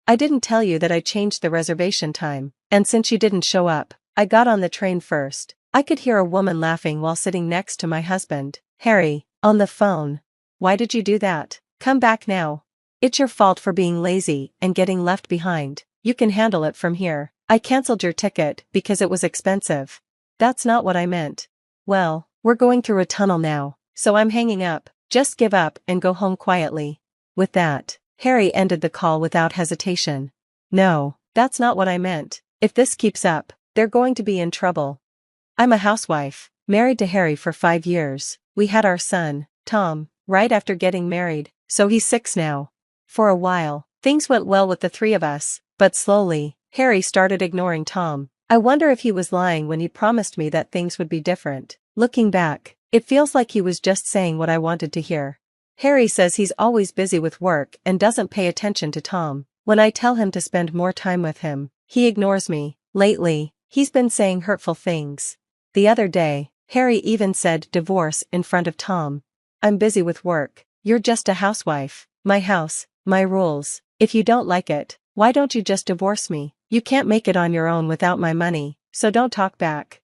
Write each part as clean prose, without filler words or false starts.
I didn't tell you that I changed the reservation time, and since you didn't show up, I got on the train first. I could hear a woman laughing while sitting next to my husband, Harry, on the phone. Why did you do that? Come back now. It's your fault for being lazy and getting left behind. You can handle it from here. I cancelled your ticket because it was expensive. That's not what I meant. Well, we're going through a tunnel now, so I'm hanging up. Just give up and go home quietly. With that, Harry ended the call without hesitation. No, that's not what I meant. If this keeps up, they're going to be in trouble. I'm a housewife, married to Harry for 5 years. We had our son, Tom, right after getting married, so he's 6 now. For a while, things went well with the 3 of us, but slowly, Harry started ignoring Tom. I wonder if he was lying when he promised me that things would be different. Looking back, it feels like he was just saying what I wanted to hear. Harry says he's always busy with work and doesn't pay attention to Tom. When I tell him to spend more time with him, he ignores me. Lately, he's been saying hurtful things. The other day, Harry even said divorce in front of Tom. I'm busy with work. You're just a housewife. My house, my rules. If you don't like it, why don't you just divorce me? You can't make it on your own without my money, so don't talk back.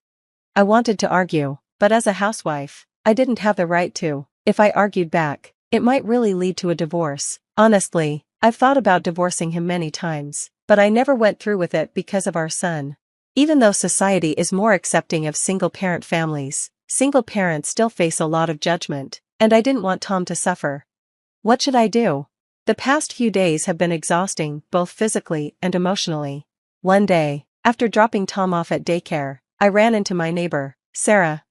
I wanted to argue, but as a housewife, I didn't have the right to. If I argued back, it might really lead to a divorce. Honestly, I've thought about divorcing him many times, but I never went through with it because of our son. Even though society is more accepting of single-parent families, single parents still face a lot of judgment, and I didn't want Tom to suffer. What should I do? The past few days have been exhausting, both physically and emotionally. One day, after dropping Tom off at daycare, I ran into my neighbor, Sarah.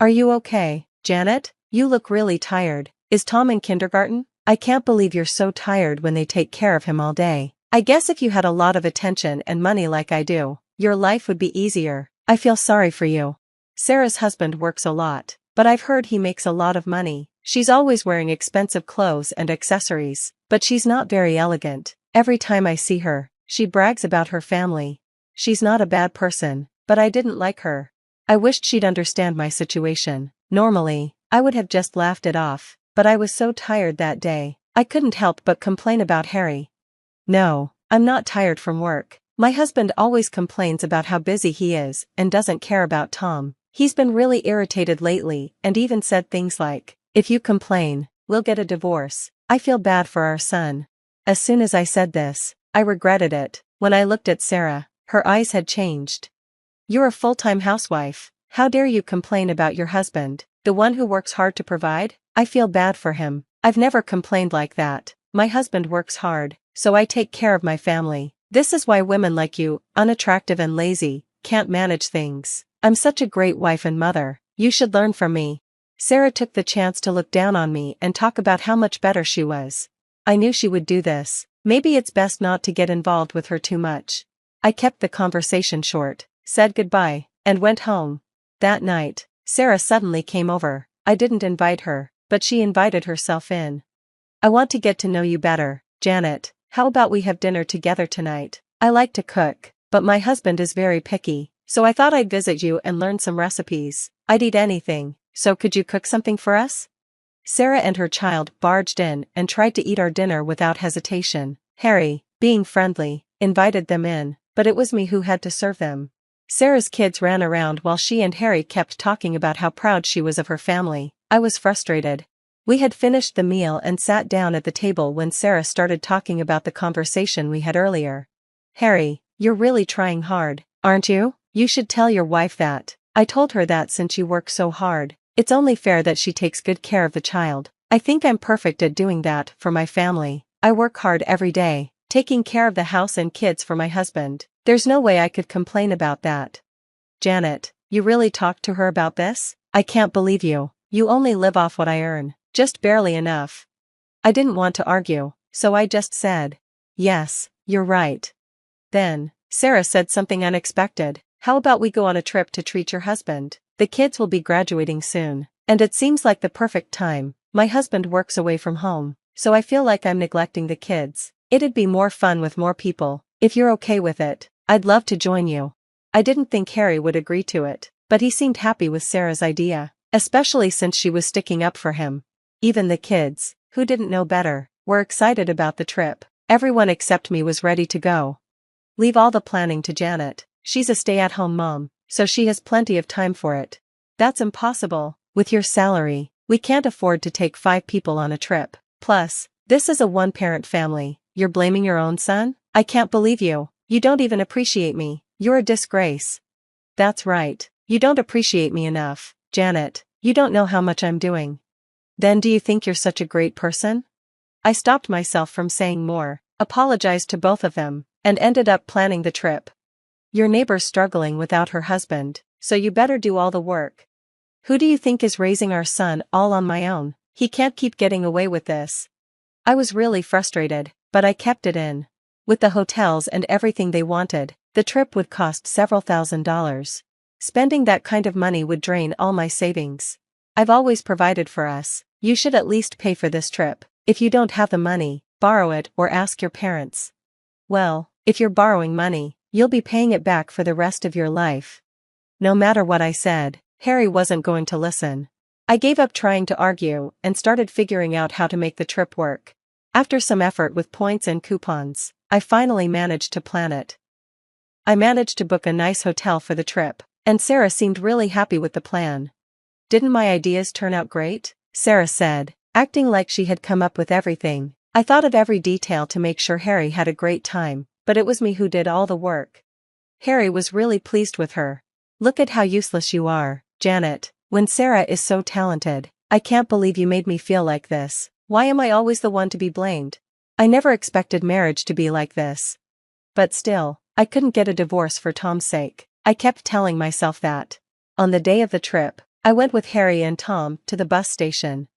Are you okay, Janet? You look really tired. Is Tom in kindergarten? I can't believe you're so tired when they take care of him all day. I guess if you had a lot of attention and money like I do, your life would be easier. I feel sorry for you. Sarah's husband works a lot, but I've heard he makes a lot of money. She's always wearing expensive clothes and accessories, but she's not very elegant. Every time I see her, she brags about her family. She's not a bad person, but I didn't like her. I wished she'd understand my situation. Normally, I would have just laughed it off, but I was so tired that day, I couldn't help but complain about Harry. No, I'm not tired from work. My husband always complains about how busy he is and doesn't care about Tom. He's been really irritated lately and even said things like, "If you complain, we'll get a divorce." I feel bad for our son. As soon as I said this, I regretted it. When I looked at Sarah, her eyes had changed. You're a full-time housewife. How dare you complain about your husband, the one who works hard to provide? I feel bad for him. I've never complained like that. My husband works hard, so I take care of my family. This is why women like you, unattractive and lazy, can't manage things. I'm such a great wife and mother. You should learn from me. Sarah took the chance to look down on me and talk about how much better she was. I knew she would do this. Maybe it's best not to get involved with her too much. I kept the conversation short, said goodbye, and went home. That night, Sarah suddenly came over. I didn't invite her, but she invited herself in. I want to get to know you better, Janet. How about we have dinner together tonight? I like to cook, but my husband is very picky, so I thought I'd visit you and learn some recipes. I'd eat anything, so could you cook something for us? Sarah and her child barged in and tried to eat our dinner without hesitation. Harry, being friendly, invited them in, but it was me who had to serve them. Sarah's kids ran around while she and Harry kept talking about how proud she was of her family. I was frustrated. We had finished the meal and sat down at the table when Sarah started talking about the conversation we had earlier. Harry, you're really trying hard, aren't you? You should tell your wife that. I told her that since you work so hard, it's only fair that she takes good care of the child. I think I'm perfect at doing that for my family. I work hard every day, taking care of the house and kids for my husband. There's no way I could complain about that. Janet, you really talked to her about this? I can't believe you. You only live off what I earn. Just barely enough. I didn't want to argue, so I just said, "Yes, you're right." Then, Sarah said something unexpected. How about we go on a trip to treat your husband? The kids will be graduating soon, and it seems like the perfect time. My husband works away from home, so I feel like I'm neglecting the kids. It'd be more fun with more people. If you're okay with it, I'd love to join you. I didn't think Harry would agree to it, but he seemed happy with Sarah's idea, especially since she was sticking up for him. Even the kids, who didn't know better, were excited about the trip. Everyone except me was ready to go. Leave all the planning to Janet. She's a stay-at-home mom, so she has plenty of time for it. That's impossible. With your salary, we can't afford to take 5 people on a trip. Plus, this is a one-parent family. You're blaming your own son? I can't believe you. You don't even appreciate me. You're a disgrace. That's right. You don't appreciate me enough, Janet. You don't know how much I'm doing. Then do you think you're such a great person? I stopped myself from saying more, apologized to both of them, and ended up planning the trip. Your neighbor's struggling without her husband, so you better do all the work. Who do you think is raising our son all on my own? He can't keep getting away with this. I was really frustrated, but I kept it in. With the hotels and everything they wanted, the trip would cost several $1,000s. Spending that kind of money would drain all my savings. I've always provided for us. You should at least pay for this trip. If you don't have the money, borrow it or ask your parents. Well, if you're borrowing money, you'll be paying it back for the rest of your life. No matter what I said, Harry wasn't going to listen. I gave up trying to argue and started figuring out how to make the trip work. After some effort with points and coupons, I finally managed to plan it. I managed to book a nice hotel for the trip, and Sarah seemed really happy with the plan. Didn't my ideas turn out great? Sarah said, acting like she had come up with everything. I thought of every detail to make sure Harry had a great time, but it was me who did all the work. Harry was really pleased with her. Look at how useless you are, Janet, when Sarah is so talented. I can't believe you made me feel like this. Why am I always the one to be blamed? I never expected marriage to be like this. But still, I couldn't get a divorce for Tom's sake. I kept telling myself that. On the day of the trip, I went with Harry and Tom to the bus station.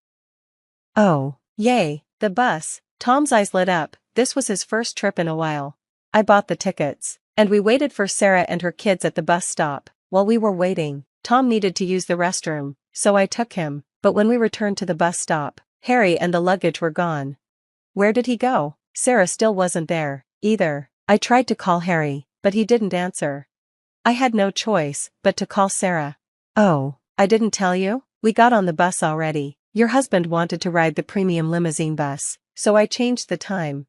Oh, yay, the bus. Tom's eyes lit up. This was his first trip in a while. I bought the tickets, and we waited for Sarah and her kids at the bus stop. While we were waiting, Tom needed to use the restroom, so I took him, but when we returned to the bus stop, Harry and the luggage were gone. Where did he go? Sarah still wasn't there, either. I tried to call Harry, but he didn't answer. I had no choice but to call Sarah. Oh, I didn't tell you? We got on the bus already. Your husband wanted to ride the premium limousine bus, so I changed the time.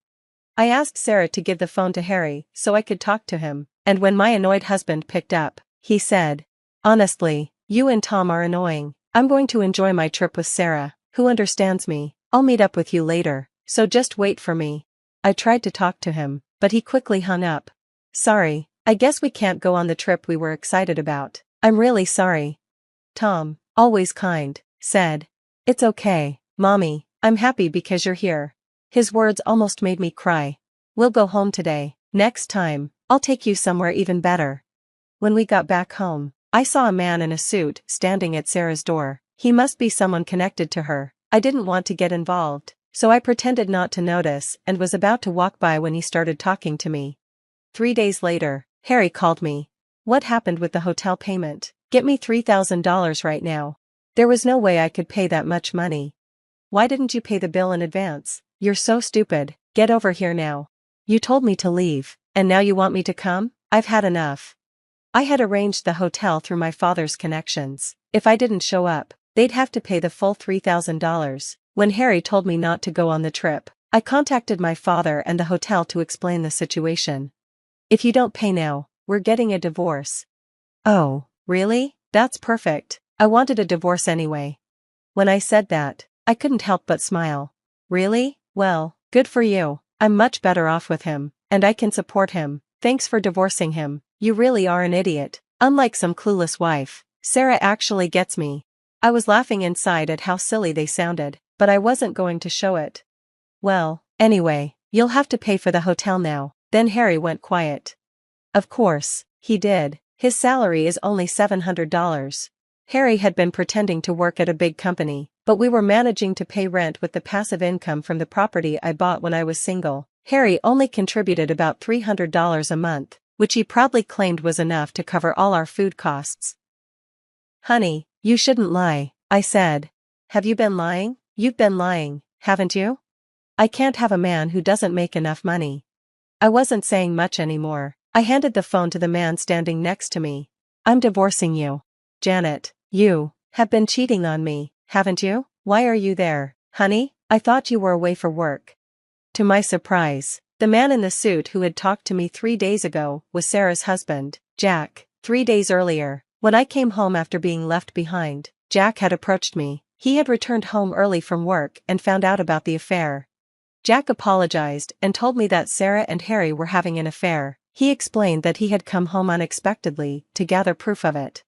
I asked Sarah to give the phone to Harry so I could talk to him, and when my annoyed husband picked up, he said, "Honestly, you and Tom are annoying. I'm going to enjoy my trip with Sarah, who understands me. I'll meet up with you later, so just wait for me." I tried to talk to him, but he quickly hung up. Sorry, I guess we can't go on the trip we were excited about. I'm really sorry. Tom, always kind, said, "It's okay, Mommy, I'm happy because you're here." His words almost made me cry. "We'll go home today. Next time, I'll take you somewhere even better." When we got back home, I saw a man in a suit standing at Sarah's door. He must be someone connected to her. I didn't want to get involved, so I pretended not to notice and was about to walk by when he started talking to me. 3 days later, Harry called me. "What happened with the hotel payment? Get me $3,000 right now." There was no way I could pay that much money. "Why didn't you pay the bill in advance? You're so stupid. Get over here now. You told me to leave, and now you want me to come? I've had enough." I had arranged the hotel through my father's connections. If I didn't show up, they'd have to pay the full $3,000. When Harry told me not to go on the trip, I contacted my father and the hotel to explain the situation. "If you don't pay now, we're getting a divorce." "Oh, really? That's perfect. I wanted a divorce anyway." When I said that, I couldn't help but smile. "Really? Well, good for you. I'm much better off with him, and I can support him. Thanks for divorcing him. You really are an idiot. Unlike some clueless wife, Sarah actually gets me." I was laughing inside at how silly they sounded, but I wasn't going to show it. "Well, anyway, you'll have to pay for the hotel now." Then Harry went quiet. Of course, he did. His salary is only $700. Harry had been pretending to work at a big company, but we were managing to pay rent with the passive income from the property I bought when I was single. Harry only contributed about $300 a month, which he proudly claimed was enough to cover all our food costs. "Honey, you shouldn't lie," I said. "Have you been lying? You've been lying, haven't you? I can't have a man who doesn't make enough money." I wasn't saying much anymore. I handed the phone to the man standing next to me. "I'm divorcing you. Janet, you have been cheating on me, haven't you? Why are you there, honey? I thought you were away for work." To my surprise, the The man in the suit who had talked to me 3 days ago was Sarah's husband, Jack. 3 days earlier, when I came home after being left behind, Jack had approached me. He had returned home early from work and found out about the affair. Jack apologized and told me that Sarah and Harry were having an affair. He explained that he had come home unexpectedly to gather proof of it.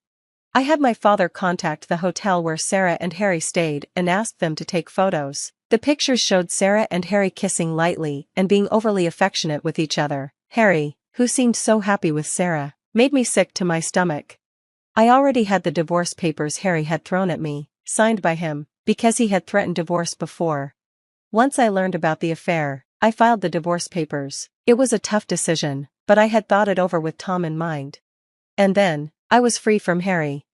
I had my father contact the hotel where Sarah and Harry stayed and asked them to take photos. The pictures showed Sarah and Harry kissing lightly and being overly affectionate with each other. Harry, who seemed so happy with Sarah, made me sick to my stomach. I already had the divorce papers Harry had thrown at me, signed by him, because he had threatened divorce before. Once I learned about the affair, I filed the divorce papers. It was a tough decision, but I had thought it over with Tom in mind. And then, I was free from Harry.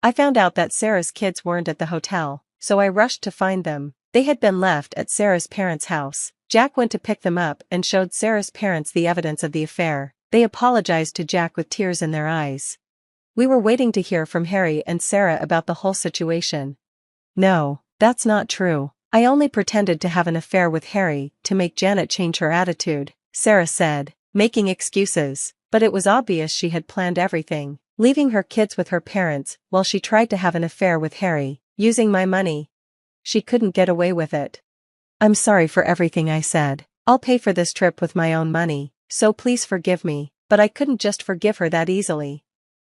I found out that Sarah's kids weren't at the hotel, so I rushed to find them. They had been left at Sarah's parents' house. Jack went to pick them up and showed Sarah's parents the evidence of the affair. They apologized to Jack with tears in their eyes. We were waiting to hear from Harry and Sarah about the whole situation. No, that's not true. I only pretended to have an affair with Harry to make Janet change her attitude, Sarah said, making excuses, but it was obvious she had planned everything, leaving her kids with her parents while she tried to have an affair with Harry, using my money. She couldn't get away with it. I'm sorry for everything I said. I'll pay for this trip with my own money, so please forgive me, but I couldn't just forgive her that easily.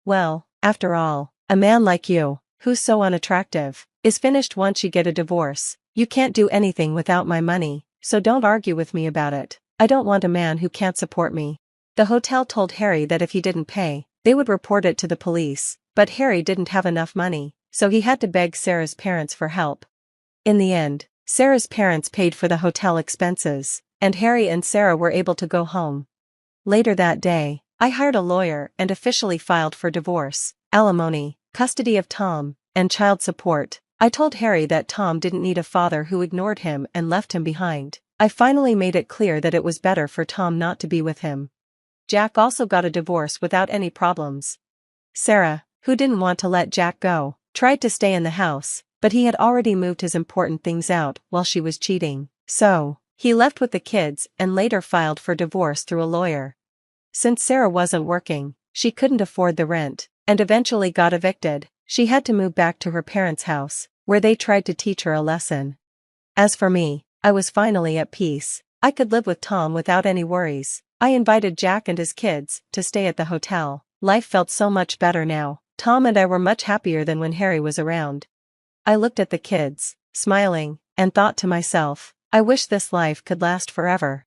Well, after all, a man like you, who's so unattractive, is finished once you get a divorce. You can't do anything without my money, so don't argue with me about it. I don't want a man who can't support me. The hotel told Harry that if he didn't pay, they would report it to the police, but Harry didn't have enough money, so he had to beg Sarah's parents for help. In the end, Sarah's parents paid for the hotel expenses, and Harry and Sarah were able to go home. Later that day, I hired a lawyer and officially filed for divorce, alimony, custody of Tom, and child support. I told Harry that Tom didn't need a father who ignored him and left him behind. I finally made it clear that it was better for Tom not to be with him. Jack also got a divorce without any problems. Sarah, who didn't want to let Jack go, tried to stay in the house, but he had already moved his important things out while she was cheating. So, he left with the kids and later filed for divorce through a lawyer. Since Sarah wasn't working, she couldn't afford the rent, and eventually got evicted. She had to move back to her parents' house, where they tried to teach her a lesson. As for me, I was finally at peace. I could live with Tom without any worries. I invited Jack and his kids to stay at the hotel. Life felt so much better now. Tom and I were much happier than when Harry was around. I looked at the kids, smiling, and thought to myself, I wish this life could last forever.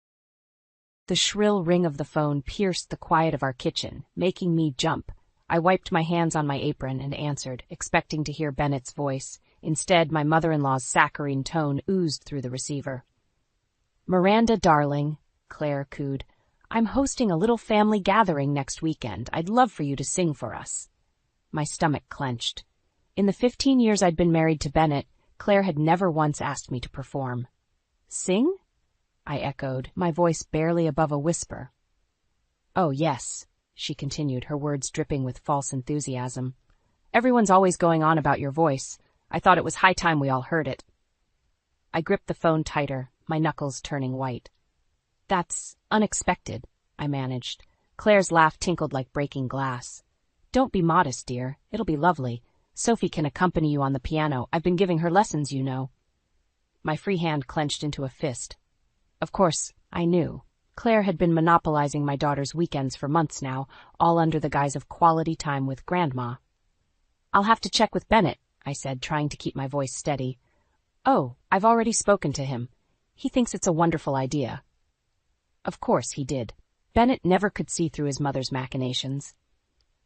The shrill ring of the phone pierced the quiet of our kitchen, making me jump. I wiped my hands on my apron and answered, expecting to hear Bennett's voice. Instead, my mother-in-law's saccharine tone oozed through the receiver. "Miranda, darling," Claire cooed, "I'm hosting a little family gathering next weekend. I'd love for you to sing for us." My stomach clenched. In the 15 years I'd been married to Bennett, Claire had never once asked me to perform. "Sing?" I echoed, my voice barely above a whisper. "Oh, yes," she continued, her words dripping with false enthusiasm. "Everyone's always going on about your voice. I thought it was high time we all heard it." I gripped the phone tighter, my knuckles turning white. "That's unexpected," I managed. Claire's laugh tinkled like breaking glass. "Don't be modest, dear. It'll be lovely. Sophie can accompany you on the piano. I've been giving her lessons, you know." My free hand clenched into a fist. Of course, I knew. Claire had been monopolizing my daughter's weekends for months now, all under the guise of quality time with Grandma. "I'll have to check with Bennett," I said, trying to keep my voice steady. "Oh, I've already spoken to him. He thinks it's a wonderful idea." Of course he did. Bennett never could see through his mother's machinations.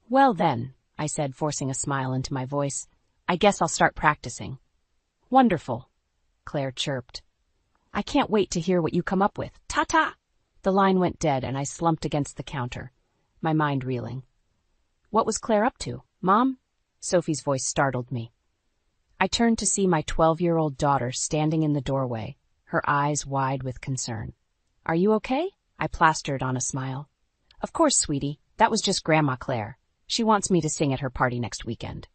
"Well then," I said, forcing a smile into my voice, "I guess I'll start practicing." "Wonderful," Claire chirped. "I can't wait to hear what you come up with. Ta-ta!" The line went dead and I slumped against the counter, my mind reeling. What was Claire up to? "Mom?" Sophie's voice startled me. I turned to see my 12-year-old daughter standing in the doorway, her eyes wide with concern. "Are you okay?" I plastered on a smile. "Of course, sweetie. That was just Grandma Claire. She wants me to sing at her party next weekend."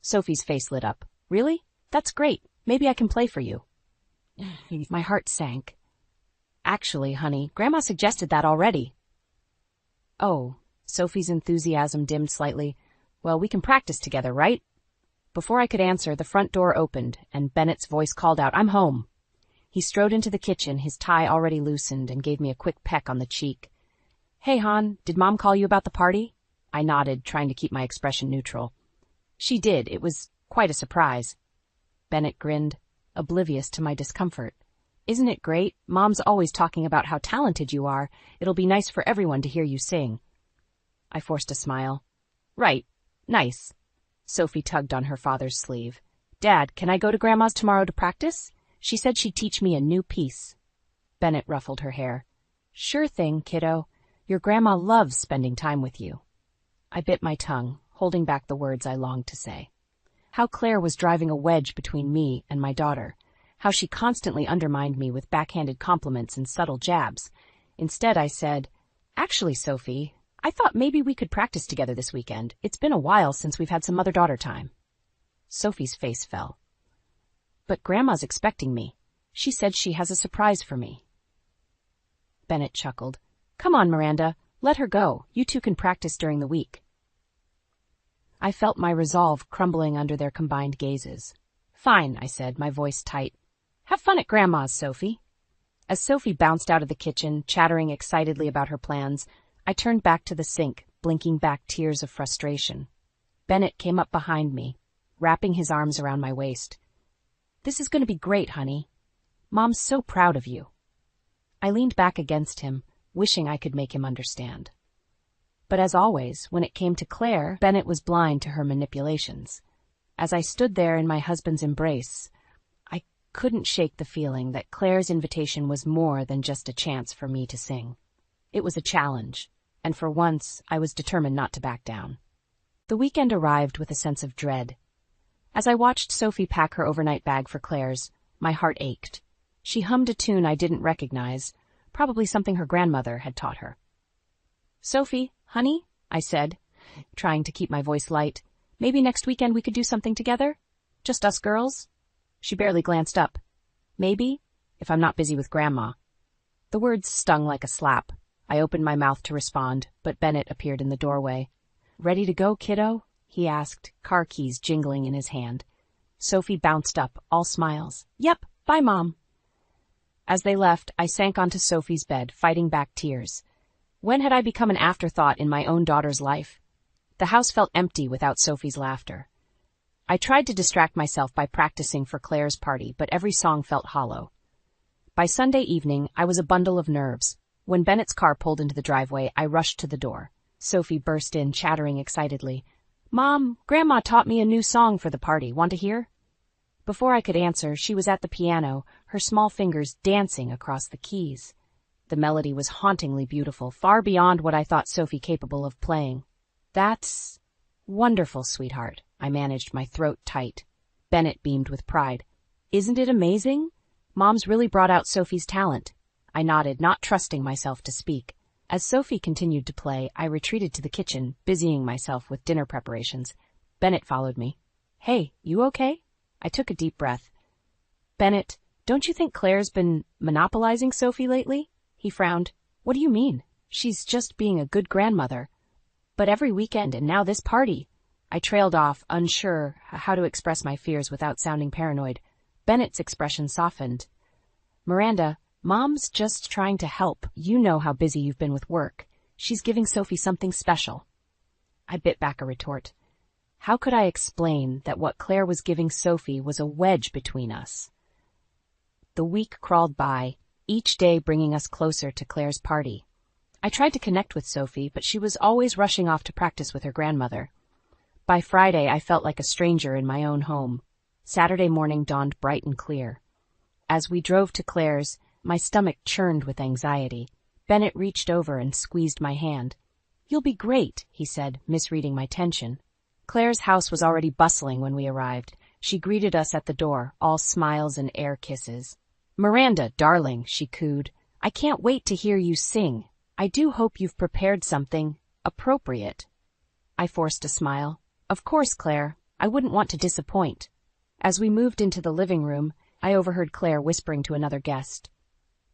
Sophie's face lit up. "Really? That's great. Maybe I can play for you." My heart sank. Actually, honey, Grandma suggested that already. Oh, Sophie's enthusiasm dimmed slightly. Well, we can practice together, right? Before I could answer, the front door opened, and Bennett's voice called out, "I'm home." He strode into the kitchen, his tie already loosened, and gave me a quick peck on the cheek. "Hey, hon, did Mom call you about the party?" I nodded, trying to keep my expression neutral. "She did. It was quite a surprise." Bennett grinned, oblivious to my discomfort. "Isn't it great? Mom's always talking about how talented you are. It'll be nice for everyone to hear you sing." I forced a smile. "Right. Nice." Sophie tugged on her father's sleeve. "Dad, can I go to Grandma's tomorrow to practice? She said she'd teach me a new piece." Bennett ruffled her hair. "Sure thing, kiddo. Your grandma loves spending time with you." I bit my tongue, holding back the words I longed to say. How Claire was driving a wedge between me and my daughter. How she constantly undermined me with backhanded compliments and subtle jabs. Instead, I said, "Actually, Sophie, I thought maybe we could practice together this weekend. It's been a while since we've had some mother-daughter time." Sophie's face fell. "But Grandma's expecting me. She said she has a surprise for me." Bennett chuckled. "Come on, Miranda. Let her go. You two can practice during the week." I felt my resolve crumbling under their combined gazes. "Fine," I said, my voice tight. "Have fun at Grandma's, Sophie." As Sophie bounced out of the kitchen, chattering excitedly about her plans, I turned back to the sink, blinking back tears of frustration. Bennett came up behind me, wrapping his arms around my waist. "This is going to be great, honey. Mom's so proud of you." I leaned back against him, wishing I could make him understand. But as always, when it came to Claire, Bennett was blind to her manipulations. As I stood there in my husband's embrace, I couldn't shake the feeling that Claire's invitation was more than just a chance for me to sing. It was a challenge, and for once I was determined not to back down. The weekend arrived with a sense of dread. As I watched Sophie pack her overnight bag for Claire's, my heart ached. She hummed a tune I didn't recognize, probably something her grandmother had taught her. "Sophie, honey," I said, trying to keep my voice light, "maybe next weekend we could do something together? Just us girls?" She barely glanced up. "Maybe, if I'm not busy with Grandma." The words stung like a slap. I opened my mouth to respond, but Bennett appeared in the doorway. "Ready to go, kiddo?" he asked, car keys jingling in his hand. Sophie bounced up, all smiles. "Yep, bye, Mom." As they left, I sank onto Sophie's bed, fighting back tears. When had I become an afterthought in my own daughter's life? The house felt empty without Sophie's laughter. I tried to distract myself by practicing for Claire's party, but every song felt hollow. By Sunday evening, I was a bundle of nerves. When Bennett's car pulled into the driveway, I rushed to the door. Sophie burst in, chattering excitedly. "Mom, Grandma taught me a new song for the party. Want to hear?" Before I could answer, she was at the piano, her small fingers dancing across the keys. The melody was hauntingly beautiful, far beyond what I thought Sophie capable of playing. "That's wonderful, sweetheart," I managed, my throat tight. Bennett beamed with pride. "Isn't it amazing? Mom's really brought out Sophie's talent." I nodded, not trusting myself to speak. As Sophie continued to play, I retreated to the kitchen, busying myself with dinner preparations. Bennett followed me. "Hey, you okay?" I took a deep breath. "Bennett, don't you think Claire's been monopolizing Sophie lately?" He frowned. "What do you mean? She's just being a good grandmother. But every weekend and now this party." I trailed off, unsure how to express my fears without sounding paranoid. Bennett's expression softened. "Miranda, Mom's just trying to help. You know how busy you've been with work. She's giving Sophie something special." I bit back a retort. How could I explain that what Claire was giving Sophie was a wedge between us? The week crawled by, each day bringing us closer to Claire's party. I tried to connect with Sophie, but she was always rushing off to practice with her grandmother. By Friday, I felt like a stranger in my own home. Saturday morning dawned bright and clear. As we drove to Claire's, my stomach churned with anxiety. Bennett reached over and squeezed my hand. "You'll be great," he said, misreading my tension. Claire's house was already bustling when we arrived. She greeted us at the door, all smiles and air kisses. "Miranda, darling," she cooed, "I can't wait to hear you sing. I do hope you've prepared something appropriate." I forced a smile. "Of course, Claire. I wouldn't want to disappoint." As we moved into the living room, I overheard Claire whispering to another guest.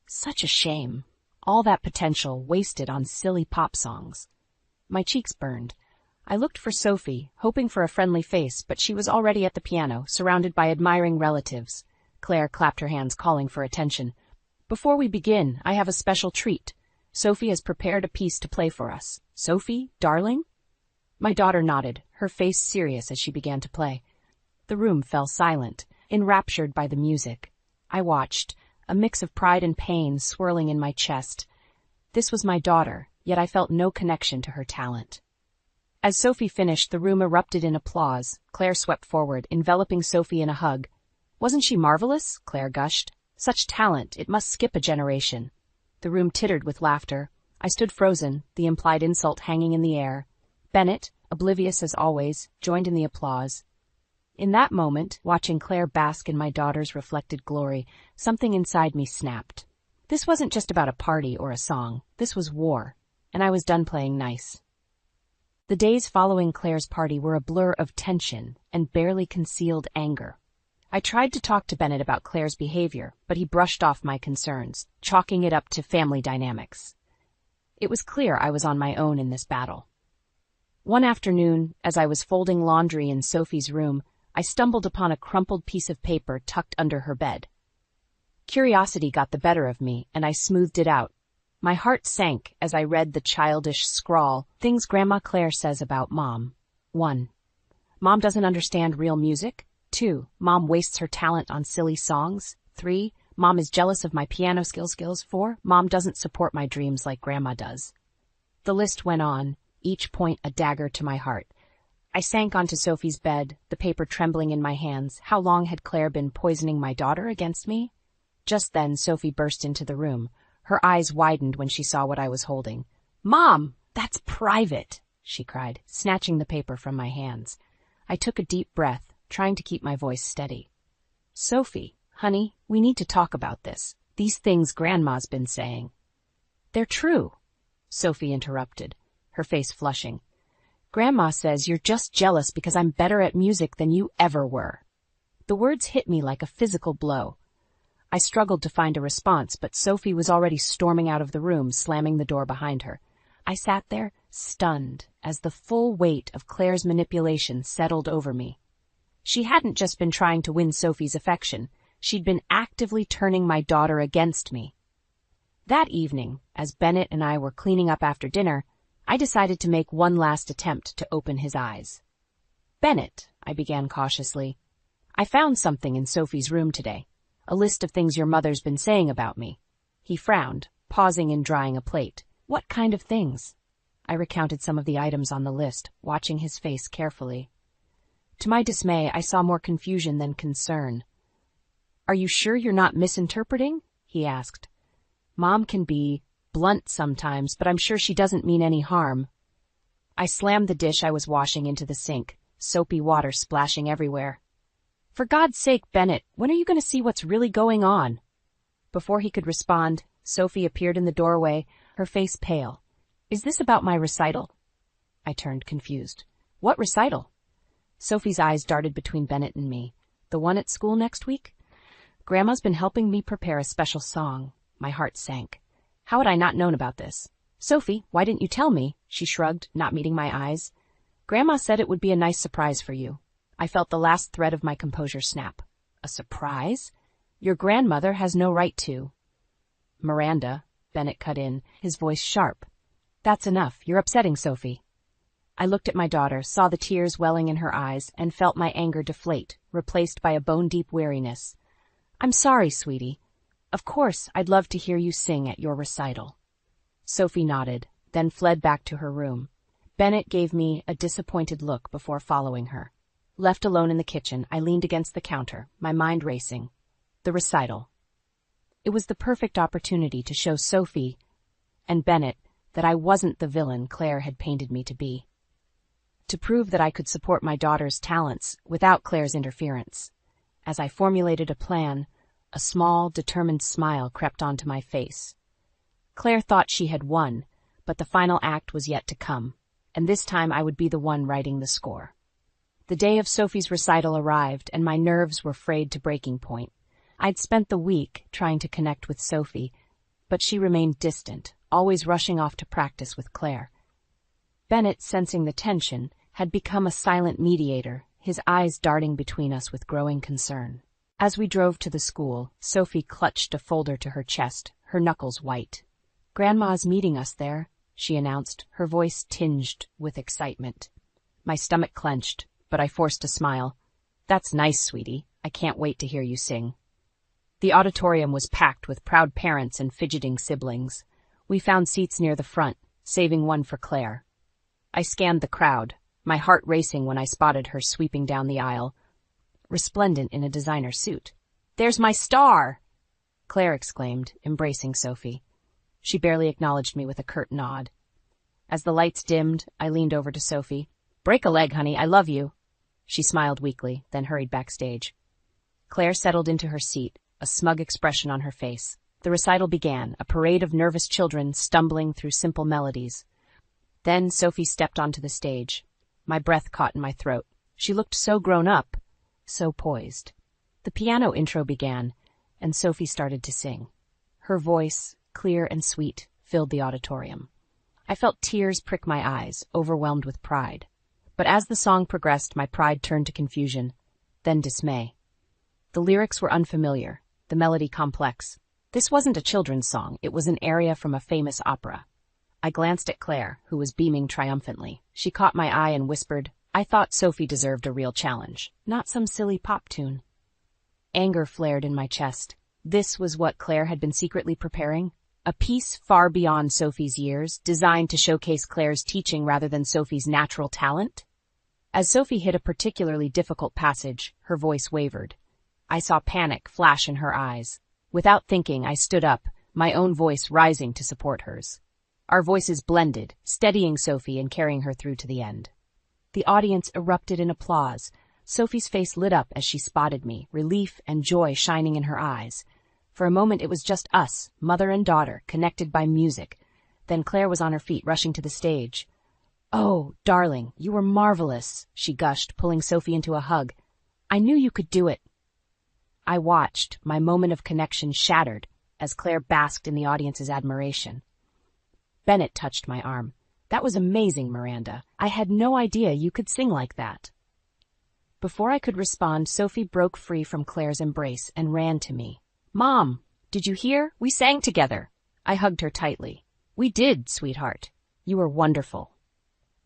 Such a shame. All that potential wasted on silly pop songs. My cheeks burned. I looked for Sophie, hoping for a friendly face, but she was already at the piano, surrounded by admiring relatives. Claire clapped her hands, calling for attention. "Before we begin, I have a special treat. Sophie has prepared a piece to play for us. Sophie, darling?" My daughter nodded, her face serious as she began to play. The room fell silent, enraptured by the music. I watched, a mix of pride and pain swirling in my chest. This was my daughter, yet I felt no connection to her talent. As Sophie finished, the room erupted in applause. Claire swept forward, enveloping Sophie in a hug. "Wasn't she marvelous?" Claire gushed. "Such talent, it must skip a generation." The room tittered with laughter. I stood frozen, the implied insult hanging in the air. Bennett, oblivious as always, joined in the applause. In that moment, watching Claire bask in my daughter's reflected glory, something inside me snapped. This wasn't just about a party or a song. This was war, and I was done playing nice. The days following Claire's party were a blur of tension and barely concealed anger. I tried to talk to Bennett about Claire's behavior, but he brushed off my concerns, chalking it up to family dynamics. It was clear I was on my own in this battle. One afternoon, as I was folding laundry in Sophie's room, I stumbled upon a crumpled piece of paper tucked under her bed. Curiosity got the better of me, and I smoothed it out. My heart sank as I read the childish scrawl, "Things Grandma Claire says about Mom." 1. Mom doesn't understand real music. 2. Mom wastes her talent on silly songs. 3. Mom is jealous of my piano skills. 4. Mom doesn't support my dreams like Grandma does. The list went on, each point a dagger to my heart. I sank onto Sophie's bed, the paper trembling in my hands. How long had Claire been poisoning my daughter against me? Just then, Sophie burst into the room. Her eyes widened when she saw what I was holding. "Mom, that's private," she cried, snatching the paper from my hands. I took a deep breath, trying to keep my voice steady. "Sophie, honey, we need to talk about this. These things Grandma's been saying." "They're true," Sophie interrupted, her face flushing. "Grandma says you're just jealous because I'm better at music than you ever were." The words hit me like a physical blow. I struggled to find a response, but Sophie was already storming out of the room, slamming the door behind her. I sat there, stunned, as the full weight of Claire's manipulation settled over me. She hadn't just been trying to win Sophie's affection. She'd been actively turning my daughter against me. That evening, as Bennett and I were cleaning up after dinner, I decided to make one last attempt to open his eyes. "Bennett," I began cautiously, "I found something in Sophie's room today. A list of things your mother's been saying about me." He frowned, pausing and drying a plate. "What kind of things?" I recounted some of the items on the list, watching his face carefully. To my dismay, I saw more confusion than concern. "Are you sure you're not misinterpreting?" he asked. "Mom can be blunt sometimes, but I'm sure she doesn't mean any harm." I slammed the dish I was washing into the sink, soapy water splashing everywhere. "For God's sake, Bennett, when are you going to see what's really going on?" Before he could respond, Sophie appeared in the doorway, her face pale. "Is this about my recital?" I turned confused. "What recital?" Sophie's eyes darted between Bennett and me. "The one at school next week? Grandma's been helping me prepare a special song." My heart sank. How had I not known about this? "Sophie, why didn't you tell me?" She shrugged, not meeting my eyes. "Grandma said it would be a nice surprise for you." I felt the last thread of my composure snap. "A surprise? Your grandmother has no right to." "Miranda," Bennett cut in, his voice sharp. "That's enough. You're upsetting Sophie." I looked at my daughter, saw the tears welling in her eyes, and felt my anger deflate, replaced by a bone-deep weariness. "I'm sorry, sweetie. Of course, I'd love to hear you sing at your recital." Sophie nodded, then fled back to her room. Bennett gave me a disappointed look before following her. Left alone in the kitchen, I leaned against the counter, my mind racing. The recital. It was the perfect opportunity to show Sophie and Bennett that I wasn't the villain Claire had painted me to be. To prove that I could support my daughter's talents without Claire's interference. As I formulated a plan, a small, determined smile crept onto my face. Claire thought she had won, but the final act was yet to come, and this time I would be the one writing the score. The day of Sophie's recital arrived, and my nerves were frayed to breaking point. I'd spent the week trying to connect with Sophie, but she remained distant, always rushing off to practice with Claire. Bennett, sensing the tension, had become a silent mediator, his eyes darting between us with growing concern. As we drove to the school, Sophie clutched a folder to her chest, her knuckles white. "Grandma's meeting us there," she announced, her voice tinged with excitement. My stomach clenched, but I forced a smile. "That's nice, sweetie. I can't wait to hear you sing." The auditorium was packed with proud parents and fidgeting siblings. We found seats near the front, saving one for Claire. I scanned the crowd, my heart racing when I spotted her sweeping down the aisle, resplendent in a designer suit. "There's my star!" Claire exclaimed, embracing Sophie. She barely acknowledged me with a curt nod. As the lights dimmed, I leaned over to Sophie. "Break a leg, honey, I love you." She smiled weakly, then hurried backstage. Claire settled into her seat, a smug expression on her face. The recital began, a parade of nervous children stumbling through simple melodies. Then Sophie stepped onto the stage. My breath caught in my throat. She looked so grown up, so poised. The piano intro began, and Sophie started to sing. Her voice, clear and sweet, filled the auditorium. I felt tears prick my eyes, overwhelmed with pride. But as the song progressed, my pride turned to confusion, then dismay. The lyrics were unfamiliar, the melody complex. This wasn't a children's song, it was an aria from a famous opera. I glanced at Claire, who was beaming triumphantly. She caught my eye and whispered, "I thought Sophie deserved a real challenge, not some silly pop tune." Anger flared in my chest. This was what Claire had been secretly preparing? A piece far beyond Sophie's years, designed to showcase Claire's teaching rather than Sophie's natural talent? As Sophie hit a particularly difficult passage, her voice wavered. I saw panic flash in her eyes. Without thinking, I stood up, my own voice rising to support hers. Our voices blended, steadying Sophie and carrying her through to the end. The audience erupted in applause. Sophie's face lit up as she spotted me, relief and joy shining in her eyes. For a moment it was just us, mother and daughter, connected by music. Then Claire was on her feet, rushing to the stage. "Oh, darling, you were marvelous," she gushed, pulling Sophie into a hug. "I knew you could do it." I watched, my moment of connection shattered, as Claire basked in the audience's admiration. Bennett touched my arm. "That was amazing, Miranda. I had no idea you could sing like that." Before I could respond, Sophie broke free from Claire's embrace and ran to me. "Mom, did you hear? We sang together." I hugged her tightly. "We did, sweetheart. You were wonderful."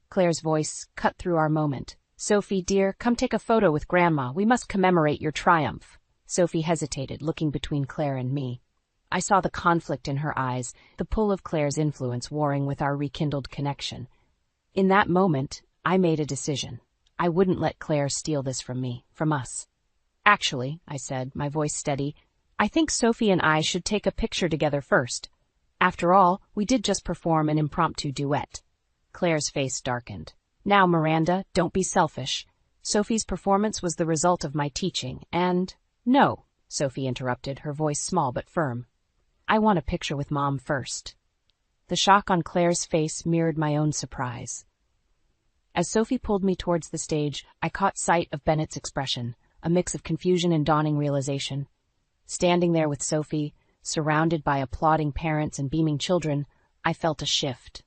Claire's voice cut through our moment. "Sophie, dear, come take a photo with Grandma. We must commemorate your triumph." Sophie hesitated, looking between Claire and me. I saw the conflict in her eyes, the pull of Claire's influence warring with our rekindled connection. In that moment, I made a decision. I wouldn't let Claire steal this from me, from us. "Actually," I said, my voice steady, "I think Sophie and I should take a picture together first. After all, we did just perform an impromptu duet." Claire's face darkened. "Now, Miranda, don't be selfish. Sophie's performance was the result of my teaching, and—" "No," Sophie interrupted, her voice small but firm. "I want a picture with Mom first." The shock on Claire's face mirrored my own surprise. As Sophie pulled me towards the stage, I caught sight of Bennett's expression, a mix of confusion and dawning realization. Standing there with Sophie, surrounded by applauding parents and beaming children, I felt a shift.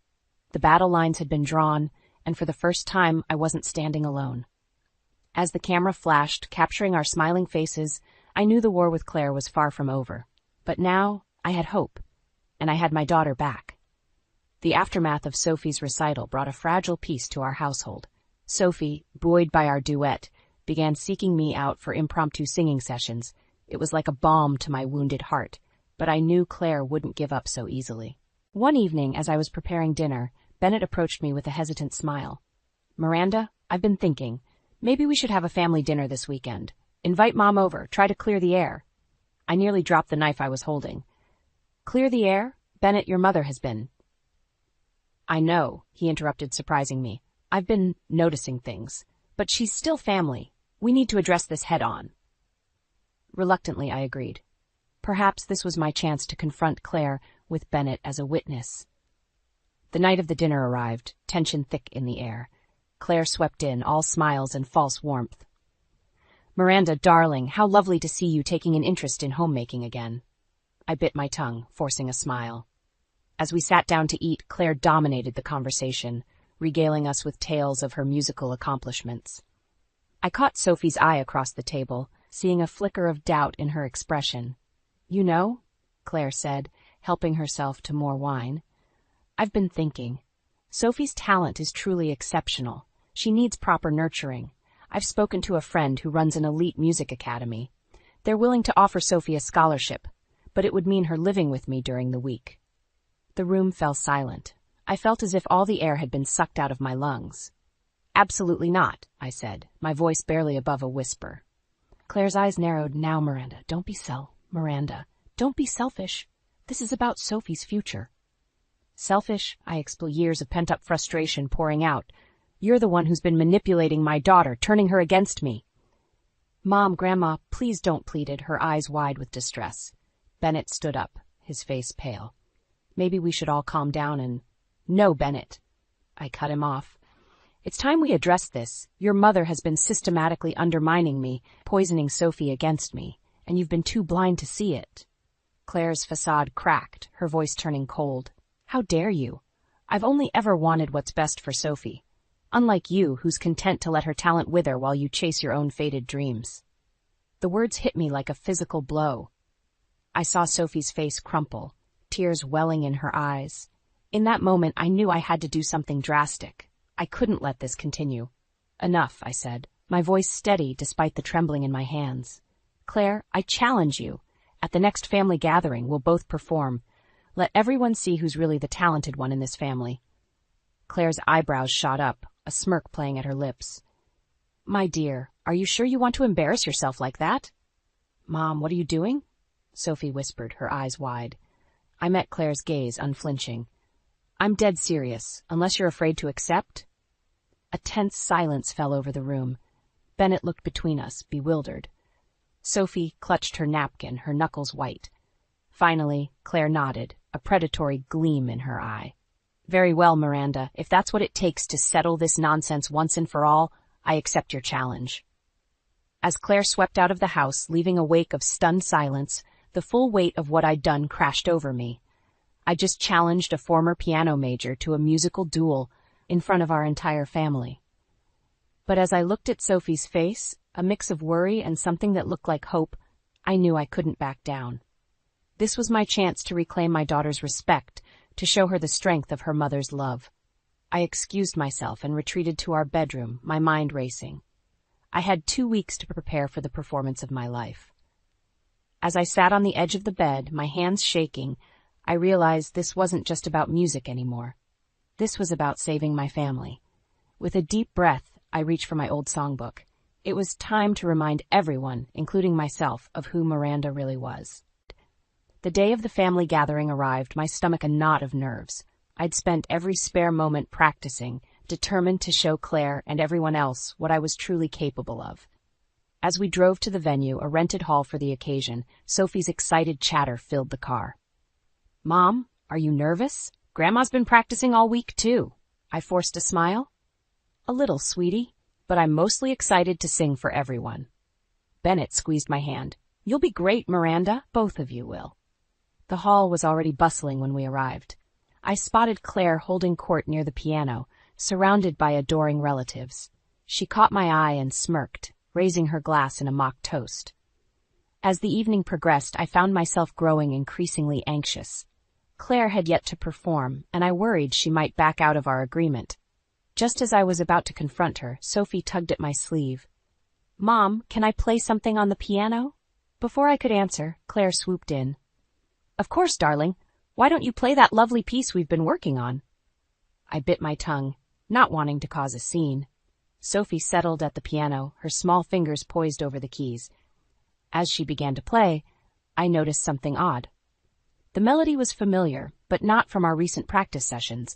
The battle lines had been drawn, and for the first time I wasn't standing alone. As the camera flashed, capturing our smiling faces, I knew the war with Claire was far from over. But now I had hope, and I had my daughter back. The aftermath of Sophie's recital brought a fragile peace to our household. Sophie, buoyed by our duet, began seeking me out for impromptu singing sessions. It was like a balm to my wounded heart, but I knew Claire wouldn't give up so easily. One evening, as I was preparing dinner, Bennett approached me with a hesitant smile. "Miranda, I've been thinking. Maybe we should have a family dinner this weekend. Invite Mom over, try to clear the air." I nearly dropped the knife I was holding. "Clear the air? Bennett, your mother has been—" "I know," he interrupted, surprising me. "I've been noticing things. But she's still family. We need to address this head-on." Reluctantly, I agreed. Perhaps this was my chance to confront Claire with Bennett as a witness. The night of the dinner arrived, tension thick in the air. Claire swept in, all smiles and false warmth. "Miranda, darling, how lovely to see you taking an interest in homemaking again." I bit my tongue, forcing a smile. As we sat down to eat, Claire dominated the conversation, regaling us with tales of her musical accomplishments. I caught Sophie's eye across the table, seeing a flicker of doubt in her expression. "You know," Claire said, helping herself to more wine, "I've been thinking. Sophie's talent is truly exceptional. She needs proper nurturing. I've spoken to a friend who runs an elite music academy. They're willing to offer Sophie a scholarship, but it would mean her living with me during the week." The room fell silent. I felt as if all the air had been sucked out of my lungs. "Absolutely not," I said, my voice barely above a whisper. Claire's eyes narrowed. "Now, Miranda, Miranda, don't be selfish. This is about Sophie's future." "Selfish?" I explained, years of pent-up frustration pouring out. "You're the one who's been manipulating my daughter, turning her against me." "Mom, Grandma, please don't," pleaded, her eyes wide with distress. Bennett stood up, his face pale. "Maybe we should all calm down and—" "No, Bennett." I cut him off. "It's time we address this. Your mother has been systematically undermining me, poisoning Sophie against me, and you've been too blind to see it." Claire's facade cracked, her voice turning cold. "How dare you? I've only ever wanted what's best for Sophie. Unlike you, who's content to let her talent wither while you chase your own faded dreams." The words hit me like a physical blow. I saw Sophie's face crumple, tears welling in her eyes. In that moment, I knew I had to do something drastic. I couldn't let this continue. "Enough," I said, my voice steady despite the trembling in my hands. "Claire, I challenge you. At the next family gathering, we'll both perform. Let everyone see who's really the talented one in this family." Claire's eyebrows shot up, a smirk playing at her lips. "My dear, are you sure you want to embarrass yourself like that?" "Mom, what are you doing?" Sophie whispered, her eyes wide. I met Claire's gaze, unflinching. "I'm dead serious, unless you're afraid to accept." A tense silence fell over the room. Bennett looked between us, bewildered. Sophie clutched her napkin, her knuckles white. Finally, Claire nodded, a predatory gleam in her eye. "Very well, Miranda, if that's what it takes to settle this nonsense once and for all, I accept your challenge." As Claire swept out of the house, leaving a wake of stunned silence, the full weight of what I'd done crashed over me. I just challenged a former piano major to a musical duel in front of our entire family. But as I looked at Sophie's face, a mix of worry and something that looked like hope, I knew I couldn't back down. This was my chance to reclaim my daughter's respect, to show her the strength of her mother's love. I excused myself and retreated to our bedroom, my mind racing. I had 2 weeks to prepare for the performance of my life. As I sat on the edge of the bed, my hands shaking, I realized this wasn't just about music anymore. This was about saving my family. With a deep breath, I reached for my old songbook. It was time to remind everyone, including myself, of who Miranda really was. The day of the family gathering arrived, my stomach a knot of nerves. I'd spent every spare moment practicing, determined to show Claire and everyone else what I was truly capable of. As we drove to the venue, a rented hall for the occasion, Sophie's excited chatter filled the car. "Mom, are you nervous? Grandma's been practicing all week, too." I forced a smile. "A little, sweetie, but I'm mostly excited to sing for everyone." Bennett squeezed my hand. "You'll be great, Miranda. Both of you will." The hall was already bustling when we arrived. I spotted Claire holding court near the piano, surrounded by adoring relatives. She caught my eye and smirked, raising her glass in a mock toast. As the evening progressed, I found myself growing increasingly anxious. Claire had yet to perform, and I worried she might back out of our agreement. Just as I was about to confront her, Sophie tugged at my sleeve. "Mom, can I play something on the piano?" Before I could answer, Claire swooped in. "Of course, darling. Why don't you play that lovely piece we've been working on?" I bit my tongue, not wanting to cause a scene. Sophie settled at the piano, her small fingers poised over the keys. As she began to play, I noticed something odd. The melody was familiar, but not from our recent practice sessions.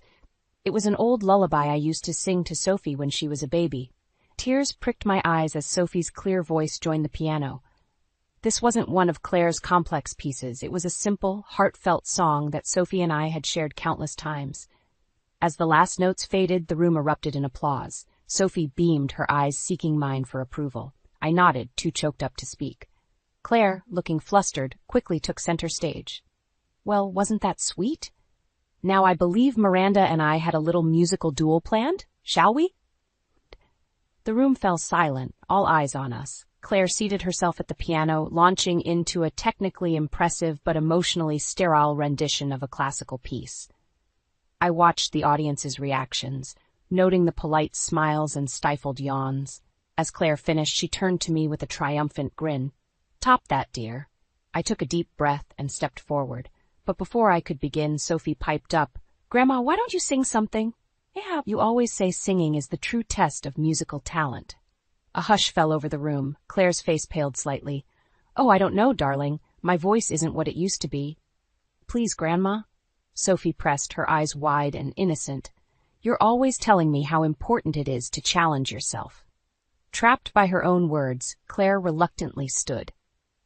It was an old lullaby I used to sing to Sophie when she was a baby. Tears pricked my eyes as Sophie's clear voice joined the piano. This wasn't one of Claire's complex pieces. It was a simple, heartfelt song that Sophie and I had shared countless times. As the last notes faded, the room erupted in applause. Sophie beamed, her eyes seeking mine for approval. I nodded, too choked up to speak. Claire, looking flustered, quickly took center stage. Well, wasn't that sweet? Now I believe Miranda and I had a little musical duel planned, shall we? The room fell silent, all eyes on us. Claire seated herself at the piano, launching into a technically impressive but emotionally sterile rendition of a classical piece. I watched the audience's reactions, noting the polite smiles and stifled yawns. As Claire finished, she turned to me with a triumphant grin. "Top that, dear." I took a deep breath and stepped forward. But before I could begin, Sophie piped up, "Grandma, why don't you sing something?" "Yeah, you always say singing is the true test of musical talent." A hush fell over the room. Claire's face paled slightly. "Oh, I don't know, darling. My voice isn't what it used to be." "Please, Grandma." Sophie pressed, her eyes wide and innocent. "You're always telling me how important it is to challenge yourself." Trapped by her own words, Claire reluctantly stood.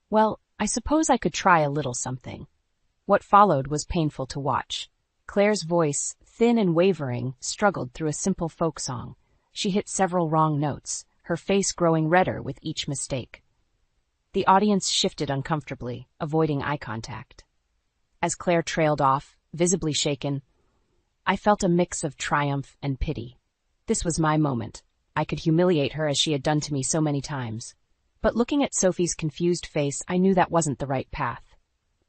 "Well, I suppose I could try a little something." What followed was painful to watch. Claire's voice, thin and wavering, struggled through a simple folk song. She hit several wrong notes, her face growing redder with each mistake. The audience shifted uncomfortably, avoiding eye contact. As Claire trailed off, visibly shaken, I felt a mix of triumph and pity. This was my moment. I could humiliate her as she had done to me so many times. But looking at Sophie's confused face, I knew that wasn't the right path.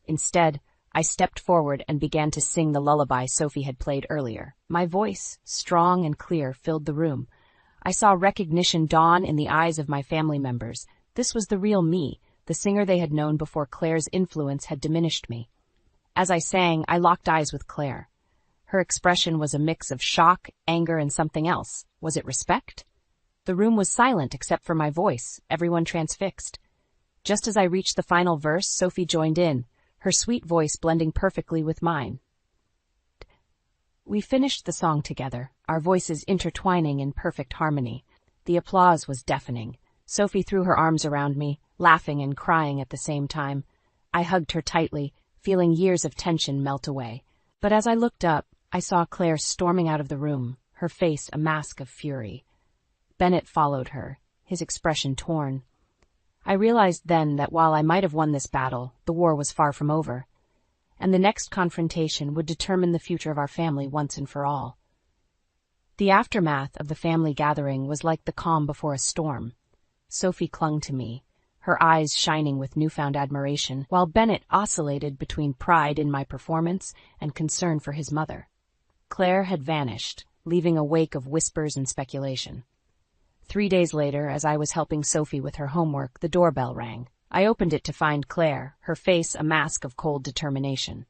Instead, I stepped forward and began to sing the lullaby Sophie had played earlier. My voice, strong and clear, filled the room. I saw recognition dawn in the eyes of my family members. This was the real me, the singer they had known before Claire's influence had diminished me. As I sang, I locked eyes with Claire. Her expression was a mix of shock, anger, and something else. Was it respect? The room was silent except for my voice, everyone transfixed. Just as I reached the final verse, Sophie joined in, her sweet voice blending perfectly with mine. We finished the song together, our voices intertwining in perfect harmony. The applause was deafening. Sophie threw her arms around me, laughing and crying at the same time. I hugged her tightly, feeling years of tension melt away. But as I looked up, I saw Claire storming out of the room, her face a mask of fury. Bennett followed her, his expression torn. I realized then that while I might have won this battle, the war was far from over, and the next confrontation would determine the future of our family once and for all. The aftermath of the family gathering was like the calm before a storm. Sophie clung to me, her eyes shining with newfound admiration, while Bennett oscillated between pride in my performance and concern for his mother. Claire had vanished, leaving a wake of whispers and speculation. 3 days later, as I was helping Sophie with her homework, the doorbell rang. I opened it to find Claire, her face a mask of cold determination.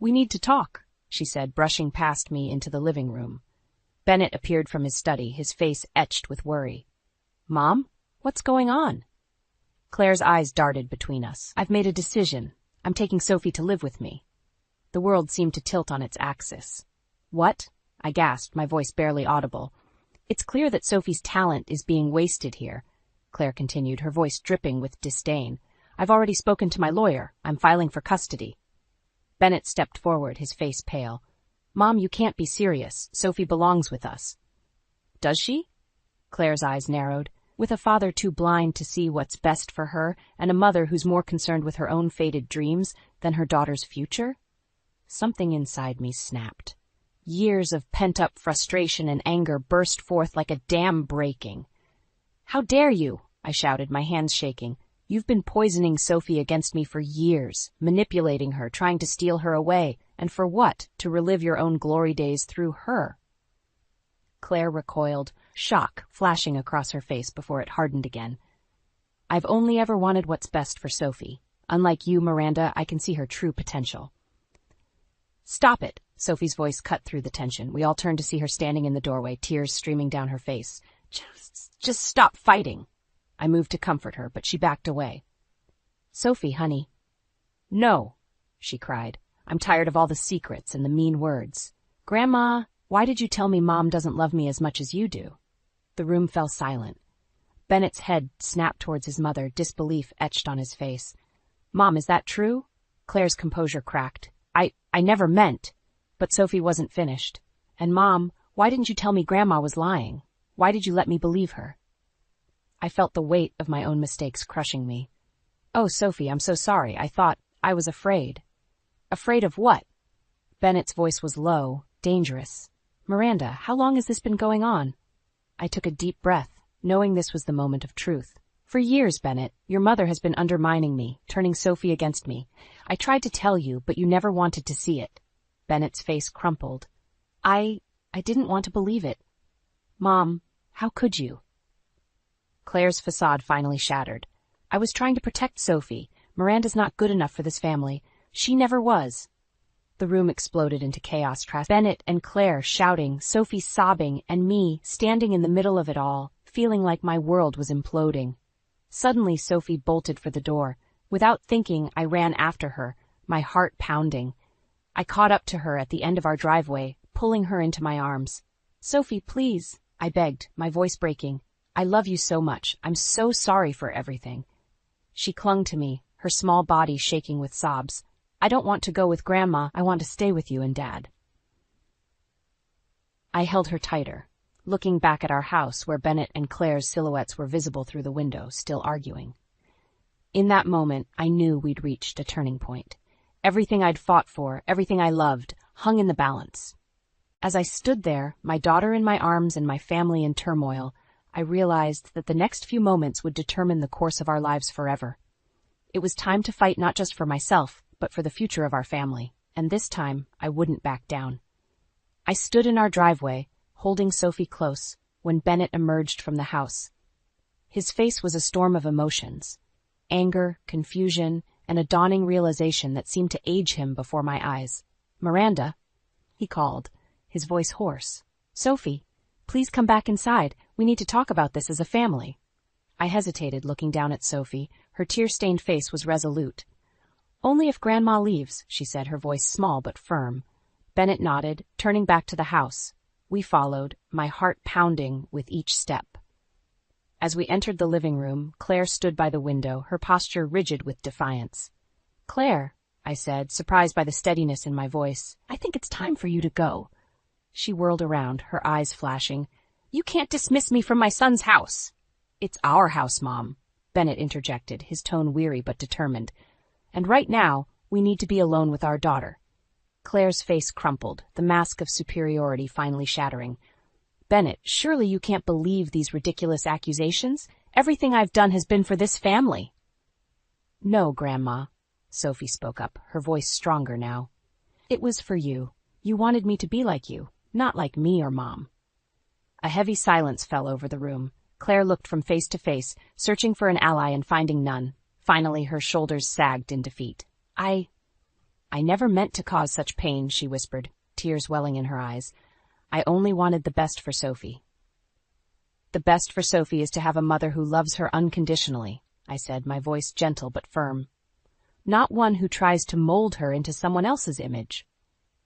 "We need to talk," she said, brushing past me into the living room. Bennett appeared from his study, his face etched with worry. "Mom, what's going on?" Claire's eyes darted between us. "I've made a decision. I'm taking Sophie to live with me." The world seemed to tilt on its axis. "What?" I gasped, my voice barely audible. "It's clear that Sophie's talent is being wasted here," Claire continued, her voice dripping with disdain. "I've already spoken to my lawyer. I'm filing for custody." Bennett stepped forward, his face pale. "Mom, you can't be serious. Sophie belongs with us." "Does she?" Claire's eyes narrowed. With a father too blind to see what's best for her, and a mother who's more concerned with her own faded dreams than her daughter's future? Something inside me snapped. Years of pent-up frustration and anger burst forth like a dam breaking. "How dare you?" I shouted, my hands shaking. "You've been poisoning Sophie against me for years, manipulating her, trying to steal her away. And for what? To relive your own glory days through her." Claire recoiled, shock flashing across her face before it hardened again. "I've only ever wanted what's best for Sophie. Unlike you, Miranda, I can see her true potential." "Stop it!" Sophie's voice cut through the tension. We all turned to see her standing in the doorway, tears streaming down her face. Just stop fighting." I moved to comfort her, but she backed away. "Sophie, honey." "No," she cried. "I'm tired of all the secrets and the mean words. Grandma, why did you tell me Mom doesn't love me as much as you do?" The room fell silent. Bennett's head snapped towards his mother, disbelief etched on his face. "Mom, is that true?" Claire's composure cracked. I never meant." But Sophie wasn't finished. "And Mom, why didn't you tell me Grandma was lying? Why did you let me believe her?" I felt the weight of my own mistakes crushing me. Oh, Sophie, I'm so sorry. I was afraid. Afraid of what? Bennett's voice was low, dangerous. Miranda, how long has this been going on? I took a deep breath, knowing this was the moment of truth. For years, Bennett, your mother has been undermining me, turning Sophie against me. I tried to tell you, but you never wanted to see it. Bennett's face crumpled. I didn't want to believe it. Mom, how could you? Claire's facade finally shattered. I was trying to protect Sophie. Miranda's not good enough for this family. She never was. The room exploded into chaos. Bennett and Claire shouting, Sophie sobbing, and me standing in the middle of it all, feeling like my world was imploding. Suddenly, Sophie bolted for the door. Without thinking, I ran after her, my heart pounding. I caught up to her at the end of our driveway, pulling her into my arms. Sophie, please, I begged, my voice breaking. I love you so much. I'm so sorry for everything. She clung to me, her small body shaking with sobs. I don't want to go with Grandma. I want to stay with you and Dad. I held her tighter, looking back at our house where Bennett and Claire's silhouettes were visible through the window, still arguing. In that moment, I knew we'd reached a turning point. Everything I'd fought for, everything I loved, hung in the balance. As I stood there, my daughter in my arms and my family in turmoil, I realized that the next few moments would determine the course of our lives forever. It was time to fight not just for myself, but for the future of our family, and this time I wouldn't back down. I stood in our driveway, holding Sophie close, when Bennett emerged from the house. His face was a storm of emotions, anger, confusion, and a dawning realization that seemed to age him before my eyes. Miranda, he called, his voice hoarse. Sophie, please come back inside. We need to talk about this as a family. I hesitated, looking down at Sophie. Her tear-stained face was resolute. Only if Grandma leaves, she said, her voice small but firm. Bennett nodded, turning back to the house. We followed, my heart pounding with each step. As we entered the living room, Claire stood by the window, her posture rigid with defiance. Claire, I said, surprised by the steadiness in my voice, I think it's time for you to go. She whirled around, her eyes flashing. You can't dismiss me from my son's house. It's our house, Mom, Bennett interjected, his tone weary but determined. And right now, we need to be alone with our daughter. Claire's face crumpled, the mask of superiority finally shattering. Bennett, surely you can't believe these ridiculous accusations? Everything I've done has been for this family. No, Grandma, Sophie spoke up, her voice stronger now. It was for you. You wanted me to be like you, not like me or Mom. A heavy silence fell over the room. Claire looked from face to face, searching for an ally and finding none. Finally, her shoulders sagged in defeat. I never meant to cause such pain, she whispered, tears welling in her eyes. I only wanted the best for Sophie. The best for Sophie is to have a mother who loves her unconditionally, I said, my voice gentle but firm. Not one who tries to mold her into someone else's image.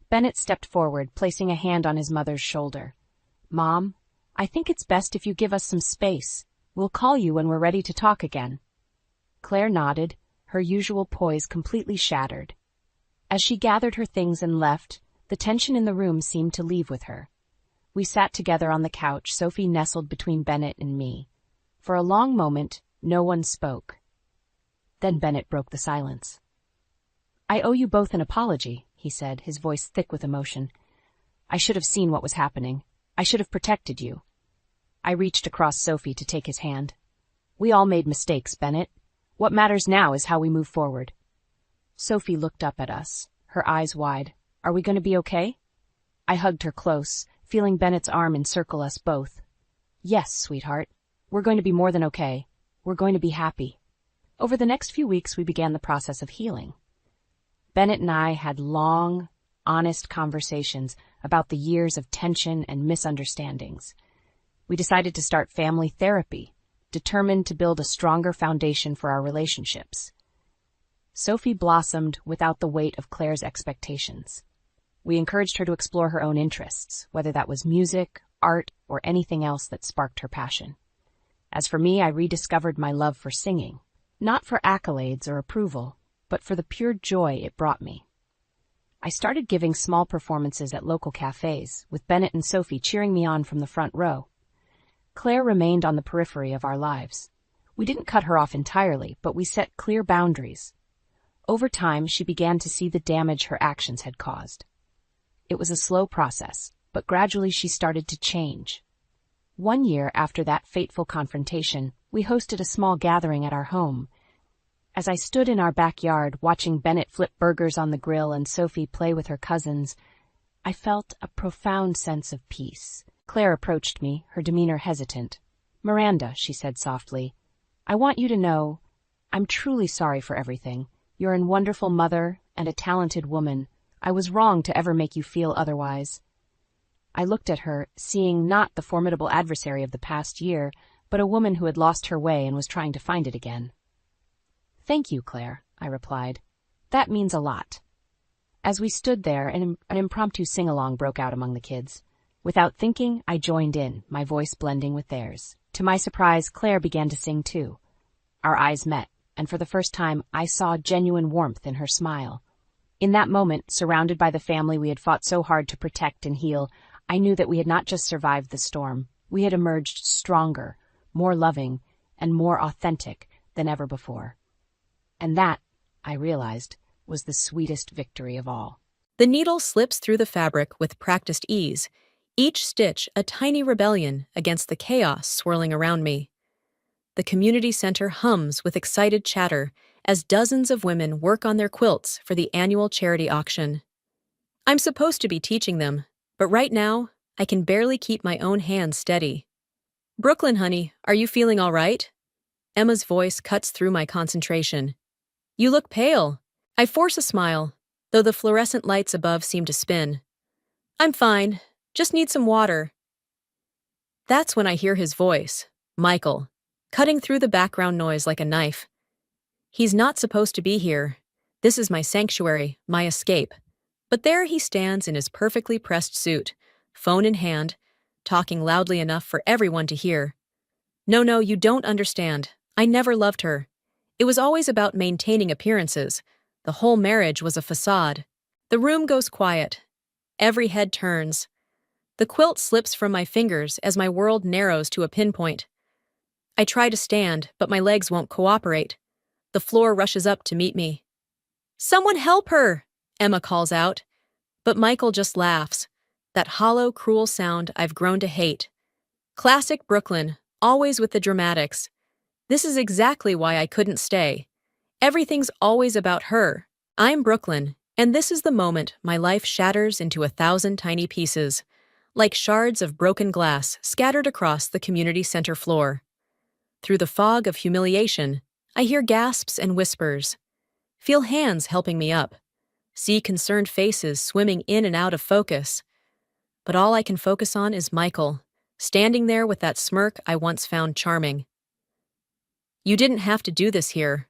Bennett stepped forward, placing a hand on his mother's shoulder. Mom, I think it's best if you give us some space. We'll call you when we're ready to talk again. Claire nodded, her usual poise completely shattered. As she gathered her things and left, the tension in the room seemed to leave with her. We sat together on the couch, Sophie nestled between Bennett and me. For a long moment, no one spoke. Then Bennett broke the silence. I owe you both an apology, he said, his voice thick with emotion. I should have seen what was happening. I should have protected you. I reached across Sophie to take his hand. We all made mistakes, Bennett. What matters now is how we move forward. Sophie looked up at us, her eyes wide. Are we going to be okay? I hugged her close, feeling Bennett's arm encircle us both. Yes, sweetheart. We're going to be more than okay. We're going to be happy. Over the next few weeks, we began the process of healing. Bennett and I had long, honest conversations about the years of tension and misunderstandings. We decided to start family therapy, determined to build a stronger foundation for our relationships. Sophie blossomed without the weight of Claire's expectations. We encouraged her to explore her own interests, whether that was music, art, or anything else that sparked her passion. As for me, I rediscovered my love for singing, not for accolades or approval, but for the pure joy it brought me. I started giving small performances at local cafes, with Bennett and Sophie cheering me on from the front row. Claire remained on the periphery of our lives. We didn't cut her off entirely, but we set clear boundaries. Over time, she began to see the damage her actions had caused. It was a slow process, but gradually she started to change. 1 year after that fateful confrontation, we hosted a small gathering at our home. As I stood in our backyard watching Bennett flip burgers on the grill and Sophie play with her cousins, I felt a profound sense of peace. Claire approached me, her demeanor hesitant. "Miranda," she said softly, "I want you to know, I'm truly sorry for everything. You're a wonderful mother and a talented woman. I was wrong to ever make you feel otherwise." I looked at her, seeing not the formidable adversary of the past year, but a woman who had lost her way and was trying to find it again. "Thank you, Claire," I replied. "That means a lot." As we stood there, an impromptu sing-along broke out among the kids. Without thinking, I joined in, my voice blending with theirs. To my surprise, Claire began to sing too. Our eyes met, and for the first time, I saw genuine warmth in her smile. In that moment, surrounded by the family we had fought so hard to protect and heal, I knew that we had not just survived the storm. We had emerged stronger, more loving, and more authentic than ever before. And that, I realized, was the sweetest victory of all. The needle slips through the fabric with practiced ease, each stitch a tiny rebellion against the chaos swirling around me. The community center hums with excited chatter as dozens of women work on their quilts for the annual charity auction. I'm supposed to be teaching them, but right now, I can barely keep my own hands steady. "Brooklyn, honey, are you feeling all right?" Emma's voice cuts through my concentration. "You look pale." I force a smile, though the fluorescent lights above seem to spin. "I'm fine, just need some water." That's when I hear his voice, Michael, cutting through the background noise like a knife. He's not supposed to be here. This is my sanctuary, my escape. But there he stands in his perfectly pressed suit, phone in hand, talking loudly enough for everyone to hear. No, you don't understand. I never loved her. It was always about maintaining appearances. The whole marriage was a facade. The room goes quiet. Every head turns. The quilt slips from my fingers as my world narrows to a pinpoint. I try to stand, but my legs won't cooperate. The floor rushes up to meet me. "Someone help her!" Emma calls out. But Michael just laughs. That hollow, cruel sound I've grown to hate. Classic Brooklyn, always with the dramatics. This is exactly why I couldn't stay. Everything's always about her. I'm Brooklyn, and this is the moment my life shatters into 1,000 tiny pieces, like shards of broken glass scattered across the community center floor. Through the fog of humiliation, I hear gasps and whispers. Feel hands helping me up. See concerned faces swimming in and out of focus. But all I can focus on is Michael, standing there with that smirk I once found charming. "You didn't have to do this here,"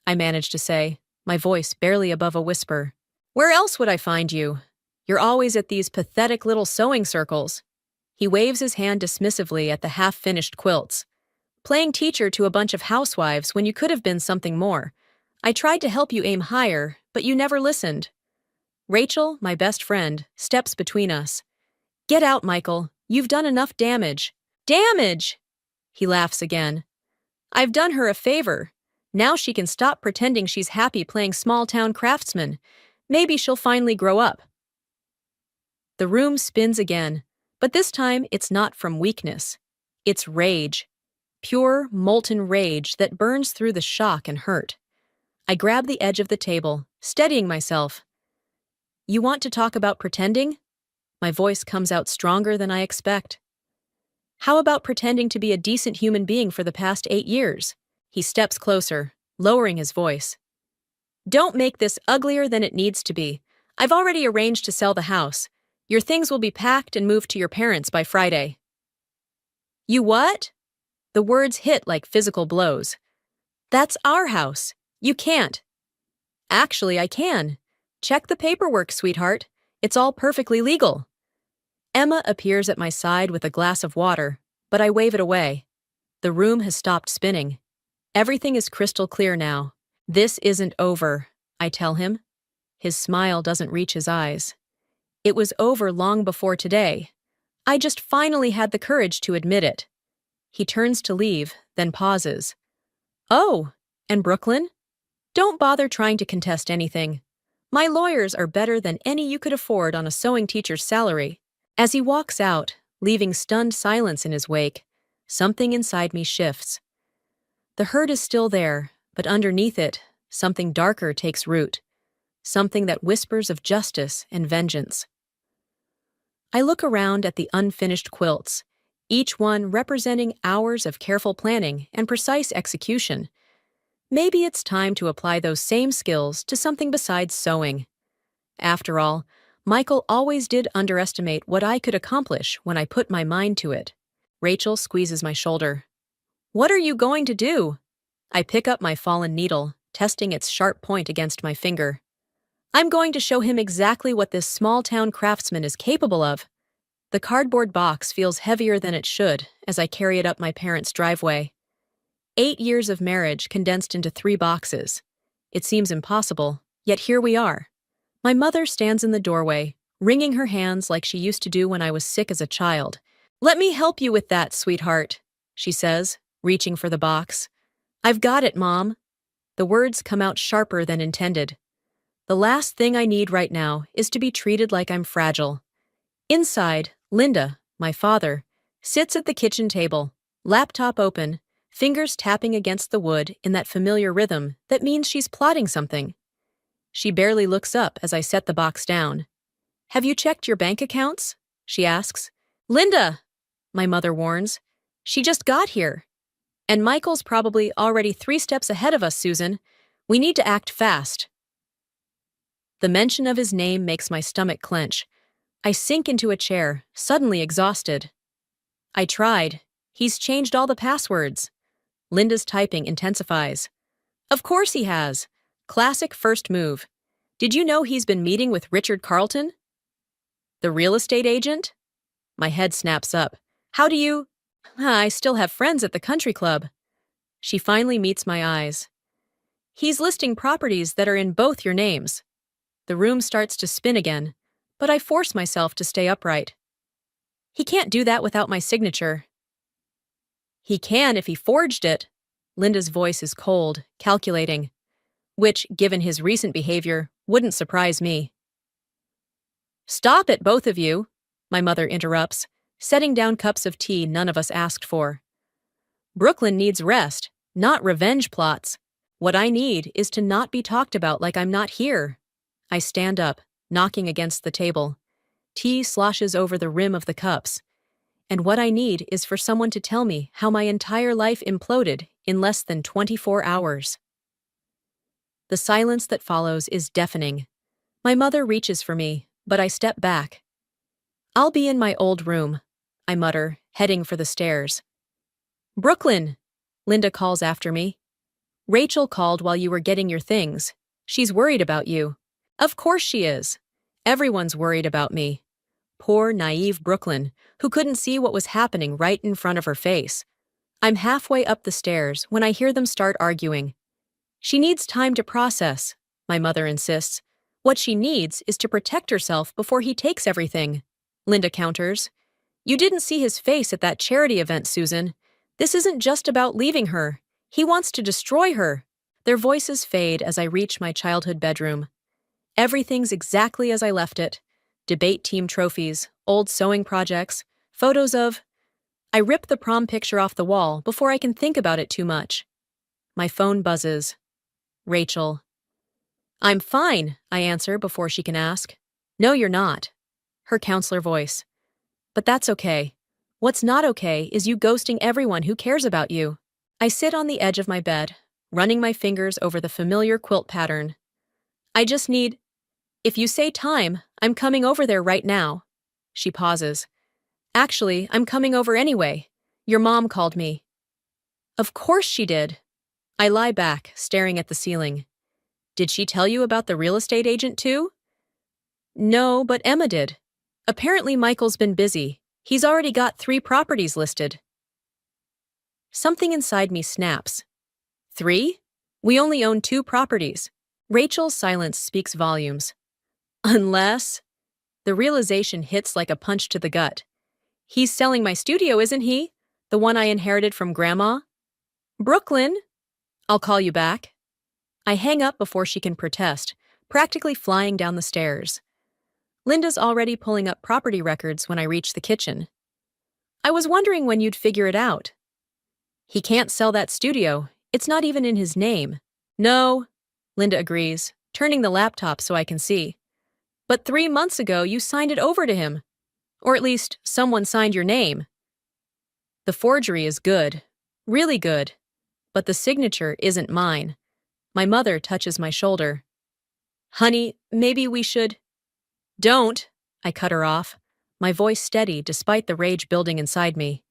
I managed to say, my voice barely above a whisper. "Where else would I find you? You're always at these pathetic little sewing circles." He waves his hand dismissively at the half-finished quilts. "Playing teacher to a bunch of housewives when you could have been something more. I tried to help you aim higher, but you never listened." Rachel, my best friend, steps between us. "Get out, Michael. You've done enough damage." "Damage!" He laughs again. "I've done her a favor. Now she can stop pretending she's happy playing small-town craftsman. Maybe she'll finally grow up." The room spins again, but this time it's not from weakness. It's rage. Pure, molten rage that burns through the shock and hurt. I grab the edge of the table, steadying myself. "You want to talk about pretending?" My voice comes out stronger than I expect. "How about pretending to be a decent human being for the past 8 years? He steps closer, lowering his voice. "Don't make this uglier than it needs to be. I've already arranged to sell the house. Your things will be packed and moved to your parents by Friday." "You what?" The words hit like physical blows. "That's our house. You can't." "Actually, I can. Check the paperwork, sweetheart. It's all perfectly legal." Emma appears at my side with a glass of water, but I wave it away. The room has stopped spinning. Everything is crystal clear now. "This isn't over," I tell him. His smile doesn't reach his eyes. It was over long before today. I just finally had the courage to admit it. He turns to leave, then pauses. Oh, and Brooklyn? Don't bother trying to contest anything. My lawyers are better than any you could afford on a sewing teacher's salary. As he walks out, leaving stunned silence in his wake, something inside me shifts. The hurt is still there, but underneath it, something darker takes root. Something that whispers of justice and vengeance. I look around at the unfinished quilts, each one representing hours of careful planning and precise execution. Maybe it's time to apply those same skills to something besides sewing. After all, Michael always did underestimate what I could accomplish when I put my mind to it. Rachel squeezes my shoulder. What are you going to do? I pick up my fallen needle, testing its sharp point against my finger. I'm going to show him exactly what this small-town craftsman is capable of. The cardboard box feels heavier than it should as I carry it up my parents' driveway. 8 years of marriage condensed into 3 boxes. It seems impossible, yet here we are. My mother stands in the doorway, wringing her hands like she used to do when I was sick as a child. Let me help you with that, sweetheart, she says, reaching for the box. I've got it, Mom. The words come out sharper than intended. The last thing I need right now is to be treated like I'm fragile. Inside, Linda, my father, sits at the kitchen table, laptop open, fingers tapping against the wood in that familiar rhythm that means she's plotting something. She barely looks up as I set the box down. Have you checked your bank accounts? She asks. Linda, my mother warns. She just got here. And Michael's probably already 3 steps ahead of us, Susan. We need to act fast. The mention of his name makes my stomach clench. I sink into a chair, suddenly exhausted. I tried. He's changed all the passwords. Linda's typing intensifies. Of course he has. Classic first move. Did you know he's been meeting with Richard Carlton? The real estate agent? My head snaps up. How do you... I still have friends at the country club. She finally meets my eyes. He's listing properties that are in both your names. The room starts to spin again, but I force myself to stay upright. He can't do that without my signature. He can if he forged it. Linda's voice is cold, calculating, which, given his recent behavior, wouldn't surprise me. Stop it, both of you, my mother interrupts, setting down cups of tea none of us asked for. Brooklyn needs rest, not revenge plots. What I need is to not be talked about like I'm not here. I stand up, knocking against the table. Tea sloshes over the rim of the cups. And what I need is for someone to tell me how my entire life imploded in less than 24 hours. The silence that follows is deafening. My mother reaches for me, but I step back. I'll be in my old room, I mutter, heading for the stairs. Brooklyn, Linda calls after me. Rachel called while you were getting your things. She's worried about you. Of course she is. Everyone's worried about me. Poor, naive Brooklyn, who couldn't see what was happening right in front of her face. I'm halfway up the stairs when I hear them start arguing. She needs time to process, my mother insists. What she needs is to protect herself before he takes everything. Linda counters. You didn't see his face at that charity event, Susan. This isn't just about leaving her. He wants to destroy her. Their voices fade as I reach my childhood bedroom. Everything's exactly as I left it. Debate team trophies, old sewing projects, photos of... I rip the prom picture off the wall before I can think about it too much. My phone buzzes. Rachel. I'm fine, I answer before she can ask. No, you're not. Her counselor voice. But that's okay. What's not okay is you ghosting everyone who cares about you. I sit on the edge of my bed, running my fingers over the familiar quilt pattern. I just need... If you say time, I'm coming over there right now. She pauses. Actually, I'm coming over anyway. Your mom called me. Of course she did. I lie back, staring at the ceiling. Did she tell you about the real estate agent too? No, but Emma did. Apparently Michael's been busy. He's already got 3 properties listed. Something inside me snaps. 3? We only own 2 properties. Rachel's silence speaks volumes. Unless... The realization hits like a punch to the gut. He's selling my studio, isn't he? The one I inherited from Grandma? Brooklyn? I'll call you back. I hang up before she can protest, practically flying down the stairs. Linda's already pulling up property records when I reach the kitchen. I was wondering when you'd figure it out. He can't sell that studio. It's not even in his name. No, Linda agrees, turning the laptop so I can see. But 3 months ago, you signed it over to him. Or at least, someone signed your name. The forgery is good. Really good. But the signature isn't mine. My mother touches my shoulder. Honey, maybe we should... Don't, I cut her off, my voice steady despite the rage building inside me.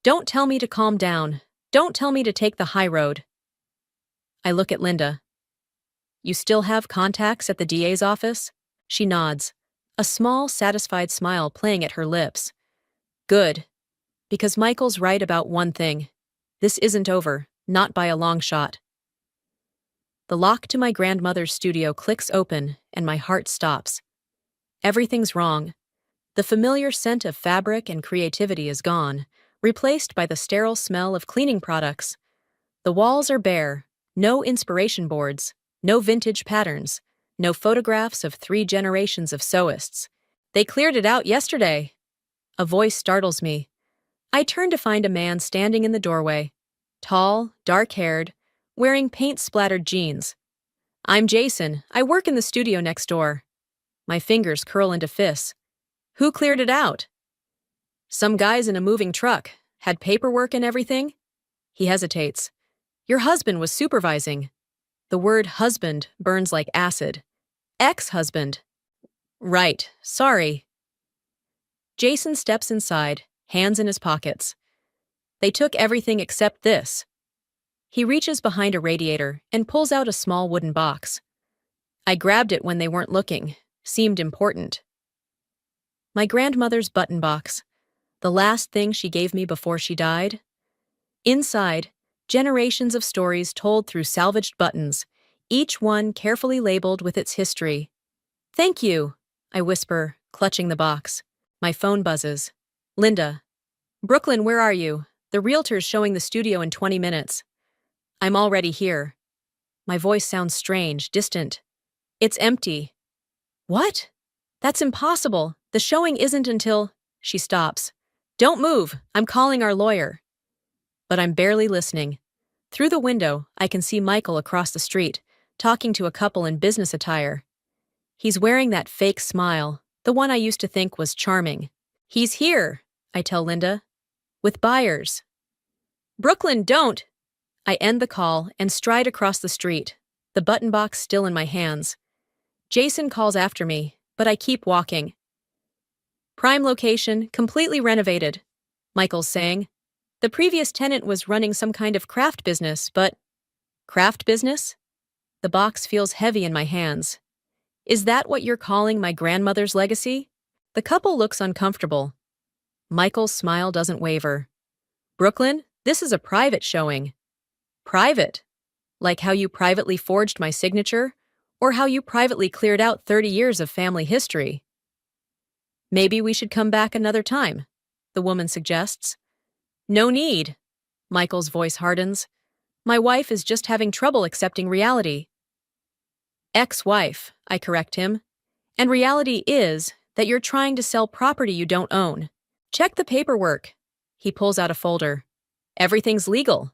Don't tell me to calm down. Don't tell me to take the high road. I look at Linda. You still have contacts at the DA's office? She nods, a small, satisfied smile playing at her lips. Good. Because Michael's right about one thing. This isn't over, not by a long shot. The lock to my grandmother's studio clicks open, and my heart stops. Everything's wrong. The familiar scent of fabric and creativity is gone, replaced by the sterile smell of cleaning products. The walls are bare, no inspiration boards, no vintage patterns, no photographs of 3 generations of sewists. They cleared it out yesterday. A voice startles me. I turn to find a man standing in the doorway, tall, dark-haired, wearing paint-splattered jeans. I'm Jason. I work in the studio next door. My fingers curl into fists. Who cleared it out? Some guys in a moving truck. Had paperwork and everything? He hesitates. Your husband was supervising. The word husband burns like acid. Ex-husband. Right, sorry. Jason steps inside, hands in his pockets. They took everything except this. He reaches behind a radiator and pulls out a small wooden box. I grabbed it when they weren't looking. Seemed important. My grandmother's button box. The last thing she gave me before she died. Inside, generations of stories told through salvaged buttons, each one carefully labeled with its history. Thank you, I whisper, clutching the box. My phone buzzes. Linda. Brooklyn, where are you? The realtor's showing the studio in 20 minutes. I'm already here. My voice sounds strange, distant. It's empty. What? That's impossible. The showing isn't until... She stops. Don't move. I'm calling our lawyer. But I'm barely listening. Through the window, I can see Michael across the street, talking to a couple in business attire. He's wearing that fake smile, the one I used to think was charming. He's here, I tell Linda. With buyers. Brooklyn, don't! I end the call and stride across the street, the button box still in my hands. Jason calls after me, but I keep walking. Prime location, completely renovated, Michael's saying. The previous tenant was running some kind of craft business, but... Craft business? The box feels heavy in my hands. Is that what you're calling my grandmother's legacy? The couple looks uncomfortable. Michael's smile doesn't waver. Brooklyn, this is a private showing. Private? Like how you privately forged my signature? Or how you privately cleared out 30 years of family history? Maybe we should come back another time, the woman suggests. No need. Michael's voice hardens. My wife is just having trouble accepting reality. Ex-wife, I correct him. And reality is that you're trying to sell property you don't own. Check the paperwork. He pulls out a folder. Everything's legal.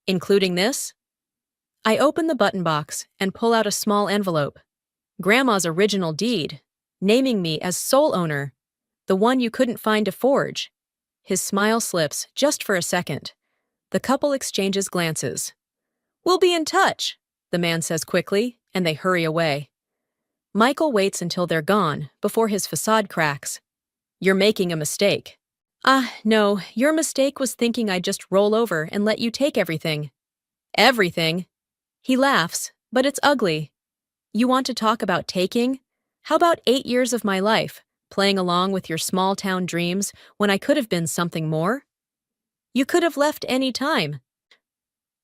Including this? I open the button box and pull out a small envelope. Grandma's original deed, naming me as sole owner, the one you couldn't find to forge. His smile slips just for a second. The couple exchanges glances. We'll be in touch, the man says quickly, and they hurry away. Michael waits until they're gone before his facade cracks. You're making a mistake. No, your mistake was thinking I'd just roll over and let you take everything. Everything? He laughs, but it's ugly. You want to talk about taking? How about 8 years of my life, playing along with your small-town dreams when I could have been something more? You could have left any time.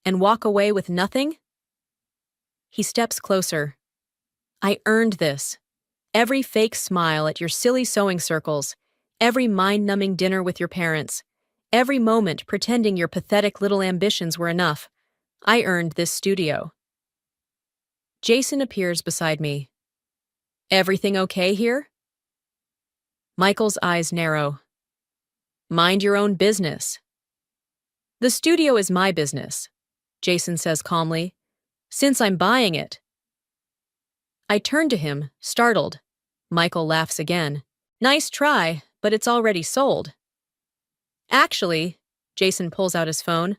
And walk away with nothing? He steps closer. I earned this. Every fake smile at your silly sewing circles, every mind-numbing dinner with your parents, every moment pretending your pathetic little ambitions were enough. I earned this studio. Jason appears beside me. Everything okay here? Michael's eyes narrow. Mind your own business. The studio is my business, Jason says calmly, since I'm buying it. I turn to him, startled. Michael laughs again. Nice try, but it's already sold. Actually, Jason pulls out his phone,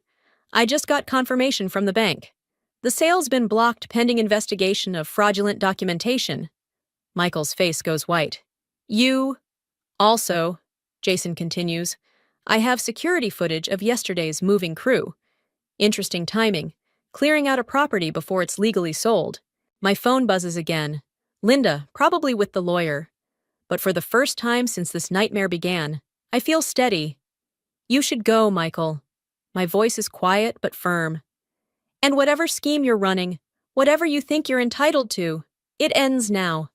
I just got confirmation from the bank. The sale's been blocked pending investigation of fraudulent documentation. Michael's face goes white. Also, Jason continues, I have security footage of yesterday's moving crew. Interesting timing, clearing out a property before it's legally sold. My phone buzzes again. Linda, probably with the lawyer. But for the first time since this nightmare began, I feel steady. You should go, Michael. My voice is quiet but firm. And whatever scheme you're running, whatever you think you're entitled to, it ends now.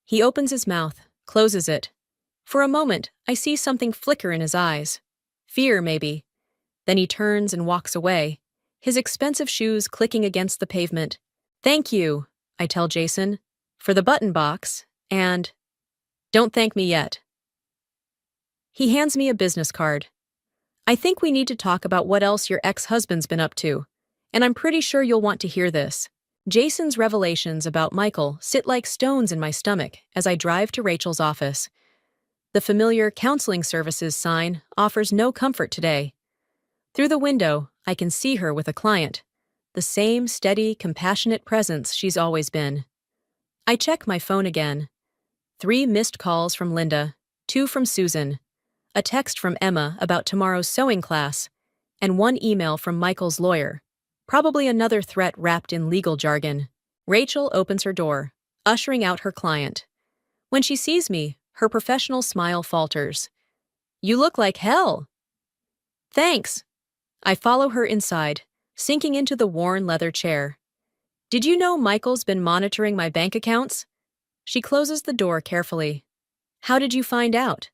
He opens his mouth, closes it. For a moment, I see something flicker in his eyes. Fear, maybe. Then he turns and walks away, his expensive shoes clicking against the pavement. Thank you, I tell Jason, for the button box, and don't thank me yet. He hands me a business card. I think we need to talk about what else your ex-husband's been up to, and I'm pretty sure you'll want to hear this. Jason's revelations about Michael sit like stones in my stomach as I drive to Rachel's office. The familiar counseling services sign offers no comfort today. Through the window, I can see her with a client, the same steady, compassionate presence she's always been. I check my phone again. 3 missed calls from Linda, 2 from Susan, a text from Emma about tomorrow's sewing class, and 1 email from Michael's lawyer, probably another threat wrapped in legal jargon. Rachel opens her door, ushering out her client. When she sees me, her professional smile falters. You look like hell. Thanks. I follow her inside, sinking into the worn leather chair. Did you know Michael's been monitoring my bank accounts? She closes the door carefully. How did you find out?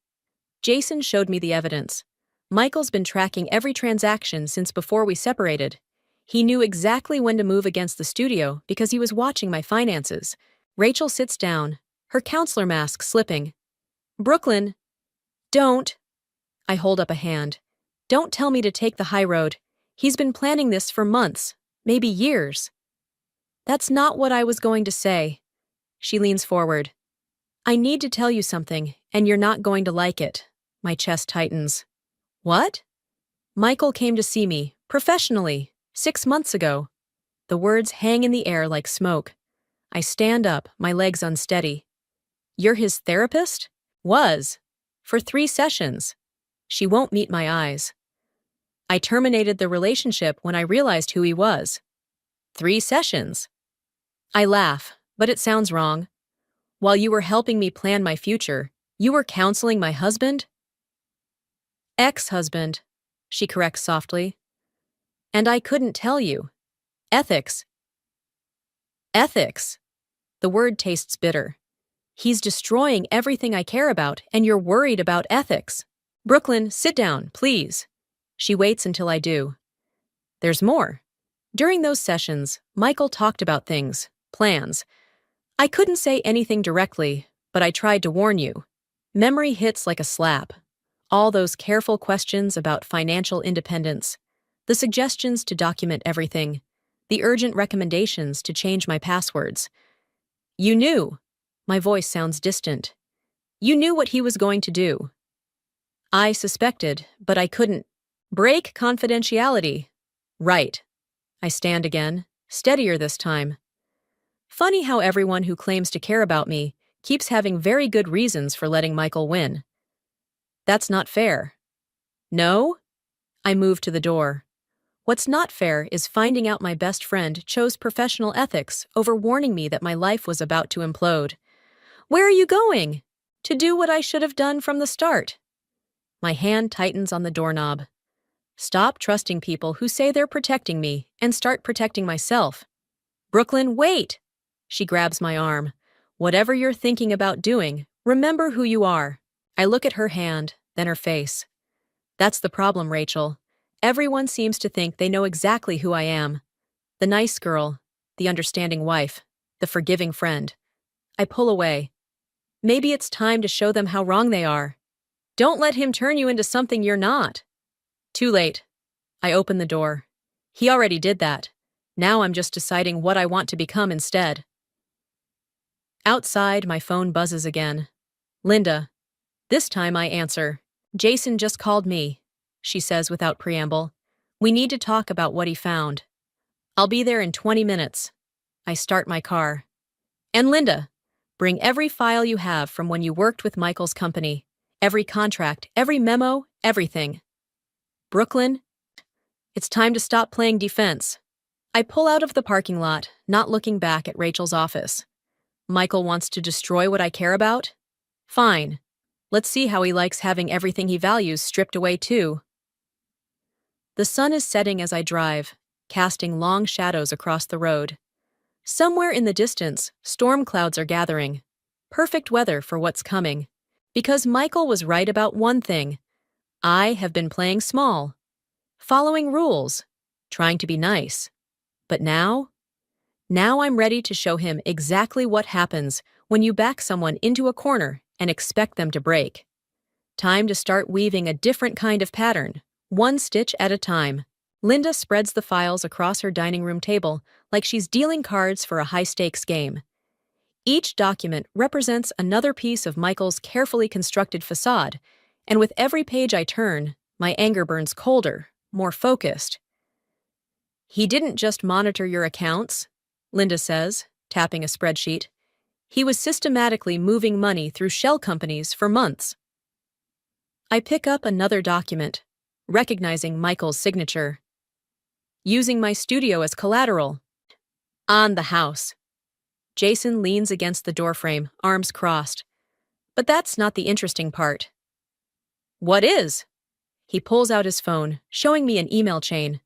Jason showed me the evidence. Michael's been tracking every transaction since before we separated. He knew exactly when to move against the studio because he was watching my finances. Rachel sits down, her counselor mask slipping. Brooklyn, don't. I hold up a hand. Don't tell me to take the high road. He's been planning this for months, maybe years. That's not what I was going to say. She leans forward. I need to tell you something, and you're not going to like it. My chest tightens. What? Michael came to see me, professionally, 6 months ago. The words hang in the air like smoke. I stand up, my legs unsteady. You're his therapist? Was. For 3 sessions. She won't meet my eyes. I terminated the relationship when I realized who he was. 3 sessions. I laugh, but it sounds wrong. While you were helping me plan my future, you were counseling my husband? Ex-husband, she corrects softly. And I couldn't tell you. Ethics. Ethics. The word tastes bitter. He's destroying everything I care about, and you're worried about ethics. Brooklyn, sit down, please. She waits until I do. There's more. During those sessions, Michael talked about things, plans. I couldn't say anything directly, but I tried to warn you. Memory hits like a slap. All those careful questions about financial independence, the suggestions to document everything, the urgent recommendations to change my passwords. You knew. My voice sounds distant. You knew what he was going to do. I suspected, but I couldn't. Break confidentiality. Right. I stand again, steadier this time. Funny how everyone who claims to care about me keeps having very good reasons for letting Michael win. That's not fair. No? I move to the door. What's not fair is finding out my best friend chose professional ethics over warning me that my life was about to implode. Where are you going? To do what I should have done from the start. My hand tightens on the doorknob. Stop trusting people who say they're protecting me and start protecting myself. Brooklyn, wait! She grabs my arm. Whatever you're thinking about doing, remember who you are. I look at her hand, then her face. That's the problem, Rachel. Everyone seems to think they know exactly who I am. The nice girl, the understanding wife, the forgiving friend. I pull away. Maybe it's time to show them how wrong they are. Don't let him turn you into something you're not. Too late. I open the door. He already did that. Now I'm just deciding what I want to become instead. Outside, my phone buzzes again. Linda. This time I answer. Jason just called me, she says without preamble. We need to talk about what he found. I'll be there in 20 minutes. I start my car. And Linda, bring every file you have from when you worked with Michael's company. Every contract, every memo, everything. Brooklyn, it's time to stop playing defense. I pull out of the parking lot, not looking back at Rachel's office. Michael wants to destroy what I care about? Fine. Let's see how he likes having everything he values stripped away too. The sun is setting as I drive, casting long shadows across the road. Somewhere in the distance, storm clouds are gathering. Perfect weather for what's coming. Because Michael was right about one thing. I have been playing small. Following rules. Trying to be nice. But now I'm ready to show him exactly what happens when you back someone into a corner and expect them to break. Time to start weaving a different kind of pattern, one stitch at a time. Linda spreads the files across her dining room table like she's dealing cards for a high-stakes game. Each document represents another piece of Michael's carefully constructed facade, and with every page I turn, my anger burns colder, more focused. He didn't just monitor your accounts, Linda says, tapping a spreadsheet. He was systematically moving money through shell companies for months. I pick up another document, recognizing Michael's signature. Using my studio as collateral. On the house. Jason leans against the doorframe, arms crossed. But that's not the interesting part. What is? He pulls out his phone, showing me an email chain.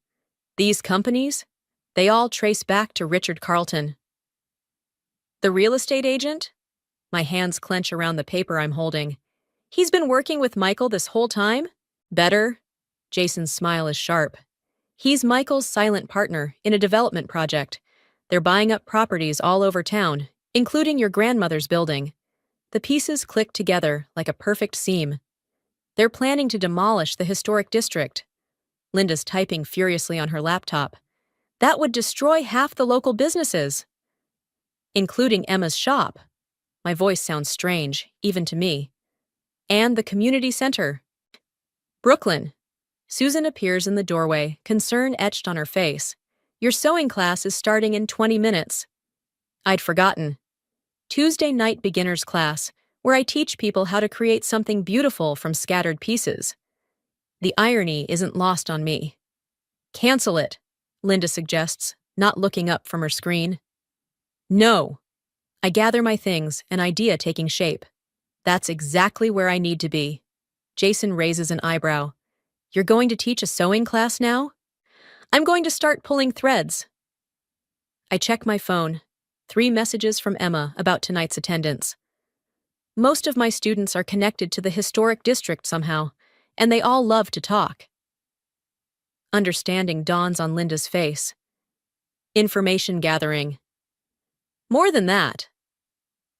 These companies? They all trace back to Richard Carlton. The real estate agent? My hands clench around the paper I'm holding. He's been working with Michael this whole time? Better? Jason's smile is sharp. He's Michael's silent partner in a development project. They're buying up properties all over town, including your grandmother's building. The pieces click together like a perfect seam. They're planning to demolish the historic district. Linda's typing furiously on her laptop. That would destroy half the local businesses. Including Emma's shop. My voice sounds strange, even to me. And the community center. Brooklyn. Susan appears in the doorway, concern etched on her face. Your sewing class is starting in 20 minutes. I'd forgotten. Tuesday night beginners class, where I teach people how to create something beautiful from scattered pieces. The irony isn't lost on me. Cancel it, Linda suggests, not looking up from her screen. No. I gather my things, an idea taking shape. That's exactly where I need to be. Jason raises an eyebrow. You're going to teach a sewing class now? I'm going to start pulling threads. I check my phone. 3 messages from Emma about tonight's attendance. Most of my students are connected to the historic district somehow, and they all love to talk. Understanding dawns on Linda's face. Information gathering. More than that.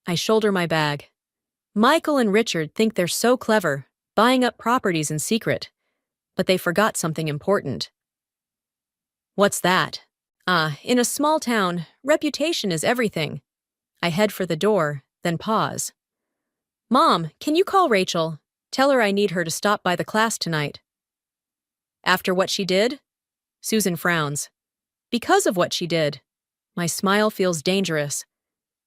I shoulder my bag. Michael and Richard think they're so clever, buying up properties in secret. But they forgot something important. What's that? In a small town, reputation is everything. I head for the door, then pause. Mom, can you call Rachel? Tell her I need her to stop by the class tonight. After what she did? Susan frowns. Because of what she did. My smile feels dangerous.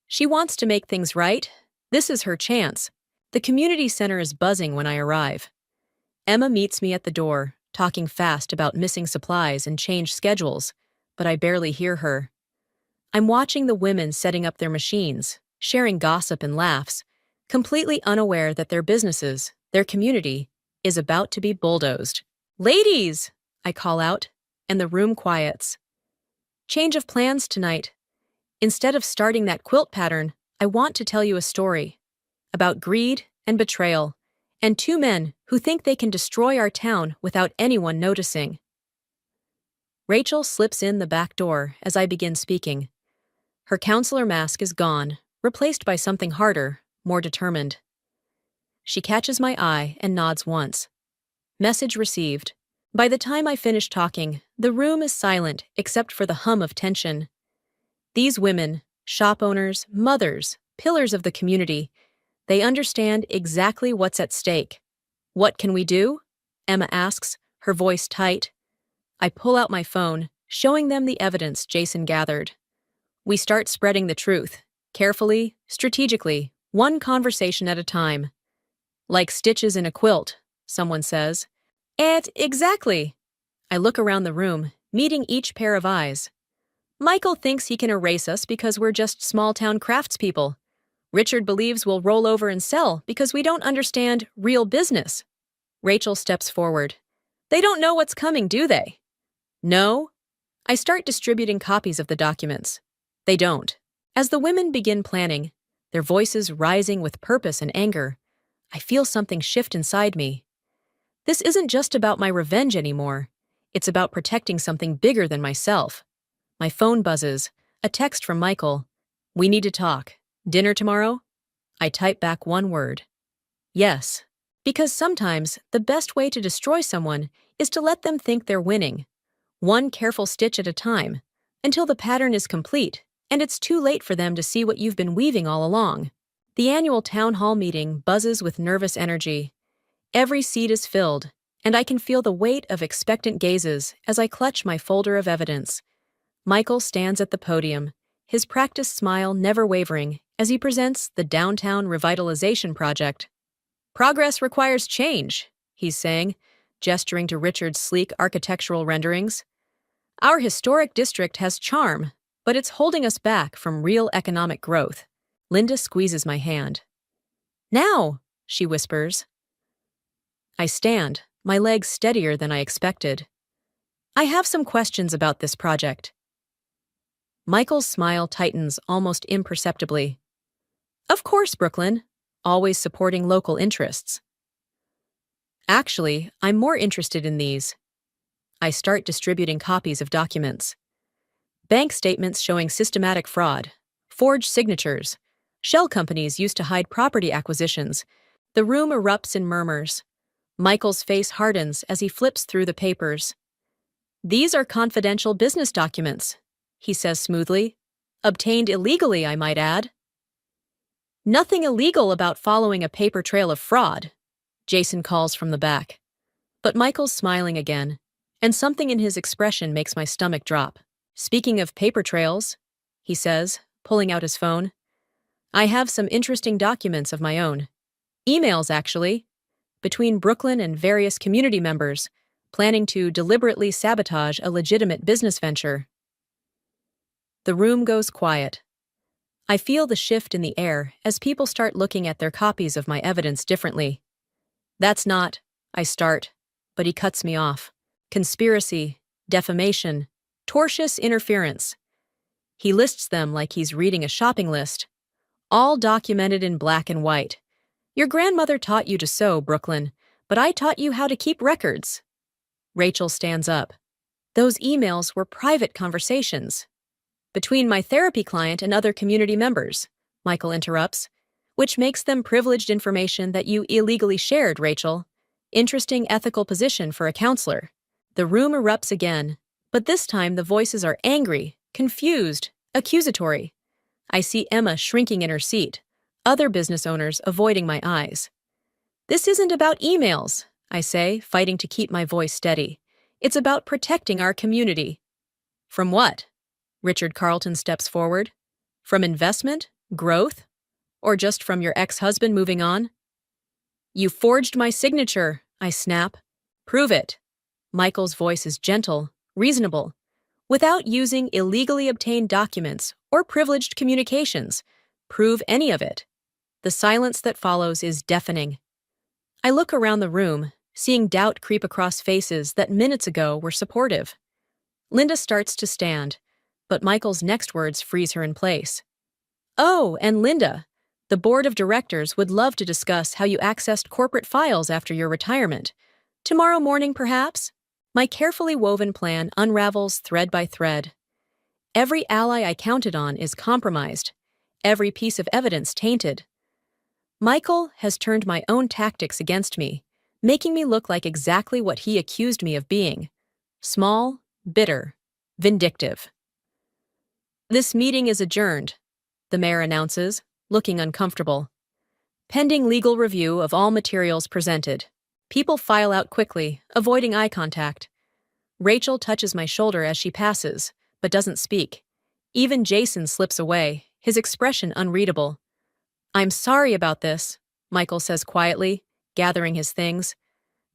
She wants to make things right. This is her chance. The community center is buzzing when I arrive. Emma meets me at the door, talking fast about missing supplies and changed schedules, but I barely hear her. I'm watching the women setting up their machines, sharing gossip and laughs, completely unaware that their businesses, their community, is about to be bulldozed. Ladies! I call out, and the room quiets. Change of plans tonight. Instead of starting that quilt pattern, I want to tell you a story about greed and betrayal, and 2 men who think they can destroy our town without anyone noticing. Rachel slips in the back door as I begin speaking. Her counselor mask is gone, replaced by something harder, more determined. She catches my eye and nods once. Message received. By the time I finish talking, the room is silent except for the hum of tension. These women, shop owners, mothers, pillars of the community, they understand exactly what's at stake. What can we do? Emma asks, her voice tight. I pull out my phone, showing them the evidence Jason gathered. We start spreading the truth, carefully, strategically, one conversation at a time. Like stitches in a quilt, someone says. Exactly. I look around the room, meeting each pair of eyes. Michael thinks he can erase us because we're just small-town craftspeople. Richard believes we'll roll over and sell because we don't understand real business. Rachel steps forward. They don't know what's coming, do they? No. I start distributing copies of the documents. They don't. As the women begin planning, their voices rising with purpose and anger, I feel something shift inside me. This isn't just about my revenge anymore. It's about protecting something bigger than myself. My phone buzzes. A text from Michael. We need to talk. Dinner tomorrow? I type back one word. Yes. Because sometimes the best way to destroy someone is to let them think they're winning. One careful stitch at a time, until the pattern is complete, and it's too late for them to see what you've been weaving all along. The annual town hall meeting buzzes with nervous energy. Every seat is filled, and I can feel the weight of expectant gazes as I clutch my folder of evidence. Michael stands at the podium, his practiced smile never wavering as he presents the Downtown Revitalization Project. Progress requires change, he's saying, gesturing to Richard's sleek architectural renderings. Our historic district has charm, but it's holding us back from real economic growth. Linda squeezes my hand. Now, she whispers. I stand, my legs steadier than I expected. I have some questions about this project. Michael's smile tightens almost imperceptibly. Of course, Brooklyn, always supporting local interests. Actually, I'm more interested in these. I start distributing copies of documents. Bank statements showing systematic fraud, forged signatures, shell companies used to hide property acquisitions. The room erupts in murmurs. Michael's face hardens as he flips through the papers. These are confidential business documents, he says smoothly. Obtained illegally, I might add. Nothing illegal about following a paper trail of fraud, Jason calls from the back. But Michael's smiling again, and something in his expression makes my stomach drop. Speaking of paper trails, he says, pulling out his phone, I have some interesting documents of my own. Emails, actually, between Brooklyn and various community members, planning to deliberately sabotage a legitimate business venture. The room goes quiet. I feel the shift in the air as people start looking at their copies of my evidence differently. That's not, I start, but he cuts me off. Conspiracy, defamation, tortious interference. He lists them like he's reading a shopping list, all documented in black and white. Your grandmother taught you to sew, Brooklyn, but I taught you how to keep records. Rachel stands up. Those emails were private conversations. Between my therapy client and other community members, Michael interrupts, which makes them privileged information that you illegally shared, Rachel. Interesting ethical position for a counselor. The room erupts again, but this time the voices are angry, confused, accusatory. I see Emma shrinking in her seat, other business owners avoiding my eyes. This isn't about emails, I say, fighting to keep my voice steady. It's about protecting our community. From what? Richard Carlton steps forward. From investment? Growth? Or just from your ex-husband moving on? You forged my signature, I snap. Prove it. Michael's voice is gentle, reasonable, without using illegally obtained documents or privileged communications. Prove any of it. The silence that follows is deafening. I look around the room, seeing doubt creep across faces that minutes ago were supportive. Linda starts to stand, but Michael's next words freeze her in place. Oh, and Linda, the board of directors would love to discuss how you accessed corporate files after your retirement. Tomorrow morning, perhaps? My carefully woven plan unravels thread by thread. Every ally I counted on is compromised, every piece of evidence tainted. Michael has turned my own tactics against me, making me look like exactly what he accused me of being: small, bitter, vindictive. This meeting is adjourned, the mayor announces, looking uncomfortable. Pending legal review of all materials presented. People file out quickly, avoiding eye contact. Rachel touches my shoulder as she passes, but doesn't speak. Even Jason slips away, his expression unreadable. "I'm sorry about this," Michael says quietly, gathering his things.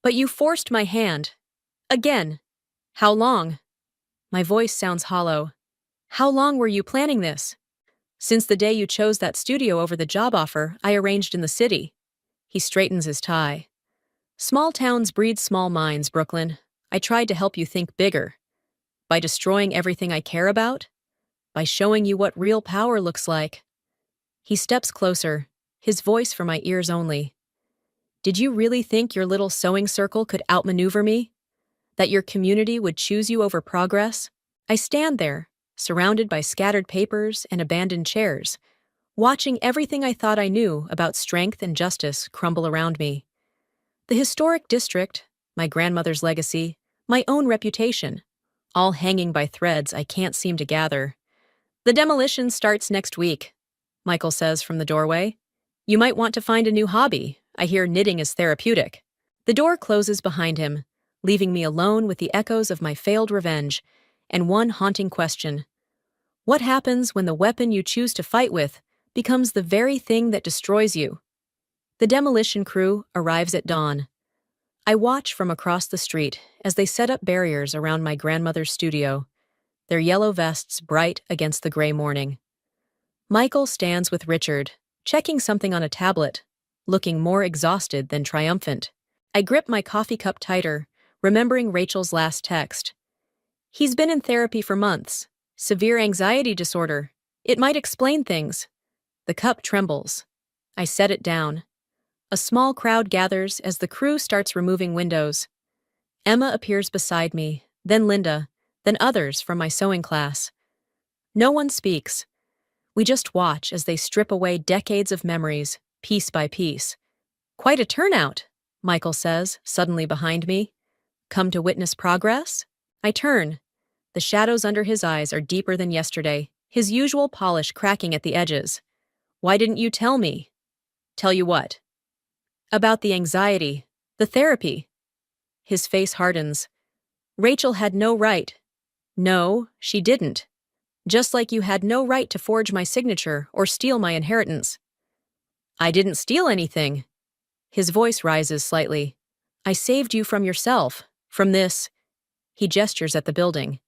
"But you forced my hand. Again. How long?" My voice sounds hollow. "How long were you planning this?" "Since the day you chose that studio over the job offer I arranged in the city." He straightens his tie. "Small towns breed small minds, Brooklyn. I tried to help you think bigger. By destroying everything I care about? By showing you what real power looks like." He steps closer, his voice for my ears only. "Did you really think your little sewing circle could outmaneuver me? That your community would choose you over progress?" I stand there, surrounded by scattered papers and abandoned chairs, watching everything I thought I knew about strength and justice crumble around me. The historic district, my grandmother's legacy, my own reputation, all hanging by threads I can't seem to gather. "The demolition starts next week," Michael says from the doorway. "You might want to find a new hobby. I hear knitting is therapeutic." The door closes behind him, leaving me alone with the echoes of my failed revenge and one haunting question. What happens when the weapon you choose to fight with becomes the very thing that destroys you? The demolition crew arrives at dawn. I watch from across the street as they set up barriers around my grandmother's studio, their yellow vests bright against the gray morning. Michael stands with Richard, checking something on a tablet, looking more exhausted than triumphant. I grip my coffee cup tighter, remembering Rachel's last text. "He's been in therapy for months. Severe anxiety disorder. It might explain things." The cup trembles. I set it down. A small crowd gathers as the crew starts removing windows. Emma appears beside me, then Linda, then others from my sewing class. No one speaks. We just watch as they strip away decades of memories, piece by piece. "Quite a turnout," Michael says, suddenly behind me. "Come to witness progress?" I turn. The shadows under his eyes are deeper than yesterday, his usual polish cracking at the edges. "Why didn't you tell me?" "Tell you what?" "About the anxiety, the therapy." His face hardens. "Rachel had no right." "No, she didn't. Just like you had no right to forge my signature or steal my inheritance." "I didn't steal anything." His voice rises slightly. "I saved you from yourself, from this." He gestures at the building.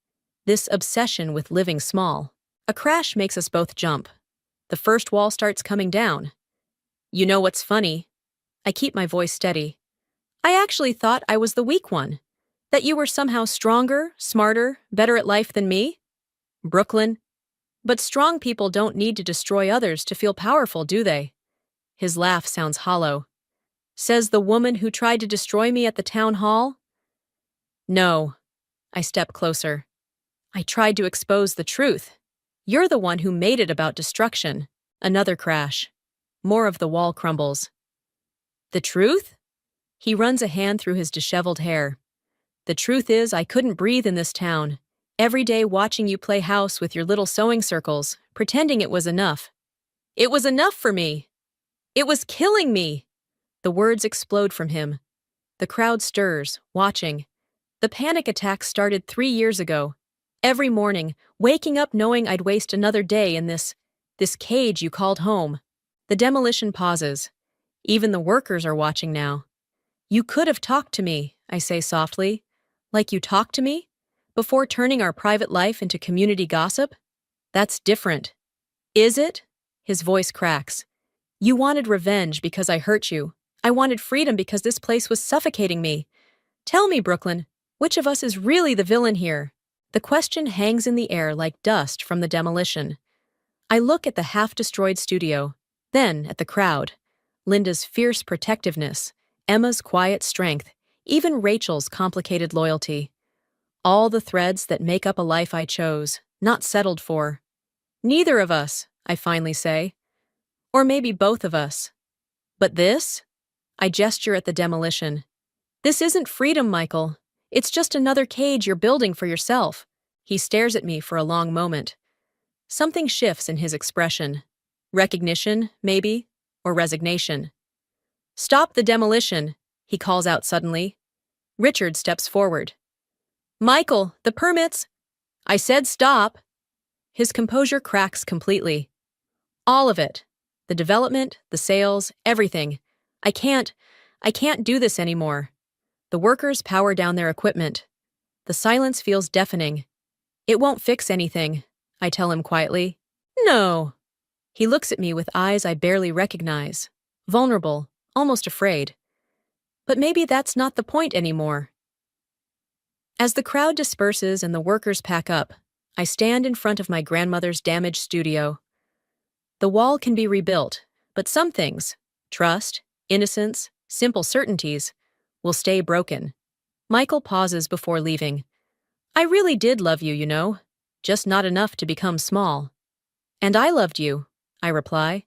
"This obsession with living small." A crash makes us both jump. The first wall starts coming down. "You know what's funny?" I keep my voice steady. "I actually thought I was the weak one. That you were somehow stronger, smarter, better at life than me." "Brooklyn." "But strong people don't need to destroy others to feel powerful, do they?" His laugh sounds hollow. "Says the woman who tried to destroy me at the town hall?" "No." I step closer. "I tried to expose the truth. You're the one who made it about destruction." Another crash. More of the wall crumbles. "The truth?" He runs a hand through his disheveled hair. "The truth is I couldn't breathe in this town. Every day watching you play house with your little sewing circles, pretending it was enough. It was enough for me. It was killing me." The words explode from him. The crowd stirs, watching. The panic attack started 3 years ago. Every morning, waking up knowing I'd waste another day in this cage you called home. The demolition pauses. Even the workers are watching now. "You could have talked to me," I say softly. "Like you talked to me? Before turning our private life into community gossip? That's different." "Is it?" His voice cracks. "You wanted revenge because I hurt you. I wanted freedom because this place was suffocating me. Tell me, Brooklyn, which of us is really the villain here?" The question hangs in the air like dust from the demolition. I look at the half-destroyed studio, then at the crowd. Linda's fierce protectiveness, Emma's quiet strength, even Rachel's complicated loyalty. All the threads that make up a life I chose, not settled for. Neither of us, I finally say. Or maybe both of us. But this? I gesture at the demolition. This isn't freedom, Michael. It's just another cage you're building for yourself. He stares at me for a long moment. Something shifts in his expression. Recognition, maybe, or resignation. Stop the demolition, he calls out suddenly. Richard steps forward. Michael, the permits! I said stop. His composure cracks completely. All of it. The development, the sales, everything. I can't do this anymore. The workers power down their equipment. The silence feels deafening. It won't fix anything, I tell him quietly. No. He looks at me with eyes I barely recognize. Vulnerable, almost afraid. But maybe that's not the point anymore. As the crowd disperses and the workers pack up, I stand in front of my grandmother's damaged studio. The wall can be rebuilt, but some things, trust, innocence, simple certainties, will stay broken. Michael pauses before leaving. I really did love you, you know, just not enough to become small. And I loved you, I reply,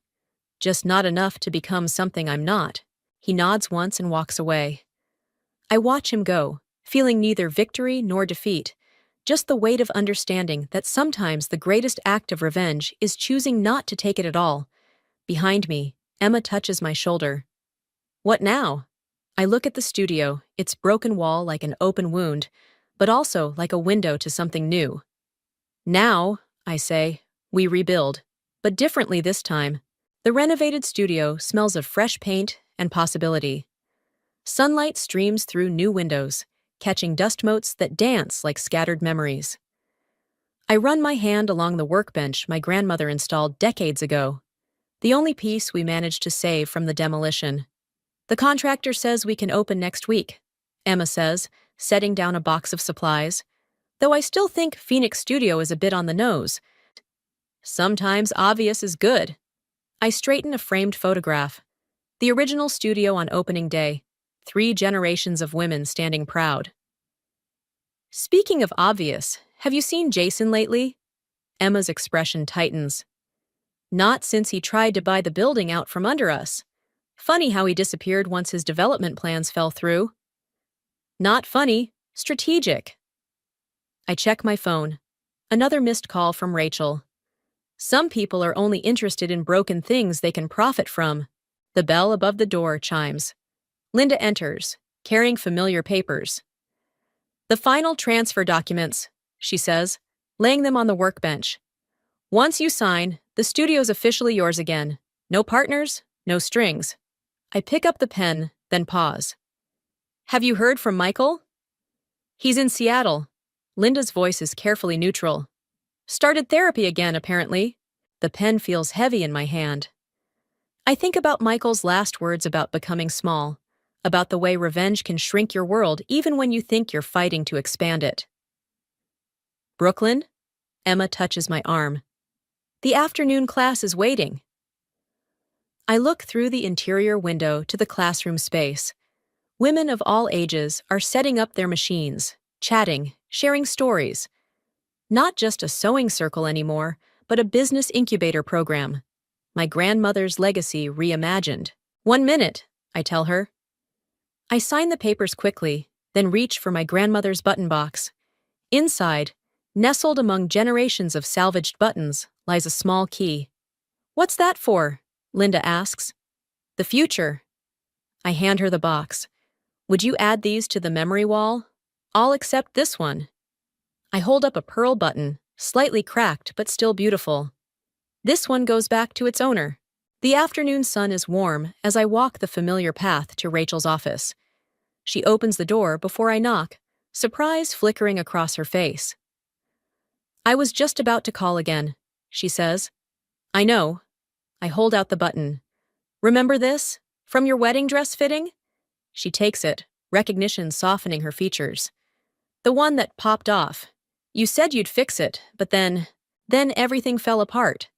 just not enough to become something I'm not. He nods once and walks away. I watch him go, feeling neither victory nor defeat, just the weight of understanding that sometimes the greatest act of revenge is choosing not to take it at all. Behind me, Emma touches my shoulder. What now? I look at the studio, its broken wall like an open wound, but also like a window to something new. Now, I say, we rebuild, but differently this time. The renovated studio smells of fresh paint and possibility. Sunlight streams through new windows, catching dust motes that dance like scattered memories. I run my hand along the workbench my grandmother installed decades ago, the only piece we managed to save from the demolition. The contractor says we can open next week, Emma says, setting down a box of supplies, though I still think Phoenix Studio is a bit on the nose. Sometimes obvious is good. I straighten a framed photograph. The original studio on opening day, 3 generations of women standing proud. Speaking of obvious, have you seen Jason lately? Emma's expression tightens. Not since he tried to buy the building out from under us. Funny how he disappeared once his development plans fell through. Not funny, strategic. I check my phone. Another missed call from Rachel. Some people are only interested in broken things they can profit from. The bell above the door chimes. Linda enters, carrying familiar papers. The final transfer documents, she says, laying them on the workbench. Once you sign, the studio's officially yours again. No partners, no strings. I pick up the pen, then pause. Have you heard from Michael? He's in Seattle. Linda's voice is carefully neutral. Started therapy again, apparently. The pen feels heavy in my hand. I think about Michael's last words about becoming small, about the way revenge can shrink your world even when you think you're fighting to expand it. Brooklyn? Emma touches my arm. The afternoon class is waiting. I look through the interior window to the classroom space. Women of all ages are setting up their machines, chatting, sharing stories. Not just a sewing circle anymore, but a business incubator program. My grandmother's legacy reimagined. 1 minute, I tell her. I sign the papers quickly, then reach for my grandmother's button box. Inside, nestled among generations of salvaged buttons, lies a small key. What's that for? Linda asks. The future. I hand her the box. Would you add these to the memory wall? All except this one. I hold up a pearl button, slightly cracked but still beautiful. This one goes back to its owner. The afternoon sun is warm as I walk the familiar path to Rachel's office. She opens the door before I knock, surprise flickering across her face. I was just about to call again, she says. I know. I hold out the button. Remember this? From your wedding dress fitting? She takes it, recognition softening her features. The one that popped off. You said you'd fix it, but then everything fell apart.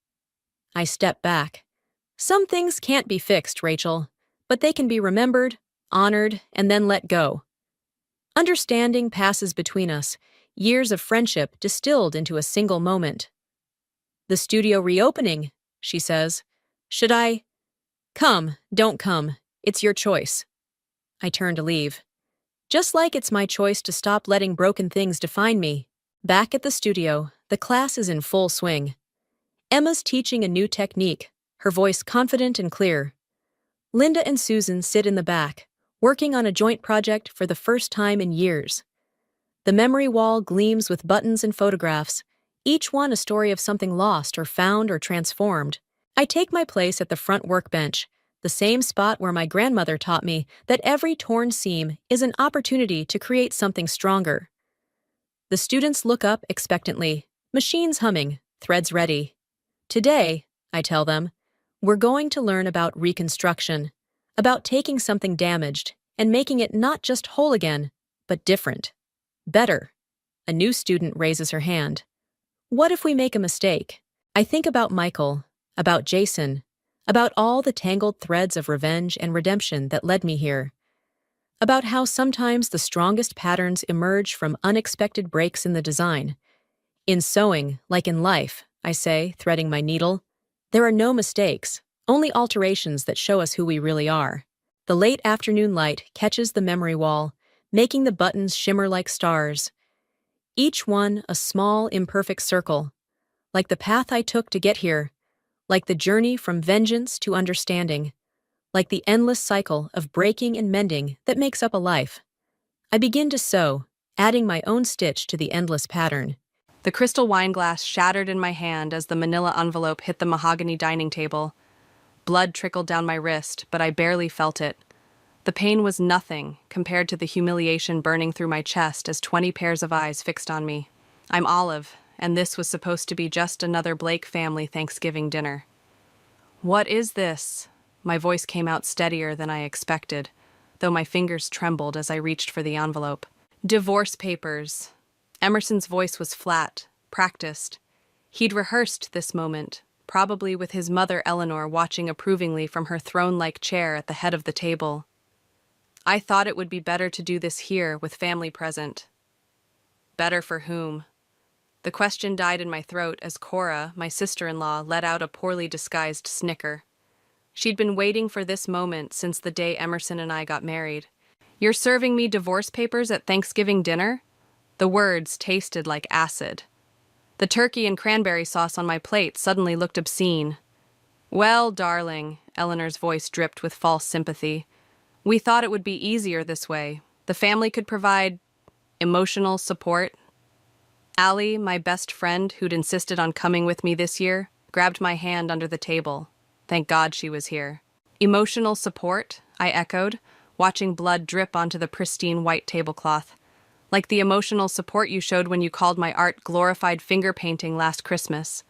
I step back. Some things can't be fixed, Rachel, but they can be remembered, honored, and then let go. Understanding passes between us, years of friendship distilled into a single moment. "The studio reopening," she says. "Should I?" "Come, don't come. It's your choice." I turn to leave. Just like it's my choice to stop letting broken things define me. Back at the studio, the class is in full swing. Emma's teaching a new technique, her voice confident and clear. Linda and Susan sit in the back, working on a joint project for the first time in years. The memory wall gleams with buttons and photographs, each one a story of something lost or found or transformed. I take my place at the front workbench, the same spot where my grandmother taught me that every torn seam is an opportunity to create something stronger. The students look up expectantly, machines humming, threads ready. "Today," I tell them, "we're going to learn about reconstruction, about taking something damaged and making it not just whole again, but different. Better." A new student raises her hand. "What if we make a mistake?" I think about Michael, about Jason, about all the tangled threads of revenge and redemption that led me here. About how sometimes the strongest patterns emerge from unexpected breaks in the design. In sewing, like in life, I say, threading my needle, there are no mistakes, only alterations that show us who we really are. The late afternoon light catches the memory wall, making the buttons shimmer like stars. Each one a small, imperfect circle, like the path I took to get here, like the journey from vengeance to understanding, like the endless cycle of breaking and mending that makes up a life. I begin to sew, adding my own stitch to the endless pattern. The crystal wine glass shattered in my hand as the manila envelope hit the mahogany dining table. Blood trickled down my wrist, but I barely felt it. The pain was nothing compared to the humiliation burning through my chest as 20 pairs of eyes fixed on me. I'm Olive, and this was supposed to be just another Blake family Thanksgiving dinner. "What is this?" My voice came out steadier than I expected, though my fingers trembled as I reached for the envelope. "Divorce papers." Emerson's voice was flat, practiced. He'd rehearsed this moment, probably with his mother Eleanor watching approvingly from her throne-like chair at the head of the table. I thought it would be better to do this here, with family present. Better for whom? The question died in my throat as Cora, my sister-in-law, let out a poorly disguised snicker. She'd been waiting for this moment since the day Emerson and I got married. "You're serving me divorce papers at Thanksgiving dinner?" The words tasted like acid. The turkey and cranberry sauce on my plate suddenly looked obscene. "Well, darling," Eleanor's voice dripped with false sympathy, "we thought it would be easier this way. The family could provide emotional support." Allie, my best friend who'd insisted on coming with me this year, grabbed my hand under the table. Thank God she was here. "Emotional support?" I echoed, watching blood drip onto the pristine white tablecloth. "Like the emotional support you showed when you called my art glorified finger painting last Christmas."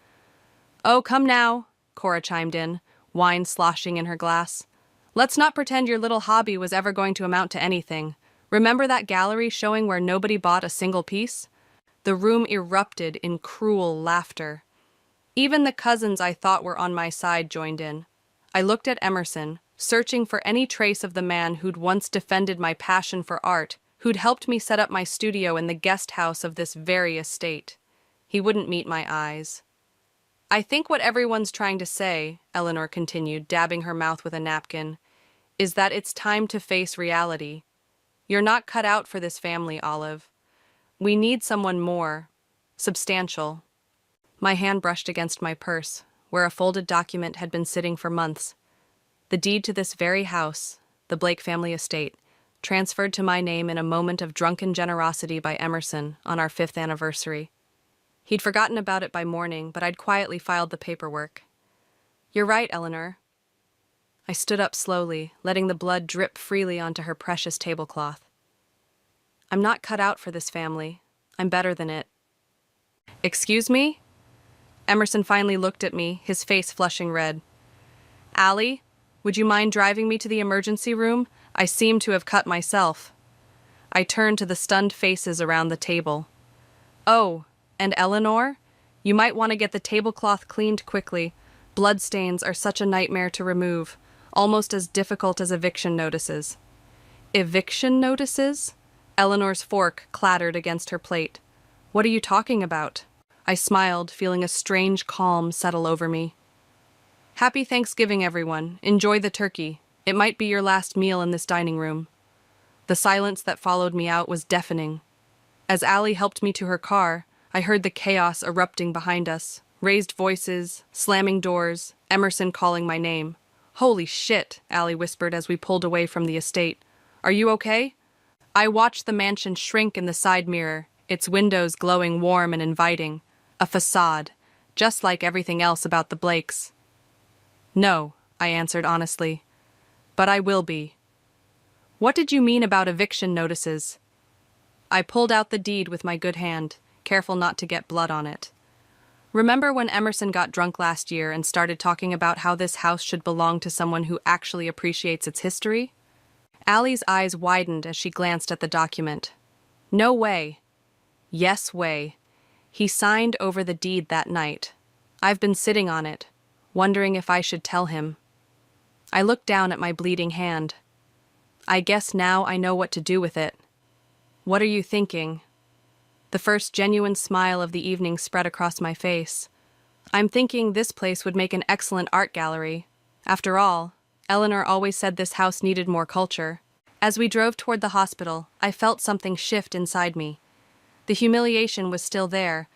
"Oh, come now," Cora chimed in, wine sloshing in her glass. "Let's not pretend your little hobby was ever going to amount to anything. Remember that gallery showing where nobody bought a single piece?" The room erupted in cruel laughter. Even the cousins I thought were on my side joined in. I looked at Emerson, searching for any trace of the man who'd once defended my passion for art, who'd helped me set up my studio in the guest house of this very estate. He wouldn't meet my eyes. "I think what everyone's trying to say," Eleanor continued, dabbing her mouth with a napkin, "is that it's time to face reality. You're not cut out for this family, Olive. We need someone more substantial." My hand brushed against my purse, where a folded document had been sitting for months. The deed to this very house, the Blake family estate, transferred to my name in a moment of drunken generosity by Emerson on our 5th anniversary. He'd forgotten about it by morning, but I'd quietly filed the paperwork. "You're right, Eleanor." I stood up slowly, letting the blood drip freely onto her precious tablecloth. "I'm not cut out for this family. I'm better than it." "Excuse me?" Emerson finally looked at me, his face flushing red. "Allie, would you mind driving me to the emergency room? I seem to have cut myself." I turned to the stunned faces around the table. "Oh, and Eleanor? You might want to get the tablecloth cleaned quickly. Bloodstains are such a nightmare to remove, almost as difficult as eviction notices." "Eviction notices?" Eleanor's fork clattered against her plate. What are you talking about? I smiled, feeling a strange calm settle over me. Happy Thanksgiving, everyone. Enjoy the turkey. It might be your last meal in this dining room. The silence that followed me out was deafening. As Allie helped me to her car, I heard the chaos erupting behind us. Raised voices, slamming doors, Emerson calling my name. Holy shit, Allie whispered as we pulled away from the estate. Are you okay? I watched the mansion shrink in the side mirror, its windows glowing warm and inviting. A facade, just like everything else about the Blakes. No, I answered honestly. But I will be. What did you mean about eviction notices? I pulled out the deed with my good hand, careful not to get blood on it. Remember when Emerson got drunk last year and started talking about how this house should belong to someone who actually appreciates its history? Allie's eyes widened as she glanced at the document. No way. Yes way. He signed over the deed that night. I've been sitting on it, wondering if I should tell him. I looked down at my bleeding hand. I guess now I know what to do with it. What are you thinking? The first genuine smile of the evening spread across my face. I'm thinking this place would make an excellent art gallery. After all, Eleanor always said this house needed more culture. As we drove toward the hospital, I felt something shift inside me. The humiliation was still there,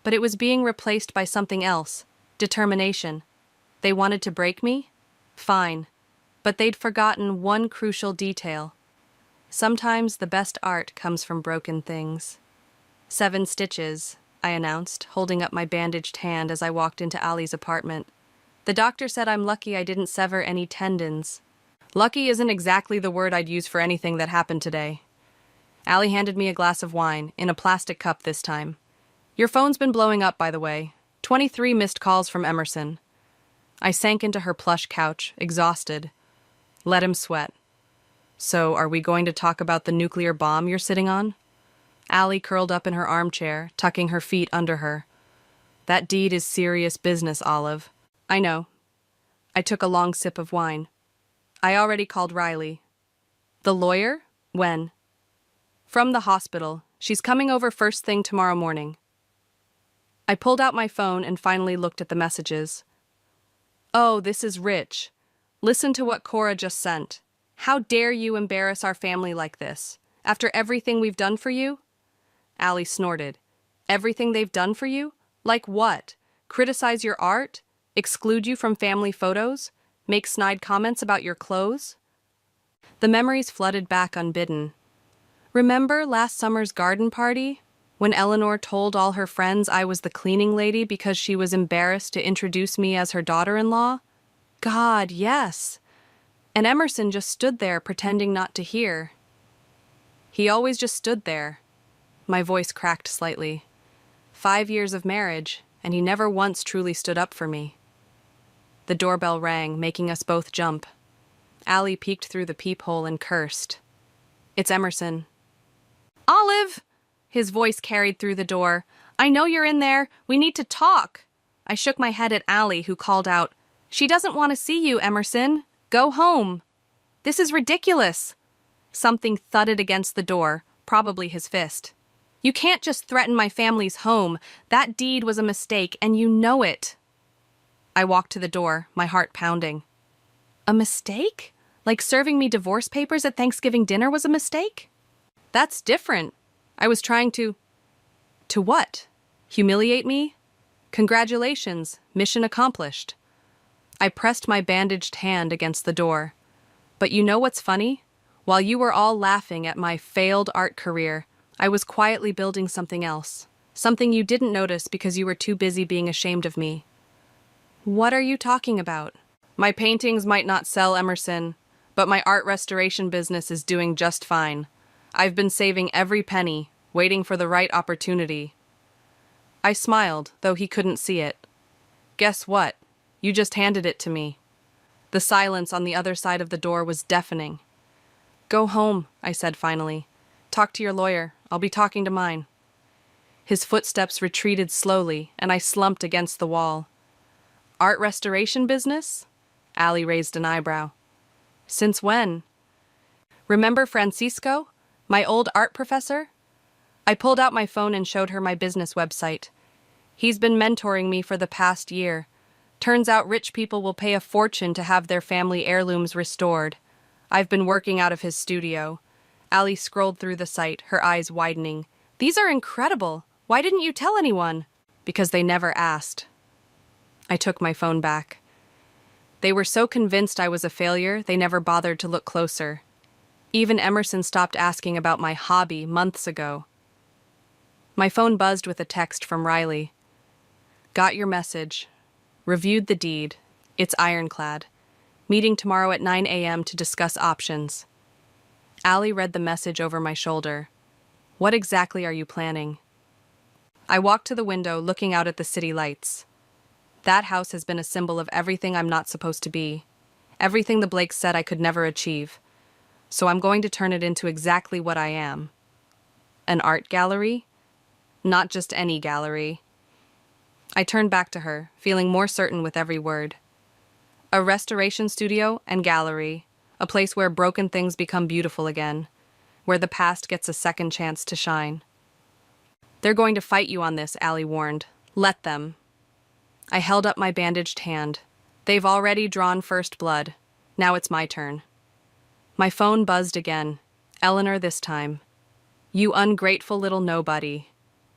but it was being replaced by something else, determination. They wanted to break me? Fine. But they'd forgotten one crucial detail. Sometimes the best art comes from broken things. 7 stitches, I announced, holding up my bandaged hand as I walked into Allie's apartment. The doctor said I'm lucky I didn't sever any tendons. Lucky isn't exactly the word I'd use for anything that happened today. Allie handed me a glass of wine, in a plastic cup this time. Your phone's been blowing up, by the way. 23 missed calls from Emerson. I sank into her plush couch, exhausted. Let him sweat. So, are we going to talk about the nuclear bomb you're sitting on? Allie curled up in her armchair, tucking her feet under her. That deed is serious business, Olive. I know. I took a long sip of wine. I already called Riley. The lawyer? When? From the hospital. She's coming over first thing tomorrow morning. I pulled out my phone and finally looked at the messages. Oh, this is Rich. Listen to what Cora just sent. How dare you embarrass our family like this? After everything we've done for you? Allie snorted. Everything they've done for you? Like what? Criticize your art? Exclude you from family photos? Make snide comments about your clothes? The memories flooded back unbidden. Remember last summer's garden party? When Eleanor told all her friends I was the cleaning lady because she was embarrassed to introduce me as her daughter-in-law? God, yes. And Emerson just stood there pretending not to hear. He always just stood there. My voice cracked slightly. 5 years of marriage, and he never once truly stood up for me. The doorbell rang, making us both jump. Allie peeked through the peephole and cursed. It's Emerson. Olive! His voice carried through the door. I know you're in there. We need to talk. I shook my head at Allie, who called out, She doesn't want to see you, Emerson. Go home. This is ridiculous. Something thudded against the door, probably his fist. You can't just threaten my family's home. That deed was a mistake, and you know it. I walked to the door, my heart pounding. A mistake? Like serving me divorce papers at Thanksgiving dinner was a mistake? That's different. I was trying to... To what? Humiliate me? Congratulations, mission accomplished. I pressed my bandaged hand against the door. But you know what's funny? While you were all laughing at my failed art career, I was quietly building something else. Something you didn't notice because you were too busy being ashamed of me. What are you talking about? My paintings might not sell, Emerson, but my art restoration business is doing just fine. I've been saving every penny, waiting for the right opportunity. I smiled, though he couldn't see it. Guess what? You just handed it to me. The silence on the other side of the door was deafening. Go home, I said finally. Talk to your lawyer. I'll be talking to mine. His footsteps retreated slowly, and I slumped against the wall. Art restoration business? Allie raised an eyebrow. Since when? Remember Francisco, my old art professor? I pulled out my phone and showed her my business website. He's been mentoring me for the past year. Turns out rich people will pay a fortune to have their family heirlooms restored. I've been working out of his studio. Allie scrolled through the site, her eyes widening. These are incredible. Why didn't you tell anyone? Because they never asked. I took my phone back. They were so convinced I was a failure, they never bothered to look closer. Even Emerson stopped asking about my hobby months ago. My phone buzzed with a text from Riley. Got your message. Reviewed the deed. It's ironclad. Meeting tomorrow at 9 a.m. to discuss options. Allie read the message over my shoulder. What exactly are you planning? I walked to the window, looking out at the city lights. That house has been a symbol of everything I'm not supposed to be. Everything the Blakes said I could never achieve. So I'm going to turn it into exactly what I am. An art gallery? Not just any gallery. I turned back to her, feeling more certain with every word. A restoration studio and gallery, a place where broken things become beautiful again, where the past gets a second chance to shine. They're going to fight you on this, Allie warned. Let them. I held up my bandaged hand. They've already drawn first blood. Now it's my turn. My phone buzzed again. Eleanor this time. You ungrateful little nobody.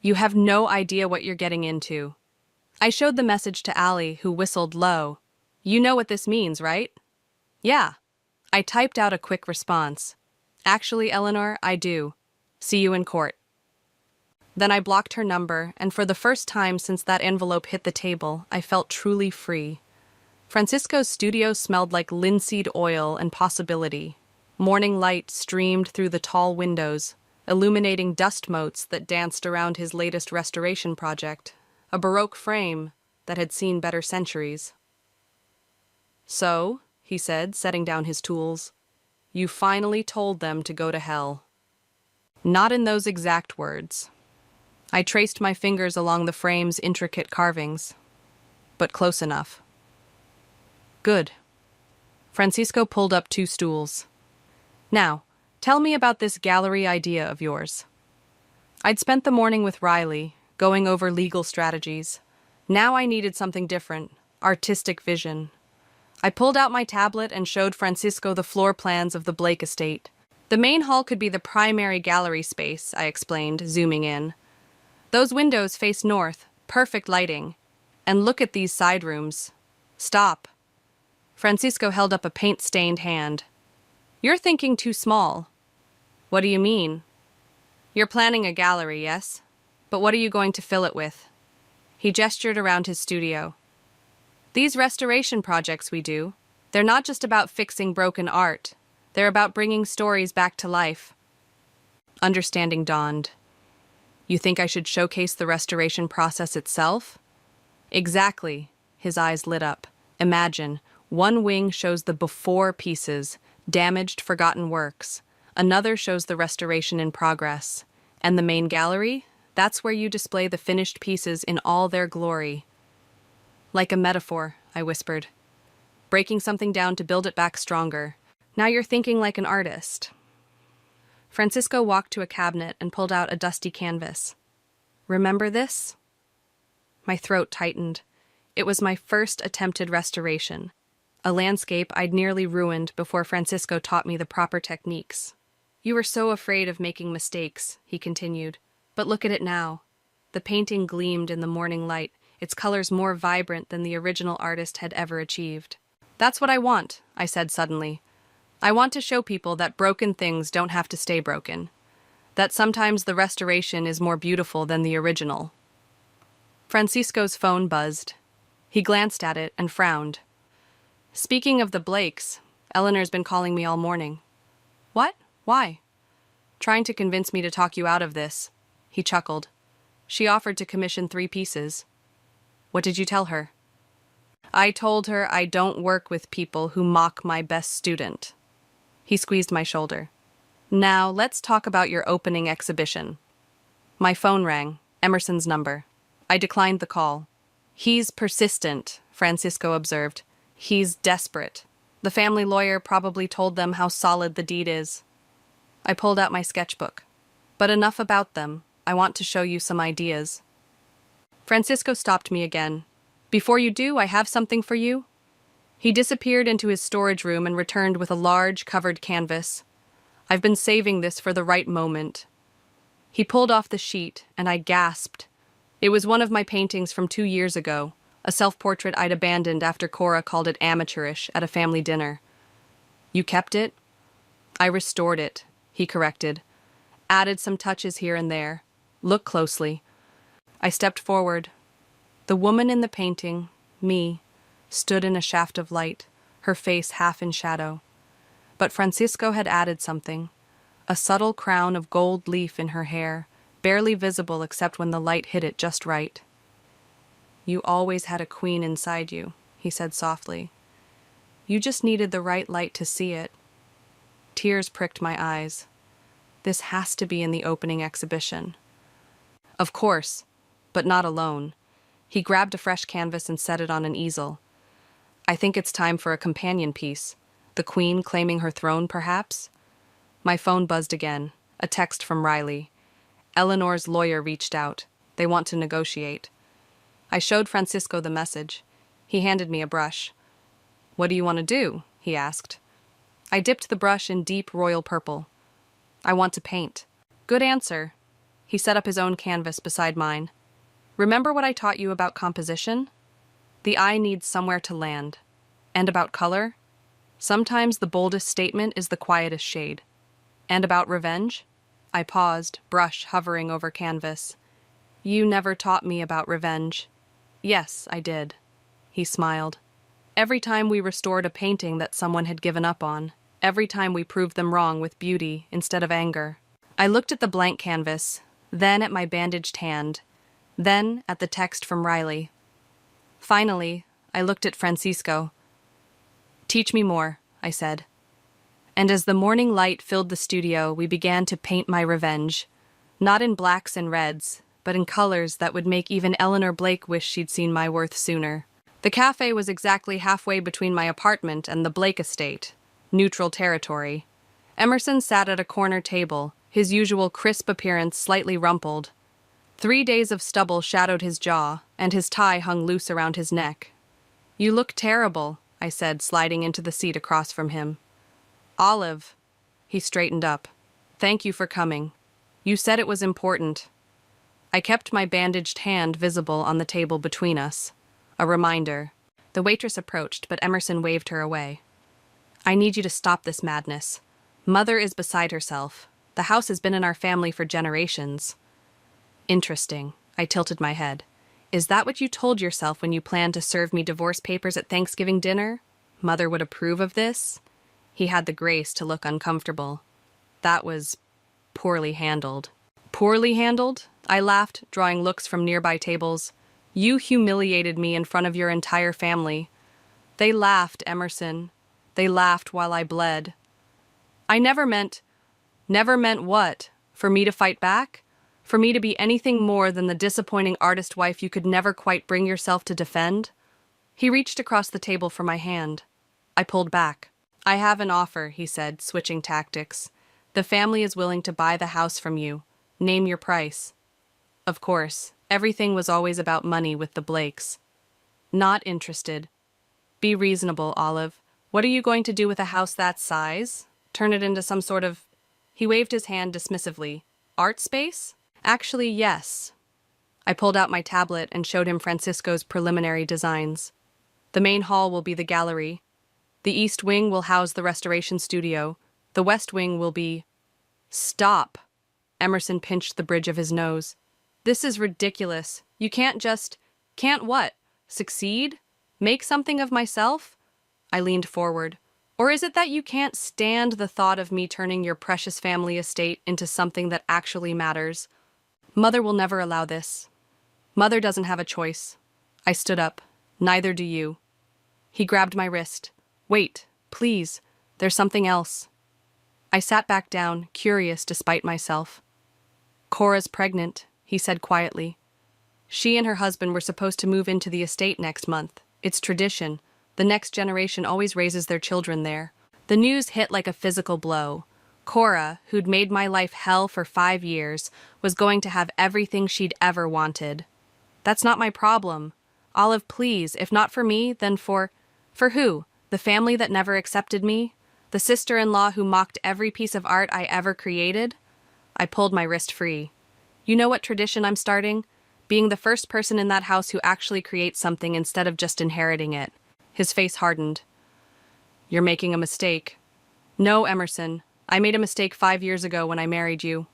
You have no idea what you're getting into. I showed the message to Allie, who whistled low. You know what this means, right? Yeah. I typed out a quick response. Actually, Eleanor, I do. See you in court. Then I blocked her number, and for the first time since that envelope hit the table, I felt truly free. Francisco's studio smelled like linseed oil and possibility. Morning light streamed through the tall windows, illuminating dust motes that danced around his latest restoration project, a Baroque frame that had seen better centuries. So, he said, setting down his tools, you finally told them to go to hell. Not in those exact words. I traced my fingers along the frame's intricate carvings, but close enough. Good. Francisco pulled up 2 stools. Now, tell me about this gallery idea of yours. I'd spent the morning with Riley, going over legal strategies. Now I needed something different, artistic vision. I pulled out my tablet and showed Francisco the floor plans of the Blake estate. The main hall could be the primary gallery space, I explained, zooming in. Those windows face north, perfect lighting. And look at these side rooms. Stop. Francisco held up a paint-stained hand. You're thinking too small. What do you mean? You're planning a gallery, yes? But what are you going to fill it with? He gestured around his studio. These restoration projects we do, they're not just about fixing broken art. They're about bringing stories back to life. Understanding dawned. You think I should showcase the restoration process itself? Exactly. His eyes lit up. Imagine, one wing shows the before pieces, damaged, forgotten works. Another shows the restoration in progress. And the main gallery? That's where you display the finished pieces in all their glory. Like a metaphor, I whispered. Breaking something down to build it back stronger. Now you're thinking like an artist. Francisco walked to a cabinet and pulled out a dusty canvas. Remember this? My throat tightened. It was my first attempted restoration. A landscape I'd nearly ruined before Francisco taught me the proper techniques. You were so afraid of making mistakes, he continued. But look at it now. The painting gleamed in the morning light, its colors more vibrant than the original artist had ever achieved. That's what I want, I said suddenly. I want to show people that broken things don't have to stay broken. That sometimes the restoration is more beautiful than the original. Francisco's phone buzzed. He glanced at it and frowned. Speaking of the Blakes, Eleanor's been calling me all morning. What? Why? Trying to convince me to talk you out of this. He chuckled. She offered to commission 3 pieces. What did you tell her? I told her I don't work with people who mock my best student. He squeezed my shoulder. Now, let's talk about your opening exhibition. My phone rang, Emerson's number. I declined the call. He's persistent, Francisco observed. He's desperate. The family lawyer probably told them how solid the deed is. I pulled out my sketchbook. But enough about them. I want to show you some ideas. Francisco stopped me again. Before you do, I have something for you. He disappeared into his storage room and returned with a large, covered canvas. I've been saving this for the right moment. He pulled off the sheet, and I gasped. It was one of my paintings from 2 years ago, a self-portrait I'd abandoned after Cora called it amateurish at a family dinner. You kept it? I restored it, he corrected. Added some touches here and there. Look closely. I stepped forward. The woman in the painting, me, stood in a shaft of light, her face half in shadow. But Francisco had added something, a subtle crown of gold leaf in her hair, barely visible except when the light hit it just right. You always had a queen inside you, he said softly. You just needed the right light to see it. Tears pricked my eyes. This has to be in the opening exhibition. Of course, but not alone. He grabbed a fresh canvas and set it on an easel. I think it's time for a companion piece. The queen claiming her throne, perhaps? My phone buzzed again. A text from Riley. Eleanor's lawyer reached out. They want to negotiate. I showed Francisco the message. He handed me a brush. What do you want to do? He asked. I dipped the brush in deep royal purple. I want to paint. Good answer. He set up his own canvas beside mine. Remember what I taught you about composition? The eye needs somewhere to land. And about color? Sometimes the boldest statement is the quietest shade. And about revenge? I paused, brush hovering over canvas. You never taught me about revenge. Yes, I did. He smiled. Every time we restored a painting that someone had given up on, every time we proved them wrong with beauty instead of anger. I looked at the blank canvas, then at my bandaged hand, then at the text from Riley. Finally, I looked at Francisco. Teach me more, I said. And as the morning light filled the studio, we began to paint my revenge, not in blacks and reds, but in colors that would make even Eleanor Blake wish she'd seen my worth sooner. The cafe was exactly halfway between my apartment and the Blake estate, neutral territory. Emerson sat at a corner table, his usual crisp appearance slightly rumpled. 3 days of stubble shadowed his jaw, and his tie hung loose around his neck. You look terrible, I said, sliding into the seat across from him. Olive. He straightened up. Thank you for coming. You said it was important. I kept my bandaged hand visible on the table between us. A reminder. The waitress approached, but Emerson waved her away. I need you to stop this madness. Mother is beside herself. The house has been in our family for generations. Interesting. I tilted my head. Is that what you told yourself when you planned to serve me divorce papers at Thanksgiving dinner? Mother would approve of this? He had the grace to look uncomfortable. That was poorly handled. Poorly handled? I laughed, drawing looks from nearby tables. You humiliated me in front of your entire family. They laughed, Emerson. They laughed while I bled. I never meant what? For me to fight back? For me to be anything more than the disappointing artist wife you could never quite bring yourself to defend? He reached across the table for my hand. I pulled back. I have an offer, he said, switching tactics. The family is willing to buy the house from you. Name your price. Of course, everything was always about money with the Blakes. Not interested. Be reasonable, Olive. What are you going to do with a house that size? Turn it into some sort of... He waved his hand dismissively. Art space? Actually, yes. I pulled out my tablet and showed him Francisco's preliminary designs. The main hall will be the gallery. The east wing will house the restoration studio. The west wing will be... Stop! Emerson pinched the bridge of his nose. This is ridiculous. You can't just... Can't what? Succeed? Make something of myself? I leaned forward. Or is it that you can't stand the thought of me turning your precious family estate into something that actually matters? Mother will never allow this. Mother doesn't have a choice. I stood up. Neither do you. He grabbed my wrist. Wait, please. There's something else. I sat back down, curious despite myself. Cora's pregnant, he said quietly. She and her husband were supposed to move into the estate next month. It's tradition. The next generation always raises their children there. The news hit like a physical blow. Cora, who'd made my life hell for 5 years, was going to have everything she'd ever wanted. That's not my problem. Olive, please, if not for me, then for who? The family that never accepted me? The sister-in-law who mocked every piece of art I ever created? I pulled my wrist free. You know what tradition I'm starting? Being the first person in that house who actually creates something instead of just inheriting it. His face hardened. You're making a mistake. No, Emerson. I made a mistake 5 years ago when I married you.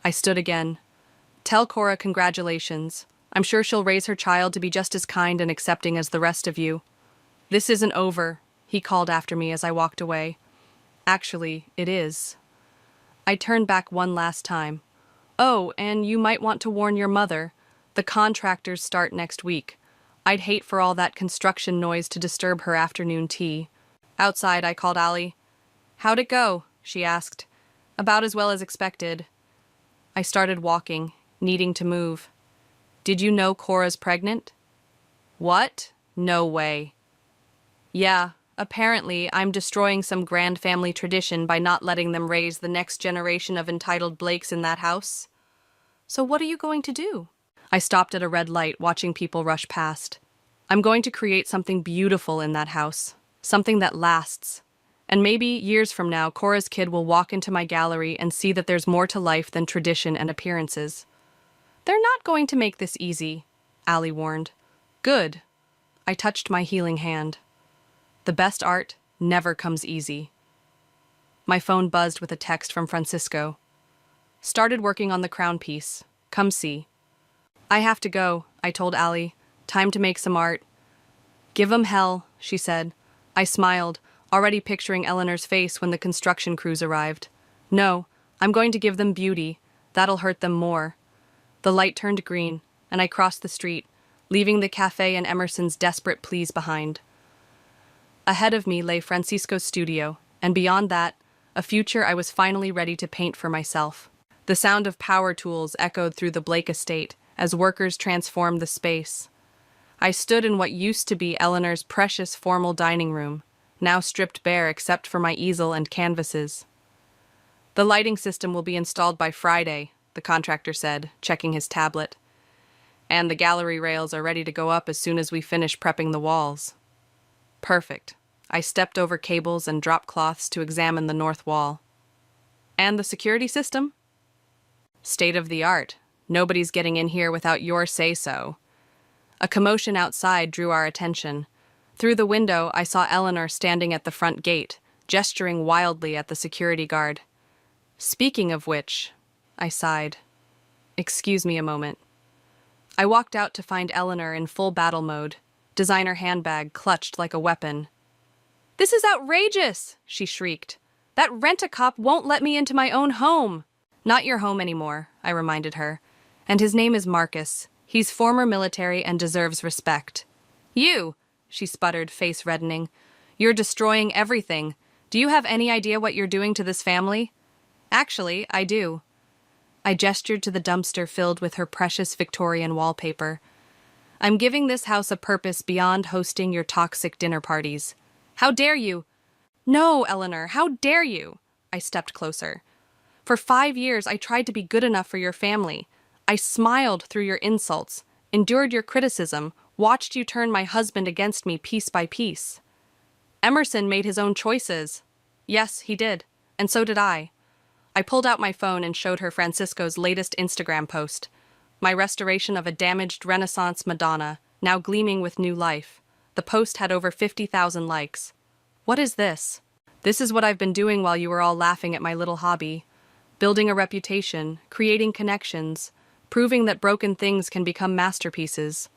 I stood again. Tell Cora congratulations. I'm sure she'll raise her child to be just as kind and accepting as the rest of you. This isn't over, he called after me as I walked away. Actually, it is. I turned back one last time. Oh, and you might want to warn your mother. The contractors start next week. I'd hate for all that construction noise to disturb her afternoon tea. Outside, I called Allie. How'd it go? She asked. About as well as expected. I started walking, needing to move. Did you know Cora's pregnant? What? No way. Yeah, apparently I'm destroying some grand family tradition by not letting them raise the next generation of entitled Blakes in that house. So what are you going to do? I stopped at a red light, watching people rush past. I'm going to create something beautiful in that house, something that lasts. And maybe, years from now, Cora's kid will walk into my gallery and see that there's more to life than tradition and appearances. They're not going to make this easy, Allie warned. Good. I touched my healing hand. The best art never comes easy. My phone buzzed with a text from Francisco. Started working on the crown piece. Come see. I have to go, I told Allie. Time to make some art. Give 'em hell, she said. I smiled, already picturing Eleanor's face when the construction crews arrived. No, I'm going to give them beauty. That'll hurt them more. The light turned green, and I crossed the street, leaving the cafe and Emerson's desperate pleas behind. Ahead of me lay Francisco's studio, and beyond that, a future I was finally ready to paint for myself. The sound of power tools echoed through the Blake estate as workers transformed the space. I stood in what used to be Eleanor's precious formal dining room, now stripped bare except for my easel and canvases. The lighting system will be installed by Friday, the contractor said, checking his tablet. And the gallery rails are ready to go up as soon as we finish prepping the walls. Perfect. I stepped over cables and drop cloths to examine the north wall. And the security system? State of the art. Nobody's getting in here without your say-so. A commotion outside drew our attention. Through the window, I saw Eleanor standing at the front gate, gesturing wildly at the security guard. Speaking of which, I sighed. Excuse me a moment. I walked out to find Eleanor in full battle mode, designer handbag clutched like a weapon. This is outrageous, she shrieked. That rent-a-cop won't let me into my own home. Not your home anymore, I reminded her. And his name is Marcus. He's former military and deserves respect. You, she sputtered, face reddening. You're destroying everything. Do you have any idea what you're doing to this family? Actually, I do. I gestured to the dumpster filled with her precious Victorian wallpaper. I'm giving this house a purpose beyond hosting your toxic dinner parties. How dare you? No, Eleanor, how dare you? I stepped closer. For 5 years, I tried to be good enough for your family. I smiled through your insults, endured your criticism, watched you turn my husband against me piece by piece. Emerson made his own choices. Yes, he did, and so did I. I pulled out my phone and showed her Francisco's latest Instagram post. My restoration of a damaged Renaissance Madonna, now gleaming with new life. The post had over 50,000 likes. What is this? This is what I've been doing while you were all laughing at my little hobby. Building a reputation, creating connections, proving that broken things can become masterpieces.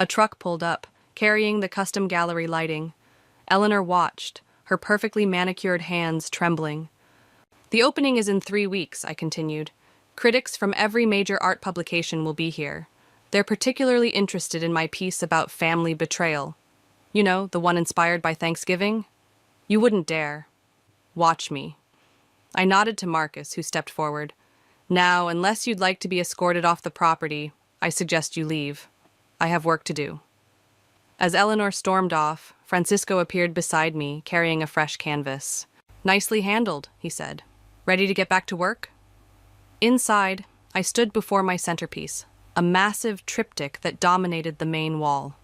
A truck pulled up, carrying the custom gallery lighting. Eleanor watched, her perfectly manicured hands trembling. The opening is in 3 weeks, I continued. Critics from every major art publication will be here. They're particularly interested in my piece about family betrayal. You know, the one inspired by Thanksgiving? You wouldn't dare. Watch me. I nodded to Marcus, who stepped forward. Now, unless you'd like to be escorted off the property, I suggest you leave. I have work to do. As Eleanor stormed off, Francisco appeared beside me, carrying a fresh canvas. Nicely handled, he said. Ready to get back to work? Inside, I stood before my centerpiece, a massive triptych that dominated the main wall.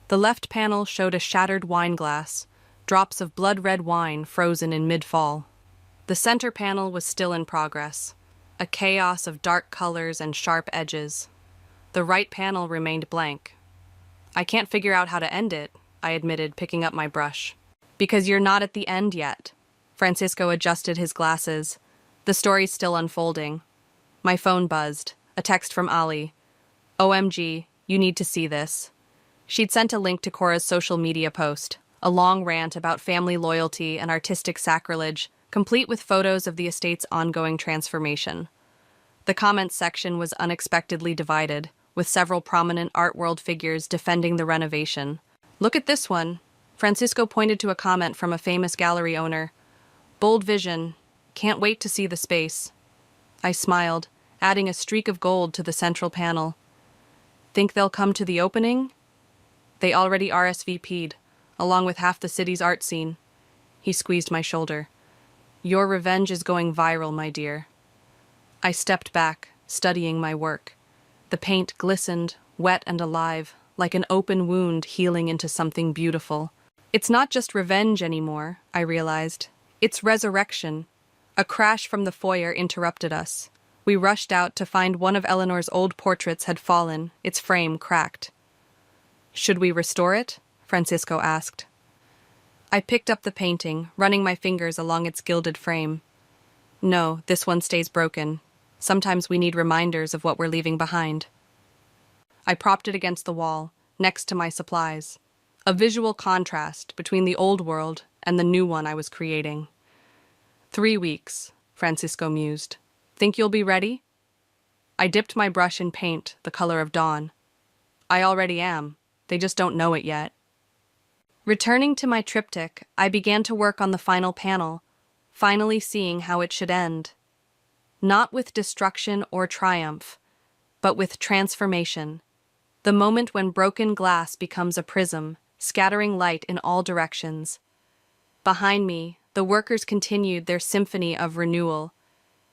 The left panel showed a shattered wine glass, drops of blood-red wine frozen in mid-fall. The center panel was still in progress, a chaos of dark colors and sharp edges. The right panel remained blank. I can't figure out how to end it, I admitted, picking up my brush. Because you're not at the end yet. Francisco adjusted his glasses. The story's still unfolding. My phone buzzed. A text from Ali. OMG, you need to see this. She'd sent a link to Cora's social media post, a long rant about family loyalty and artistic sacrilege, complete with photos of the estate's ongoing transformation. The comments section was unexpectedly divided, with several prominent art world figures defending the renovation. Look at this one. Francisco pointed to a comment from a famous gallery owner. Bold vision. Can't wait to see the space. I smiled, adding a streak of gold to the central panel. Think they'll come to the opening? They already RSVP'd, along with half the city's art scene. He squeezed my shoulder. Your revenge is going viral, my dear. I stepped back, studying my work. The paint glistened, wet and alive, like an open wound healing into something beautiful. It's not just revenge anymore, I realized. It's resurrection. A crash from the foyer interrupted us. We rushed out to find one of Eleanor's old portraits had fallen, its frame cracked. Should we restore it? Francisco asked. I picked up the painting, running my fingers along its gilded frame. No, this one stays broken. Sometimes we need reminders of what we're leaving behind. I propped it against the wall, next to my supplies. A visual contrast between the old world and the new one I was creating. 3 weeks, Francisco mused. Think you'll be ready? I dipped my brush in paint, the color of dawn. I already am. They just don't know it yet. Returning to my triptych, I began to work on the final panel, finally seeing how it should end. Not with destruction or triumph, but with transformation. The moment when broken glass becomes a prism, scattering light in all directions. Behind me, the workers continued their symphony of renewal,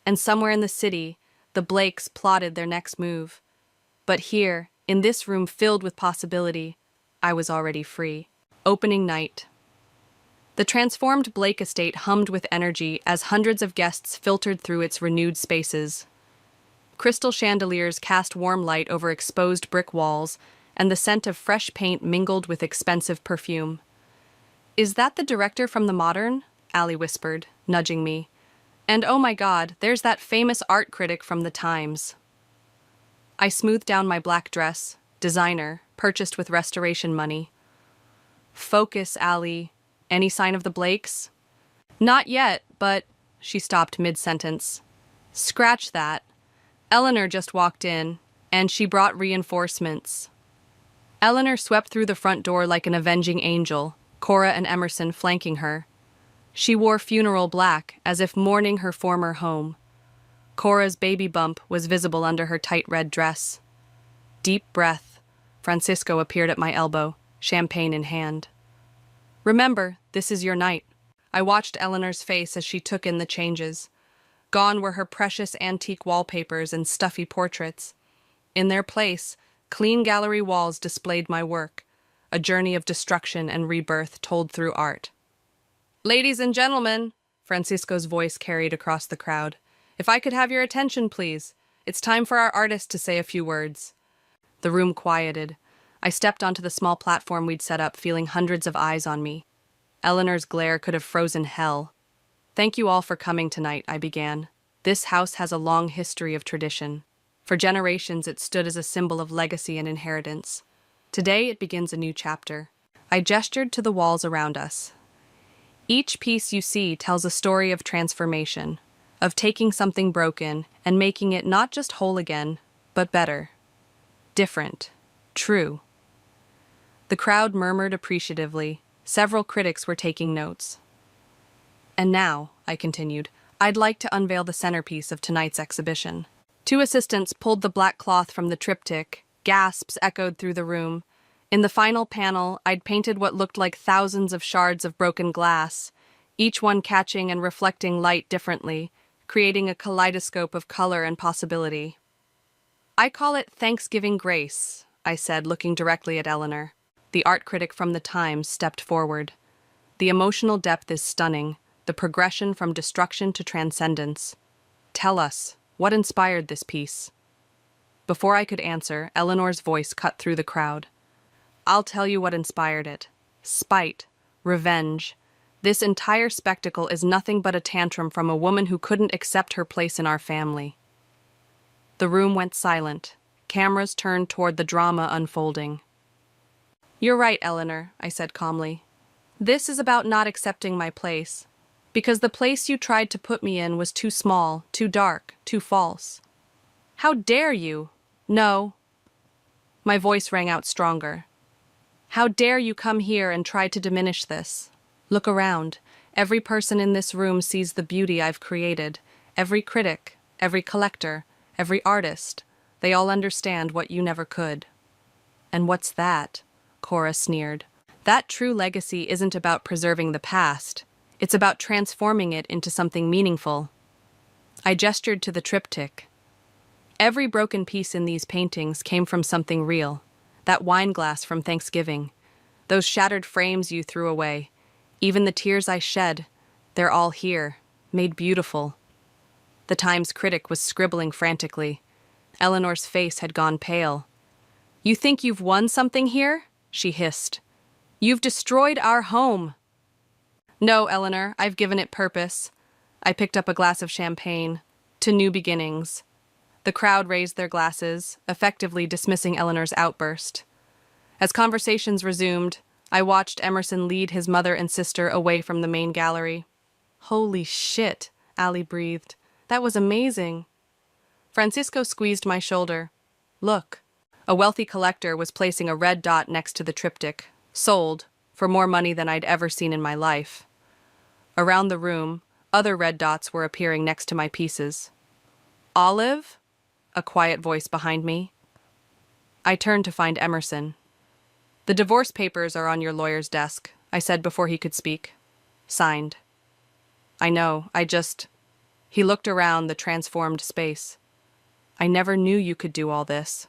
and somewhere in the city, the Blakes plotted their next move. But here, in this room filled with possibility, I was already free. Opening night. The transformed Blake estate hummed with energy as hundreds of guests filtered through its renewed spaces. Crystal chandeliers cast warm light over exposed brick walls, and the scent of fresh paint mingled with expensive perfume. Is that the director from the Modern? Ali whispered, nudging me. And oh my God, there's that famous art critic from the Times. I smoothed down my black dress, designer, purchased with restoration money. Focus, Ali. Any sign of the Blakes? Not yet, but... She stopped mid-sentence. Scratch that. Eleanor just walked in, and she brought reinforcements. Eleanor swept through the front door like an avenging angel, Cora and Emerson flanking her. She wore funeral black, as if mourning her former home. Cora's baby bump was visible under her tight red dress. Deep breath. Francisco appeared at my elbow, champagne in hand. Remember, this is your night. I watched Eleanor's face as she took in the changes. Gone were her precious antique wallpapers and stuffy portraits. In their place, clean gallery walls displayed my work, a journey of destruction and rebirth told through art. Ladies and gentlemen, Francisco's voice carried across the crowd. If I could have your attention, please. It's time for our artist to say a few words. The room quieted. I stepped onto the small platform we'd set up, feeling hundreds of eyes on me. Eleanor's glare could have frozen hell. Thank you all for coming tonight, I began. This house has a long history of tradition. For generations, it stood as a symbol of legacy and inheritance. Today, it begins a new chapter. I gestured to the walls around us. Each piece you see tells a story of transformation, of taking something broken and making it not just whole again, but better. Different. True. The crowd murmured appreciatively. Several critics were taking notes. And now, I continued, I'd like to unveil the centerpiece of tonight's exhibition. 2 assistants pulled the black cloth from the triptych. Gasps echoed through the room. In the final panel, I'd painted what looked like thousands of shards of broken glass, each one catching and reflecting light differently, creating a kaleidoscope of color and possibility. "I call it Thanksgiving Grace," I said, looking directly at Eleanor. The art critic from the Times stepped forward. "The emotional depth is stunning, the progression from destruction to transcendence. Tell us, what inspired this piece?" Before I could answer, Eleanor's voice cut through the crowd. "I'll tell you what inspired it. Spite, revenge. This entire spectacle is nothing but a tantrum from a woman who couldn't accept her place in our family." The room went silent. Cameras turned toward the drama unfolding. "You're right, Eleanor," I said calmly. "This is about not accepting my place. Because the place you tried to put me in was too small, too dark, too false. How dare you? No." My voice rang out stronger. "How dare you come here and try to diminish this? Look around. Every person in this room sees the beauty I've created. Every critic, every collector, every artist. They all understand what you never could." "And what's that?" Cora sneered. "That true legacy isn't about preserving the past. It's about transforming it into something meaningful." I gestured to the triptych. Every broken piece in these paintings came from something real. That wine glass from Thanksgiving. Those shattered frames you threw away. Even the tears I shed. They're all here, made beautiful. The Times critic was scribbling frantically. Eleanor's face had gone pale. "You think you've won something here?" she hissed. "You've destroyed our home." "No, Eleanor, I've given it purpose." I picked up a glass of champagne. "To new beginnings." The crowd raised their glasses, effectively dismissing Eleanor's outburst. As conversations resumed, I watched Emerson lead his mother and sister away from the main gallery. "Holy shit," Allie breathed. "That was amazing." Francisco squeezed my shoulder. "Look." A wealthy collector was placing a red dot next to the triptych. "Sold," for more money than I'd ever seen in my life. Around the room, other red dots were appearing next to my pieces. "Olive?" A quiet voice behind me. I turned to find Emerson. "The divorce papers are on your lawyer's desk," I said before he could speak. "Signed." "I know, He looked around the transformed space. "I never knew you could do all this."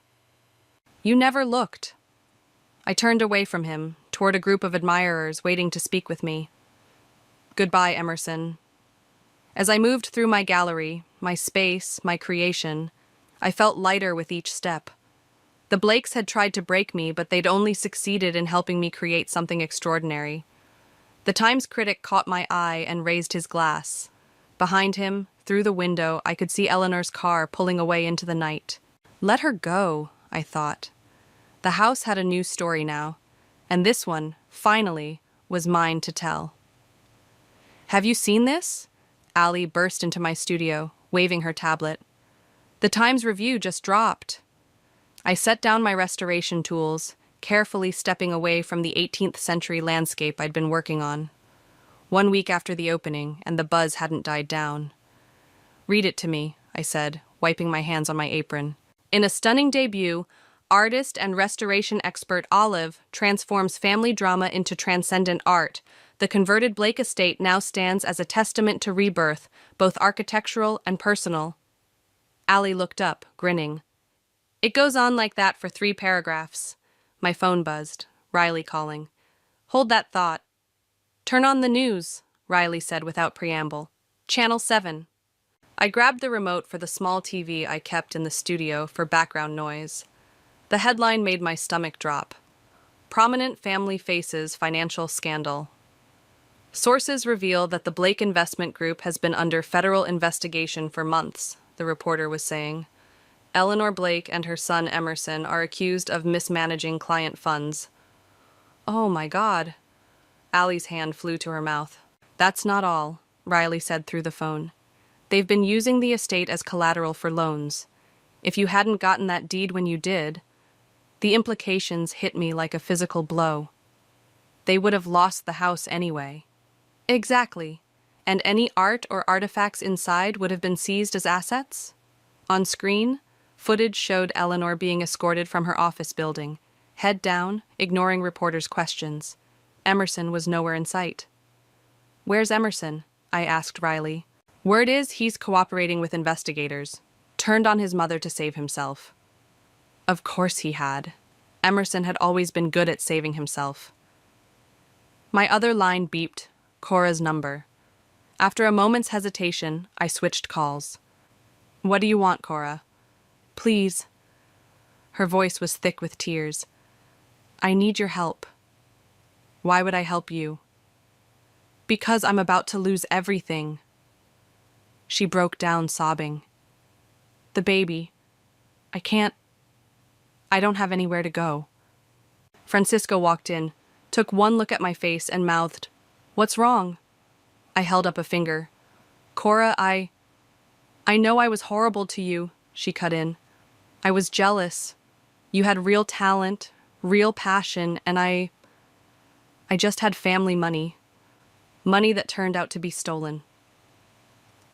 "You never looked." I turned away from him, toward a group of admirers waiting to speak with me. "Goodbye, Emerson." As I moved through my gallery, my space, my creation, I felt lighter with each step. The Blakes had tried to break me, but they'd only succeeded in helping me create something extraordinary. The Times critic caught my eye and raised his glass. Behind him, through the window, I could see Eleanor's car pulling away into the night. Let her go, I thought. The house had a new story now, and this one, finally, was mine to tell. "Have you seen this?" Allie burst into my studio, waving her tablet. "The Times review just dropped." I set down my restoration tools, carefully stepping away from the 18th century landscape I'd been working on. 1 week after the opening, and the buzz hadn't died down. "Read it to me," I said, wiping my hands on my apron. "In a stunning debut, artist and restoration expert Olive transforms family drama into transcendent art. The converted Blake estate now stands as a testament to rebirth, both architectural and personal." Allie looked up, grinning. "It goes on like that for 3 paragraphs. My phone buzzed. Riley calling. "Hold that thought." "Turn on the news," Riley said without preamble. "Channel 7. I grabbed the remote for the small TV I kept in the studio for background noise. The headline made my stomach drop. "Prominent Family Faces Financial Scandal." Sources reveal that the Blake Investment Group has been under federal investigation for months, the reporter was saying. Eleanor Blake and her son Emerson are accused of mismanaging client funds. "Oh my God." Allie's hand flew to her mouth. "That's not all," Riley said through the phone. "They've been using the estate as collateral for loans. If you hadn't gotten that deed when you did, the implications hit me like a physical blow. They would have lost the house anyway." "Exactly. And any art or artifacts inside would have been seized as assets?" On screen, footage showed Eleanor being escorted from her office building, head down, ignoring reporters' questions. Emerson was nowhere in sight. Where's Emerson? I asked Riley. Word is he's cooperating with investigators. Turned on his mother to save himself. Of course he had. Emerson had always been good at saving himself. My other line beeped, Cora's number. After a moment's hesitation, I switched calls. What do you want, Cora? Please. Her voice was thick with tears. I need your help. Why would I help you? Because I'm about to lose everything. She broke down, sobbing. The baby. I don't have anywhere to go. Francisco walked in, took one look at my face and mouthed, What's wrong? I held up a finger. Cora, I know I was horrible to you, she cut in. I was jealous. You had real talent, real passion, and I just had family money. Money that turned out to be stolen.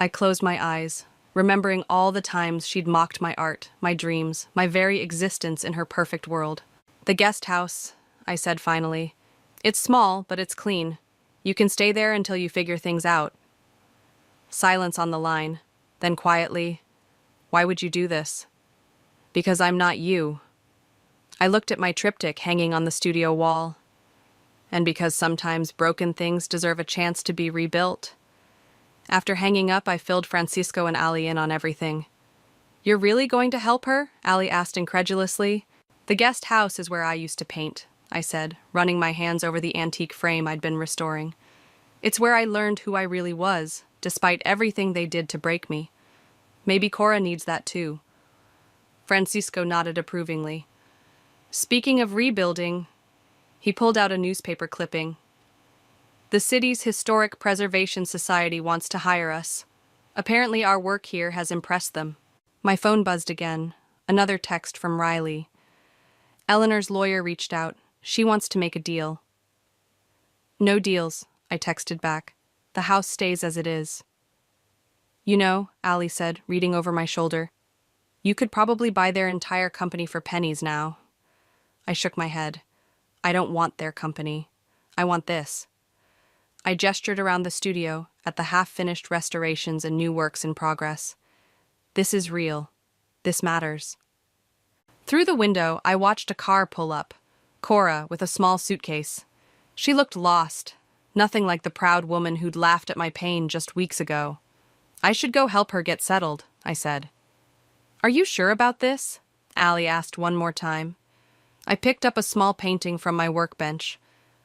I closed my eyes, remembering all the times she'd mocked my art, my dreams, my very existence in her perfect world. The guest house, I said finally. It's small, but it's clean. You can stay there until you figure things out. Silence on the line, then quietly, Why would you do this? Because I'm not you. I looked at my triptych hanging on the studio wall. And because sometimes broken things deserve a chance to be rebuilt. After hanging up, I filled Francisco and Ali in on everything. You're really going to help her? Ali asked incredulously. The guest house is where I used to paint, I said, running my hands over the antique frame I'd been restoring. It's where I learned who I really was, despite everything they did to break me. Maybe Cora needs that too. Francisco nodded approvingly. Speaking of rebuilding, he pulled out a newspaper clipping. The city's Historic Preservation Society wants to hire us. Apparently our work here has impressed them. My phone buzzed again. Another text from Riley. Eleanor's lawyer reached out. She wants to make a deal. No deals, I texted back. The house stays as it is. You know, Ali said, reading over my shoulder, you could probably buy their entire company for pennies now. I shook my head. I don't want their company. I want this. I gestured around the studio at the half-finished restorations and new works in progress. This is real. This matters. Through the window, I watched a car pull up. Cora, with a small suitcase. She looked lost, nothing like the proud woman who'd laughed at my pain just weeks ago. I should go help her get settled, I said. Are you sure about this? Ali asked one more time. I picked up a small painting from my workbench,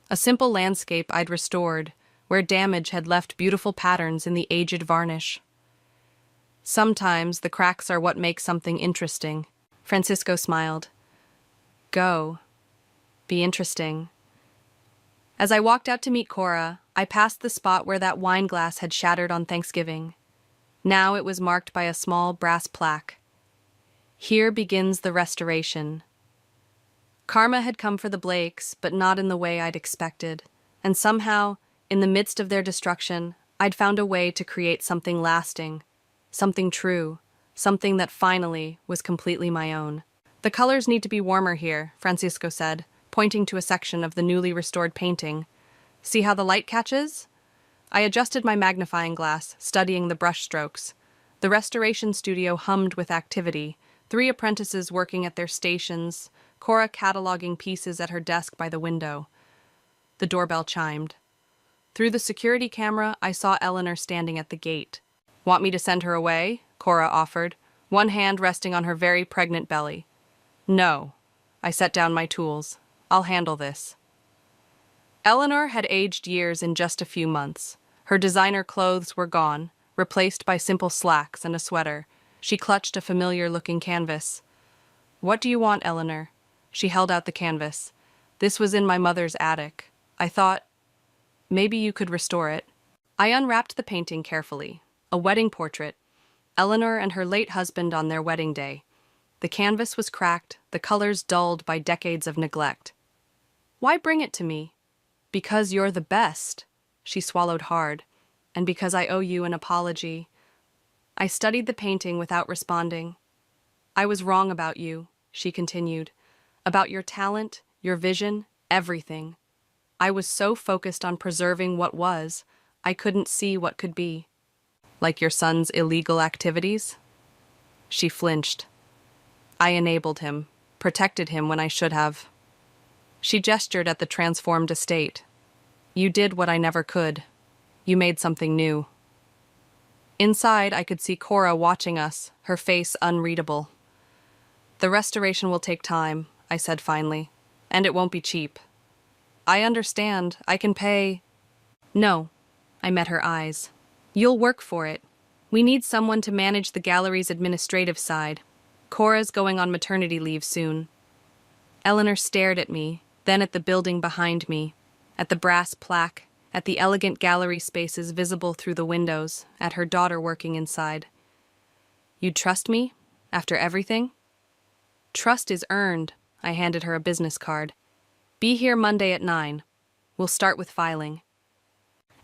a simple landscape I'd restored, where damage had left beautiful patterns in the aged varnish. Sometimes the cracks are what make something interesting. Francisco smiled. Go. Be interesting. As I walked out to meet Cora, I passed the spot where that wine glass had shattered on Thanksgiving. Now it was marked by a small brass plaque. Here begins the restoration. Karma had come for the Blakes, but not in the way I'd expected, and somehow, in the midst of their destruction, I'd found a way to create something lasting, something true, something that finally was completely my own. The colors need to be warmer here, Francisco said, pointing to a section of the newly restored painting. See how the light catches? I adjusted my magnifying glass, studying the brush strokes. The restoration studio hummed with activity, 3 apprentices working at their stations, Cora cataloging pieces at her desk by the window. The doorbell chimed. Through the security camera, I saw Eleanor standing at the gate. Want me to send her away? Cora offered, one hand resting on her very pregnant belly. No. I set down my tools. I'll handle this. Eleanor had aged years in just a few months. Her designer clothes were gone, replaced by simple slacks and a sweater. She clutched a familiar-looking canvas. What do you want, Eleanor? She held out the canvas. This was in my mother's attic. I thought, maybe you could restore it. I unwrapped the painting carefully. A wedding portrait. Eleanor and her late husband on their wedding day. The canvas was cracked, the colors dulled by decades of neglect. Why bring it to me? Because you're the best. She swallowed hard. And because I owe you an apology. I studied the painting without responding. I was wrong about you, she continued. About your talent, your vision, everything. I was so focused on preserving what was, I couldn't see what could be. Like your son's illegal activities? She flinched. I enabled him, protected him when I should have. She gestured at the transformed estate. You did what I never could. You made something new. Inside, I could see Cora watching us, her face unreadable. The restoration will take time, I said finally, and it won't be cheap. I understand. I can pay. No, I met her eyes. You'll work for it. We need someone to manage the gallery's administrative side. Cora's going on maternity leave soon. Eleanor stared at me, then at the building behind me, at the brass plaque, at the elegant gallery spaces visible through the windows, at her daughter working inside. You'd trust me? After everything? Trust is earned. I handed her a business card. Be here Monday at 9. We'll start with filing.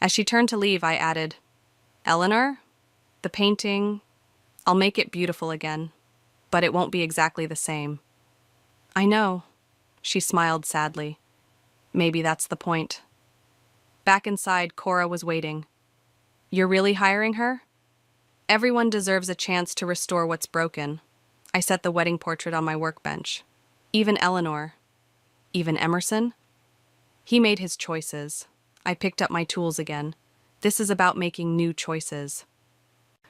As she turned to leave, I added, Eleanor, the painting, I'll make it beautiful again, but it won't be exactly the same. I know. She smiled sadly. Maybe that's the point. Back inside, Cora was waiting. You're really hiring her? Everyone deserves a chance to restore what's broken. I set the wedding portrait on my workbench. Even Eleanor. Even Emerson? He made his choices. I picked up my tools again. This is about making new choices.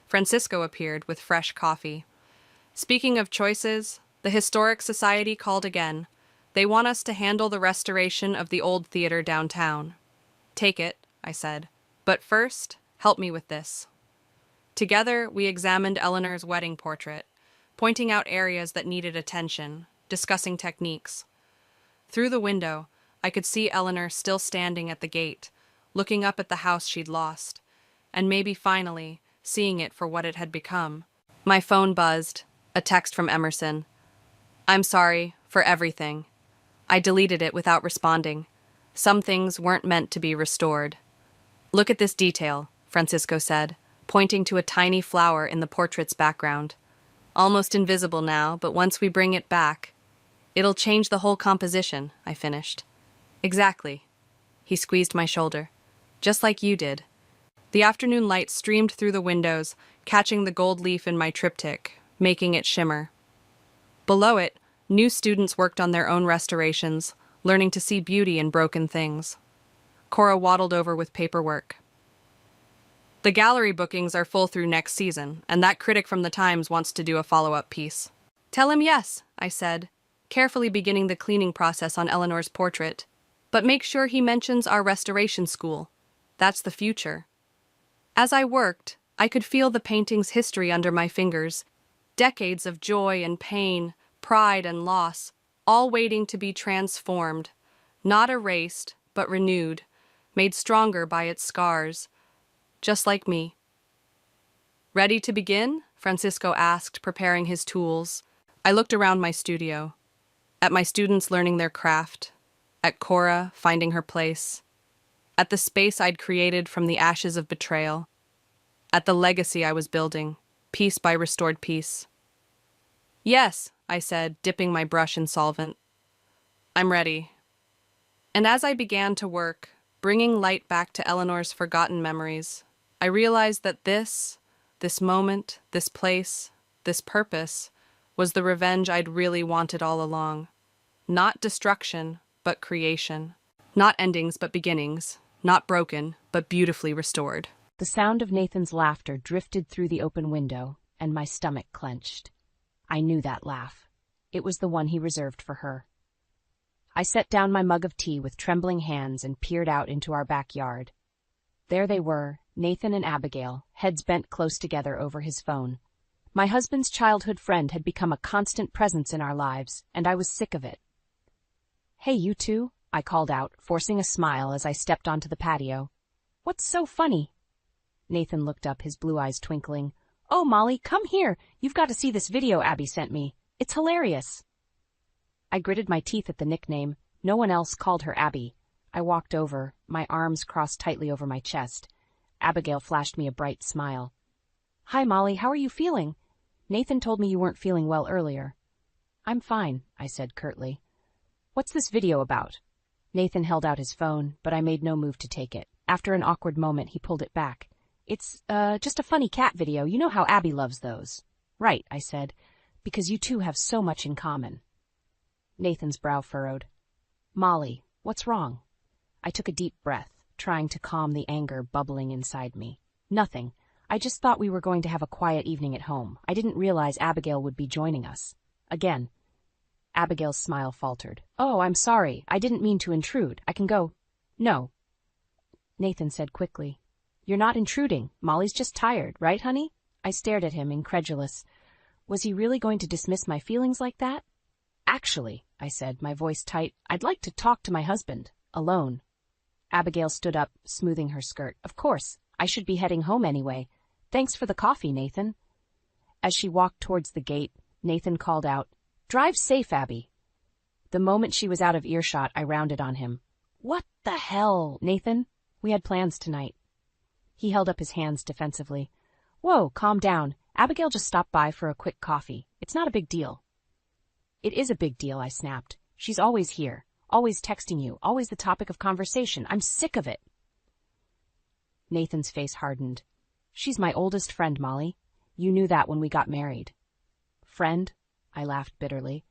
Francisco appeared with fresh coffee. Speaking of choices, the Historic Society called again. They want us to handle the restoration of the old theater downtown. Take it, I said. But first, help me with this. Together, we examined Eleanor's wedding portrait, pointing out areas that needed attention, discussing techniques. Through the window, I could see Eleanor still standing at the gate, looking up at the house she'd lost, and maybe finally seeing it for what it had become. My phone buzzed, a text from Emerson. I'm sorry for everything. I deleted it without responding. Some things weren't meant to be restored. Look at this detail, Francisco said, pointing to a tiny flower in the portrait's background. Almost invisible now, but once we bring it back, it'll change the whole composition, I finished. Exactly. He squeezed my shoulder. Just like you did. The afternoon light streamed through the windows, catching the gold leaf in my triptych, making it shimmer. Below it, new students worked on their own restorations, learning to see beauty in broken things. Cora waddled over with paperwork. The gallery bookings are full through next season, and that critic from the Times wants to do a follow-up piece. Tell him yes, I said, carefully beginning the cleaning process on Eleanor's portrait. But make sure he mentions our restoration school. That's the future. As I worked, I could feel the painting's history under my fingers, decades of joy and pain, pride and loss, all waiting to be transformed, not erased, but renewed, made stronger by its scars, just like me. Ready to begin? Francisco asked, preparing his tools. I looked around my studio, at my students learning their craft, at Cora finding her place, at the space I'd created from the ashes of betrayal, at the legacy I was building, piece by restored piece. Yes, I said, dipping my brush in solvent. I'm ready. And as I began to work, bringing light back to Eleanor's forgotten memories, I realized that this moment, this place, this purpose, was the revenge I'd really wanted all along. Not destruction, but creation. Not endings, but beginnings. Not broken, but beautifully restored. The sound of Nathan's laughter drifted through the open window, and my stomach clenched. I knew that laugh. It was the one he reserved for her. I set down my mug of tea with trembling hands and peered out into our backyard. There they were, Nathan and Abigail, heads bent close together over his phone. My husband's childhood friend had become a constant presence in our lives, and I was sick of it. Hey, you two, I called out, forcing a smile as I stepped onto the patio. What's so funny? Nathan looked up, his blue eyes twinkling. Oh, Molly, come here. You've got to see this video Abby sent me. It's hilarious. I gritted my teeth at the nickname. No one else called her Abby. I walked over, my arms crossed tightly over my chest. Abigail flashed me a bright smile. Hi, Molly, how are you feeling? Nathan told me you weren't feeling well earlier. I'm fine, I said curtly. What's this video about? Nathan held out his phone, but I made no move to take it. After an awkward moment, he pulled it back. It's, just a funny cat video. You know how Abby loves those. Right, I said, because you two have so much in common. Nathan's brow furrowed. Molly, what's wrong? I took a deep breath, trying to calm the anger bubbling inside me. Nothing. I just thought we were going to have a quiet evening at home. I didn't realize Abigail would be joining us. Again. Abigail's smile faltered. Oh, I'm sorry. I didn't mean to intrude. I can go. No. Nathan said quickly. You're not intruding. Molly's just tired, right, honey? I stared at him, incredulous. Was he really going to dismiss my feelings like that? Actually, I said, my voice tight, I'd like to talk to my husband. Alone. Abigail stood up, smoothing her skirt. Of course. I should be heading home anyway. Thanks for the coffee, Nathan. As she walked towards the gate, Nathan called out, Drive safe, Abby. The moment she was out of earshot, I rounded on him. What the hell, Nathan? We had plans tonight. He held up his hands defensively. Whoa, calm down. Abigail just stopped by for a quick coffee. It's not a big deal. It is a big deal, I snapped. She's always here, always texting you, always the topic of conversation. I'm sick of it. Nathan's face hardened. She's my oldest friend, Molly. You knew that when we got married. Friend? I laughed bitterly.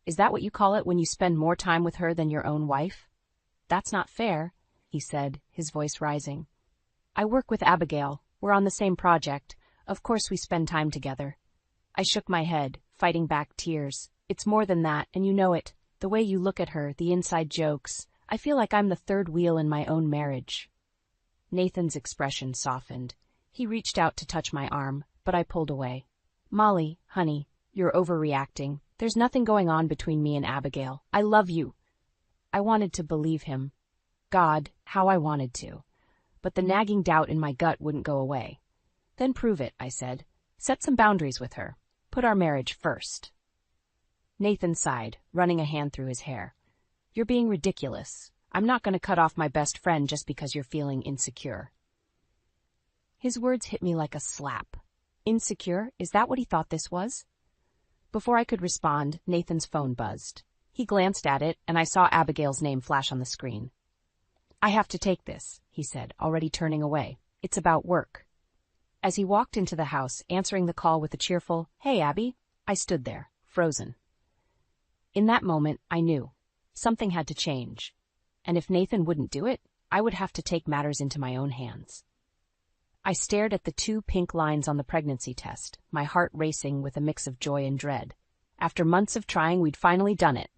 Is that what you call it when you spend more time with her than your own wife? That's not fair, he said, his voice rising. I work with Abigail. We're on the same project. Of course we spend time together. I shook my head, fighting back tears. It's more than that, and you know it. The way you look at her, the inside jokes. I feel like I'm the third wheel in my own marriage. Nathan's expression softened. He reached out to touch my arm, but I pulled away. Molly, honey, you're overreacting. There's nothing going on between me and Abigail. I love you. I wanted to believe him. God, how I wanted to. But the nagging doubt in my gut wouldn't go away. Then prove it, I said. Set some boundaries with her. Put our marriage first. Nathan sighed, running a hand through his hair. You're being ridiculous. I'm not going to cut off my best friend just because you're feeling insecure. His words hit me like a slap. Insecure? Is that what he thought this was? Before I could respond, Nathan's phone buzzed. He glanced at it, and I saw Abigail's name flash on the screen. I have to take this, he said, already turning away. It's about work. As he walked into the house, answering the call with a cheerful, Hey, Abby, I stood there, frozen. In that moment, I knew. Something had to change. And if Nathan wouldn't do it, I would have to take matters into my own hands. I stared at the 2 pink lines on the pregnancy test, my heart racing with a mix of joy and dread. After months of trying, we'd finally done it.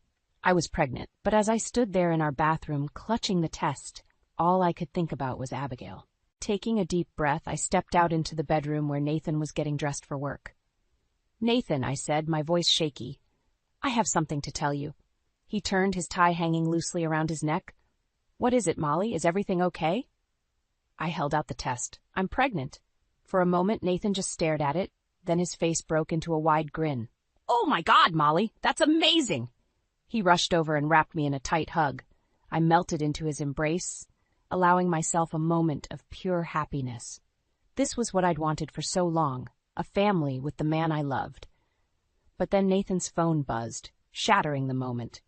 I was pregnant, but as I stood there in our bathroom, clutching the test, all I could think about was Abigail. Taking a deep breath, I stepped out into the bedroom where Nathan was getting dressed for work. Nathan, I said, my voice shaky. I have something to tell you. He turned, his tie hanging loosely around his neck. What is it, Molly? Is everything okay? I held out the test. I'm pregnant. For a moment, Nathan just stared at it. Then his face broke into a wide grin. Oh my God, Molly, that's amazing! He rushed over and wrapped me in a tight hug. I melted into his embrace, allowing myself a moment of pure happiness. This was what I'd wanted for so long, a family with the man I loved. But then Nathan's phone buzzed, shattering the moment.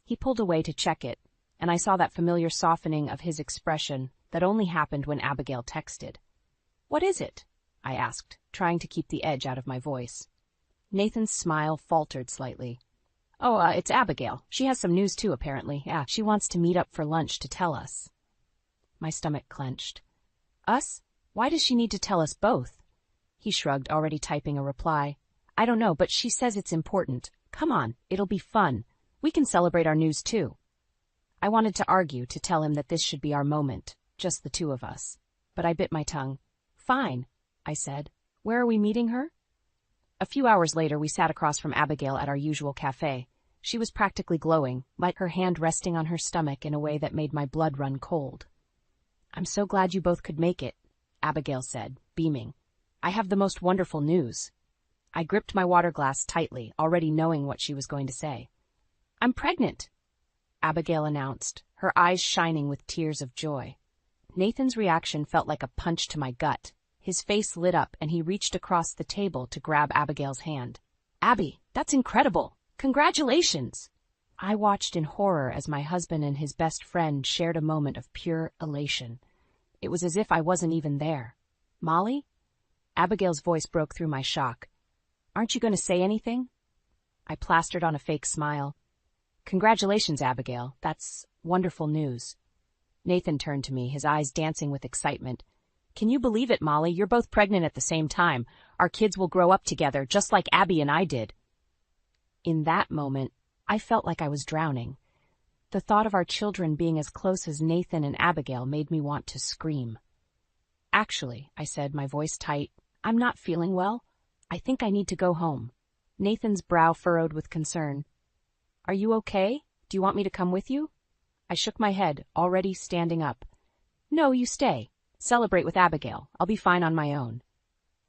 He pulled away to check it, and I saw that familiar softening of his expression that only happened when Abigail texted. What is it? I asked, trying to keep the edge out of my voice. Nathan's smile faltered slightly. Oh, it's Abigail. She has some news too, apparently. Yeah, she wants to meet up for lunch to tell us. My stomach clenched. Us? Why does she need to tell us both? He shrugged, already typing a reply. I don't know, but she says it's important. Come on, it'll be fun. We can celebrate our news too. I wanted to argue, to tell him that this should be our moment, just the two of us. But I bit my tongue. Fine, I said. Where are we meeting her? A few hours later, we sat across from Abigail at our usual cafe. She was practically glowing, like her hand resting on her stomach in a way that made my blood run cold. I'm so glad you both could make it, Abigail said, beaming. I have the most wonderful news. I gripped my water glass tightly, already knowing what she was going to say. I'm pregnant, Abigail announced, her eyes shining with tears of joy. Nathan's reaction felt like a punch to my gut. His face lit up, and he reached across the table to grab Abigail's hand. Abby, that's incredible! Congratulations! I watched in horror as my husband and his best friend shared a moment of pure elation. It was as if I wasn't even there. Molly? Abigail's voice broke through my shock. Aren't you going to say anything? I plastered on a fake smile. Congratulations, Abigail. That's wonderful news. Nathan turned to me, his eyes dancing with excitement. Can you believe it, Molly? You're both pregnant at the same time. Our kids will grow up together, just like Abby and I did. In that moment, I felt like I was drowning. The thought of our children being as close as Nathan and Abigail made me want to scream. Actually, I said, my voice tight, I'm not feeling well. I think I need to go home. Nathan's brow furrowed with concern. Are you okay? Do you want me to come with you? I shook my head, already standing up. No, you stay. Celebrate with Abigail. I'll be fine on my own.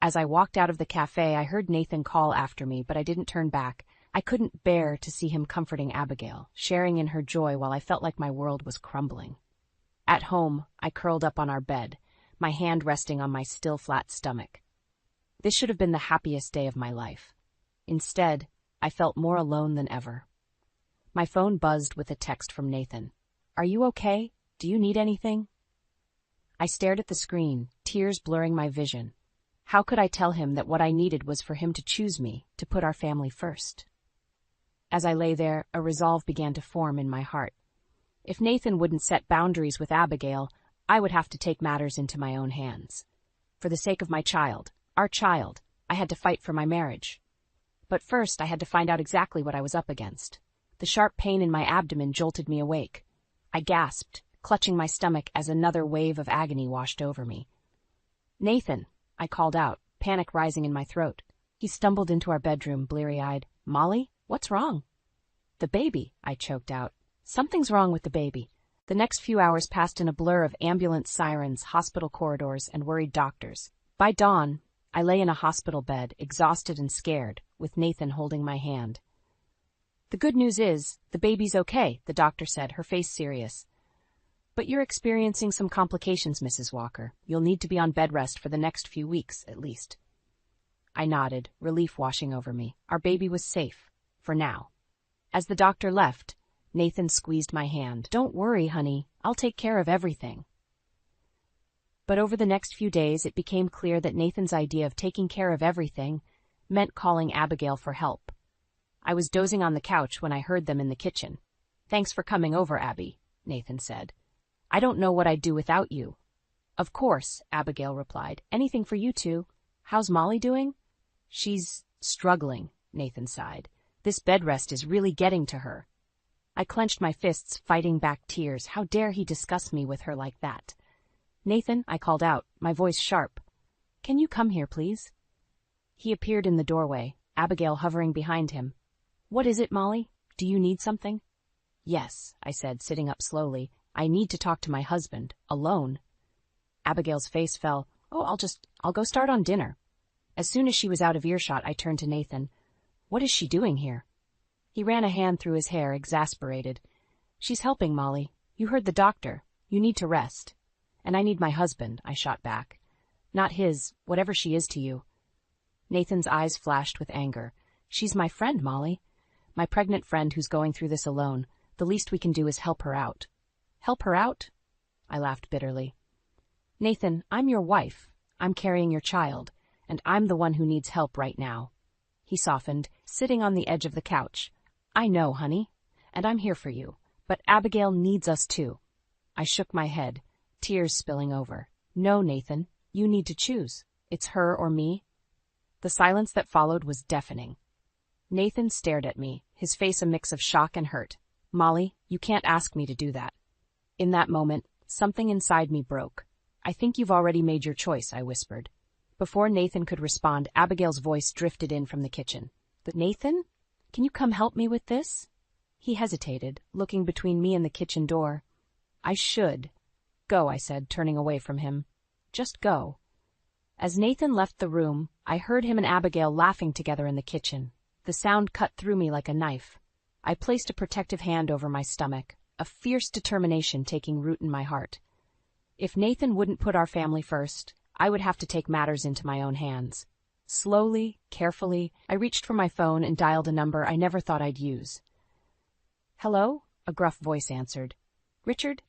As I walked out of the cafe, I heard Nathan call after me, but I didn't turn back. I couldn't bear to see him comforting Abigail, sharing in her joy while I felt like my world was crumbling. At home, I curled up on our bed, my hand resting on my still flat stomach. This should have been the happiest day of my life. Instead, I felt more alone than ever. My phone buzzed with a text from Nathan. Are you okay? Do you need anything? I stared at the screen, tears blurring my vision. How could I tell him that what I needed was for him to choose me, to put our family first? As I lay there, a resolve began to form in my heart. If Nathan wouldn't set boundaries with Abigail, I would have to take matters into my own hands. For the sake of my child, our child, I had to fight for my marriage. But first, I had to find out exactly what I was up against. The sharp pain in my abdomen jolted me awake. I gasped, clutching my stomach as another wave of agony washed over me. Nathan, I called out, panic rising in my throat. He stumbled into our bedroom, bleary-eyed. Molly, what's wrong? The baby, I choked out. Something's wrong with the baby. The next few hours passed in a blur of ambulance sirens, hospital corridors, and worried doctors. By dawn, I lay in a hospital bed, exhausted and scared, with Nathan holding my hand. The good news is, the baby's okay, the doctor said, her face serious. But you're experiencing some complications, Mrs. Walker. You'll need to be on bed rest for the next few weeks, at least. I nodded, relief washing over me. Our baby was safe, for now. As the doctor left, Nathan squeezed my hand. Don't worry, honey. I'll take care of everything. But over the next few days, it became clear that Nathan's idea of taking care of everything meant calling Abigail for help. I was dozing on the couch when I heard them in the kitchen. Thanks for coming over, Abby, Nathan said. I don't know what I'd do without you. Of course, Abigail replied. Anything for you two. How's Molly doing? She's struggling, Nathan sighed. This bed rest is really getting to her. I clenched my fists, fighting back tears. How dare he discuss me with her like that? Nathan, I called out, my voice sharp. Can you come here, please? He appeared in the doorway, Abigail hovering behind him. What is it, Molly? Do you need something? Yes, I said, sitting up slowly. I need to talk to my husband, alone. Abigail's face fell. Oh, I'll go start on dinner. As soon as she was out of earshot, I turned to Nathan. What is she doing here? He ran a hand through his hair, exasperated. She's helping, Molly. You heard the doctor. You need to rest. And I need my husband, I shot back. Not his, whatever she is to you. Nathan's eyes flashed with anger. She's my friend, Molly. My pregnant friend who's going through this alone. The least we can do is help her out. Help her out? I laughed bitterly. Nathan, I'm your wife. I'm carrying your child, and I'm the one who needs help right now. He softened, sitting on the edge of the couch. I know, honey, and I'm here for you, but Abigail needs us too. I shook my head, tears spilling over. No, Nathan, you need to choose. It's her or me. The silence that followed was deafening. Nathan stared at me, his face a mix of shock and hurt. Molly, you can't ask me to do that. In that moment, something inside me broke. I think you've already made your choice, I whispered. Before Nathan could respond, Abigail's voice drifted in from the kitchen. But Nathan? Can you come help me with this? He hesitated, looking between me and the kitchen door. I should. Go, I said, turning away from him. Just go. As Nathan left the room, I heard him and Abigail laughing together in the kitchen. The sound cut through me like a knife. I placed a protective hand over my stomach, a fierce determination taking root in my heart. If Nathan wouldn't put our family first, I would have to take matters into my own hands. Slowly, carefully, I reached for my phone and dialed a number I never thought I'd use. Hello? A gruff voice answered. Richard?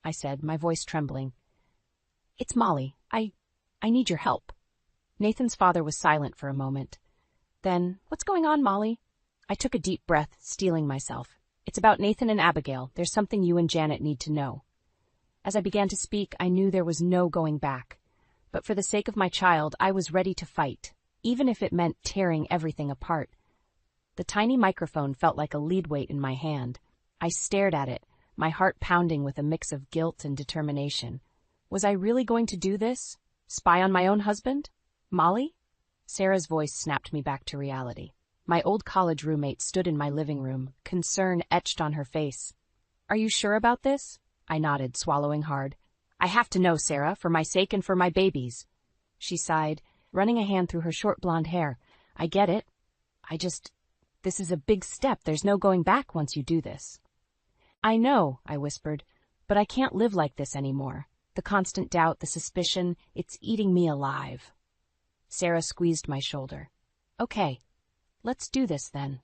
I said, my voice trembling. It's Molly. I need your help. Nathan's father was silent for a moment. Then, what's going on, Molly? I took a deep breath, steeling myself. It's about Nathan and Abigail. There's something you and Janet need to know. As I began to speak, I knew there was no going back. But for the sake of my child, I was ready to fight, even if it meant tearing everything apart. The tiny microphone felt like a lead weight in my hand. I stared at it, my heart pounding with a mix of guilt and determination. Was I really going to do this? Spy on my own husband? Molly? Sarah's voice snapped me back to reality. My old college roommate stood in my living room, concern etched on her face. Are you sure about this? I nodded, swallowing hard. I have to know, Sarah, for my sake and for my baby's. She sighed, running a hand through her short blonde hair. I get it. This is a big step. There's no going back once you do this. I know, I whispered, but I can't live like this anymore. The constant doubt, the suspicion, it's eating me alive. Sarah squeezed my shoulder. Okay, let's do this then.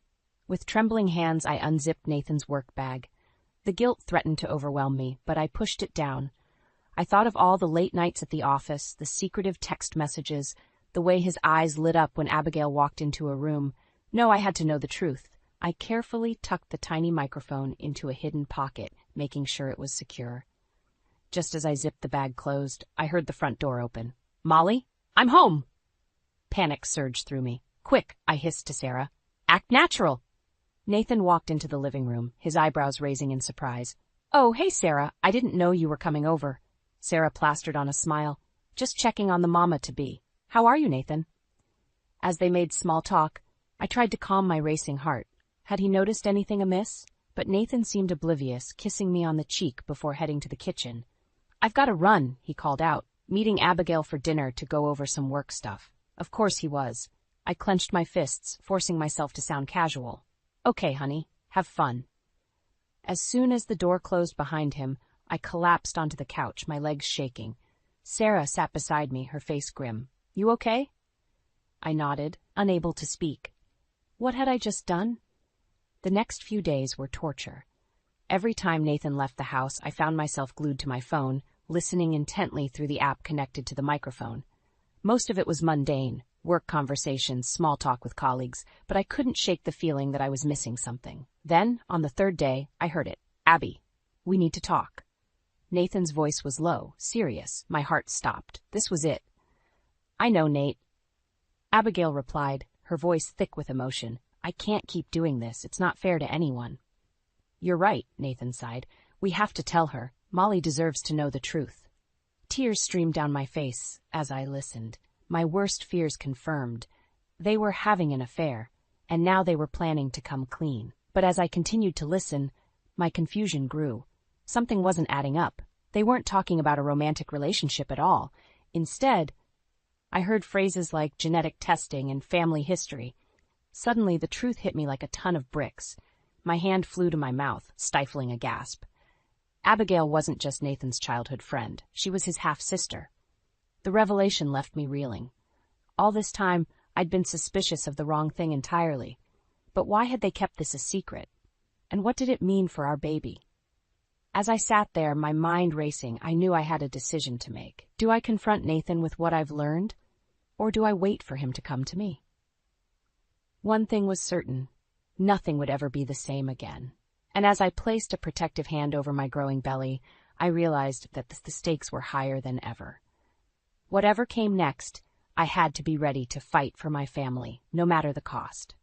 With trembling hands, I unzipped Nathan's work bag. The guilt threatened to overwhelm me, but I pushed it down. I thought of all the late nights at the office, the secretive text messages, the way his eyes lit up when Abigail walked into a room. No, I had to know the truth. I carefully tucked the tiny microphone into a hidden pocket, making sure it was secure. Just as I zipped the bag closed, I heard the front door open. Molly, I'm home! Panic surged through me. Quick, I hissed to Sarah. Act natural! Nathan walked into the living room, his eyebrows raising in surprise. Oh, hey, Sarah, I didn't know you were coming over. Sarah plastered on a smile. Just checking on the mama-to-be. How are you, Nathan? As they made small talk, I tried to calm my racing heart. Had he noticed anything amiss? But Nathan seemed oblivious, kissing me on the cheek before heading to the kitchen. I've got to run, he called out, meeting Abigail for dinner to go over some work stuff. Of course he was. I clenched my fists, forcing myself to sound casual. Okay, honey, have fun. As soon as the door closed behind him, I collapsed onto the couch, my legs shaking. Sarah sat beside me, her face grim. You okay? I nodded, unable to speak. What had I just done? The next few days were torture. Every time Nathan left the house, I found myself glued to my phone, listening intently through the app connected to the microphone. Most of it was mundane, work conversations, small talk with colleagues, but I couldn't shake the feeling that I was missing something. Then, on the third day, I heard it. Abby, we need to talk. Nathan's voice was low, serious. My heart stopped. This was it. I know, Nate. Abigail replied, her voice thick with emotion. I can't keep doing this. It's not fair to anyone. You're right, Nathan sighed. We have to tell her. Molly deserves to know the truth. Tears streamed down my face as I listened. My worst fears confirmed. They were having an affair, and now they were planning to come clean. But as I continued to listen, my confusion grew. Something wasn't adding up. They weren't talking about a romantic relationship at all. Instead, I heard phrases like genetic testing and family history. Suddenly, the truth hit me like a ton of bricks. My hand flew to my mouth, stifling a gasp. Abigail wasn't just Nathan's childhood friend. She was his half-sister. The revelation left me reeling. All this time, I'd been suspicious of the wrong thing entirely. But why had they kept this a secret? And what did it mean for our baby? As I sat there, my mind racing, I knew I had a decision to make. Do I confront Nathan with what I've learned? Or do I wait for him to come to me? One thing was certain. Nothing would ever be the same again. And as I placed a protective hand over my growing belly, I realized that the stakes were higher than ever. Whatever came next, I had to be ready to fight for my family, no matter the cost.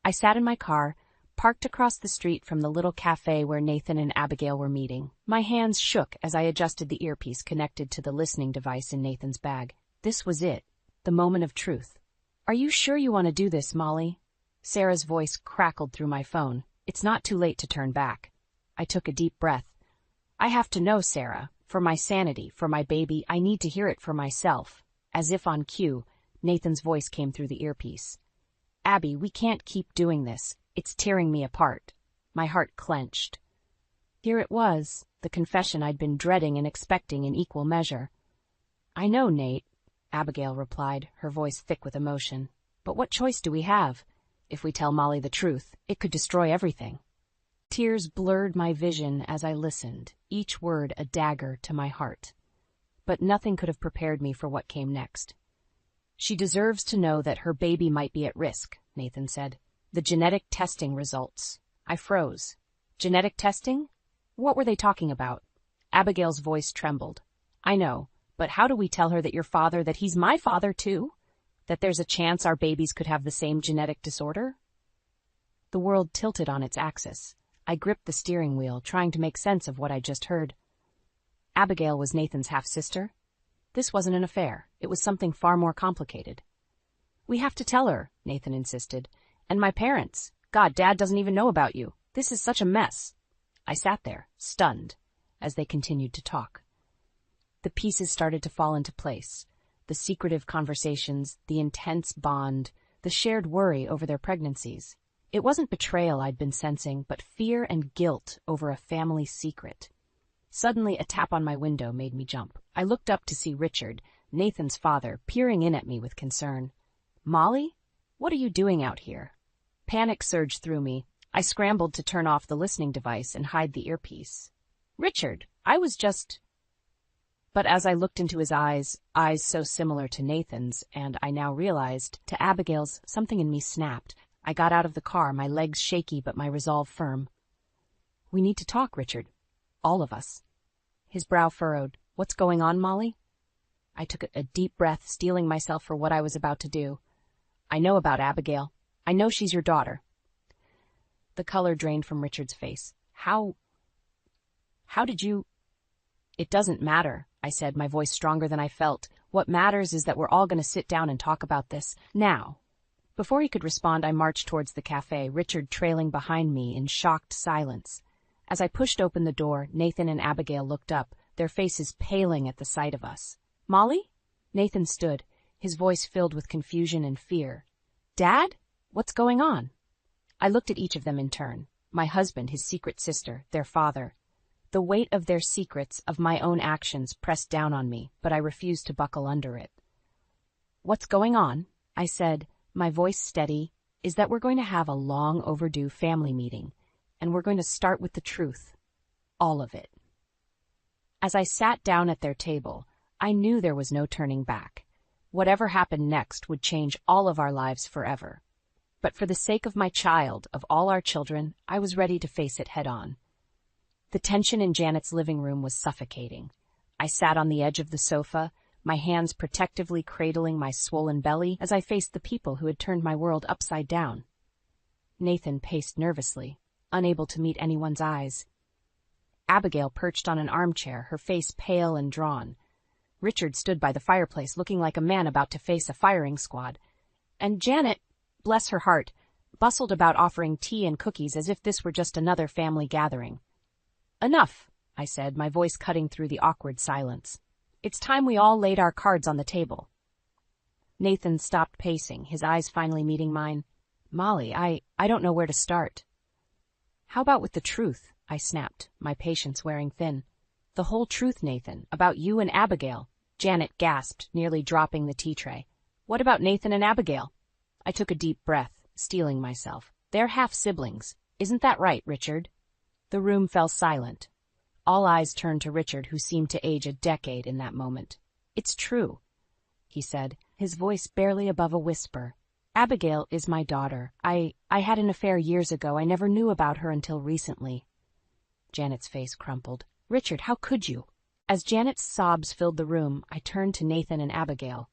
I sat in my car, parked across the street from the little cafe where Nathan and Abigail were meeting. My hands shook as I adjusted the earpiece connected to the listening device in Nathan's bag. This was it, the moment of truth. Are you sure you want to do this, Molly? Sarah's voice crackled through my phone. It's not too late to turn back. I took a deep breath. I have to know, Sarah. For my sanity, for my baby, I need to hear it for myself. As if on cue, Nathan's voice came through the earpiece. Abby, we can't keep doing this. It's tearing me apart. My heart clenched. Here it was, the confession I'd been dreading and expecting in equal measure. I know, Nate, Abigail replied, her voice thick with emotion. But what choice do we have? If we tell Molly the truth, it could destroy everything. Tears blurred my vision as I listened, each word a dagger to my heart. but nothing could have prepared me for what came next. "She deserves to know that her baby might be at risk," Nathan said. "The genetic testing results." I froze. Genetic testing? What were they talking about? Abigail's voice trembled. "I know, but how do we tell her that that he's my father too? That there's a chance our babies could have the same genetic disorder?" The world tilted on its axis. I gripped the steering wheel, trying to make sense of what I just heard. Abigail was Nathan's half-sister? This wasn't an affair. It was something far more complicated. "We have to tell her," Nathan insisted. "And my parents. God, Dad doesn't even know about you. This is such a mess." I sat there, stunned, as they continued to talk. The pieces started to fall into place. The secretive conversations, the intense bond, the shared worry over their pregnancies. It wasn't betrayal I'd been sensing, but fear and guilt over a family secret. Suddenly, a tap on my window made me jump. I looked up to see Richard, Nathan's father, peering in at me with concern. "Molly? What are you doing out here?" Panic surged through me. I scrambled to turn off the listening device and hide the earpiece. "Richard, I was just—" But as I looked into his eyes so similar to Nathan's, and I now realized, to Abigail's, something in me snapped. I got out of the car, my legs shaky but my resolve firm. "We need to talk, Richard. All of us." His brow furrowed. "What's going on, Molly?" I took a deep breath, steeling myself for what I was about to do. "I know about Abigail. I know she's your daughter." The color drained from Richard's face. How did you—" "It doesn't matter," I said, my voice stronger than I felt. "What matters is that we're all going to sit down and talk about this, now." Before he could respond, I marched towards the cafe, Richard trailing behind me in shocked silence. As I pushed open the door, Nathan and Abigail looked up, their faces paling at the sight of us. "Molly?" Nathan stood, his voice filled with confusion and fear. "Dad? What's going on?" I looked at each of them in turn. My husband, his secret sister, their father. The weight of their secrets, of my own actions, pressed down on me, but I refused to buckle under it. "What's going on?" I said, my voice steady, "is that we're going to have a long overdue family meeting, and we're going to start with the truth. All of it." As I sat down at their table, I knew there was no turning back. Whatever happened next would change all of our lives forever. But for the sake of my child, of all our children, I was ready to face it head-on. The tension in Janet's living room was suffocating. I sat on the edge of the sofa, my hands protectively cradling my swollen belly as I faced the people who had turned my world upside down. Nathan paced nervously, unable to meet anyone's eyes. Abigail perched on an armchair, her face pale and drawn. Richard stood by the fireplace, looking like a man about to face a firing squad. And Janet, bless her heart, bustled about offering tea and cookies as if this were just another family gathering. "Enough," I said, my voice cutting through the awkward silence. "It's time we all laid our cards on the table." Nathan stopped pacing, his eyes finally meeting mine. "Molly, I don't know where to start." "How about with the truth?" I snapped, my patience wearing thin. "The whole truth, Nathan, about you and Abigail." Janet gasped, nearly dropping the tea tray. "What about Nathan and Abigail?" I took a deep breath, steeling myself. "They're half-siblings. Isn't that right, Richard?" The room fell silent. All eyes turned to Richard, who seemed to age a decade in that moment. "It's true," he said, his voice barely above a whisper. "Abigail is my daughter. I had an affair years ago. I never knew about her until recently." Janet's face crumpled. "Richard, how could you?" As Janet's sobs filled the room, I turned to Nathan and Abigail.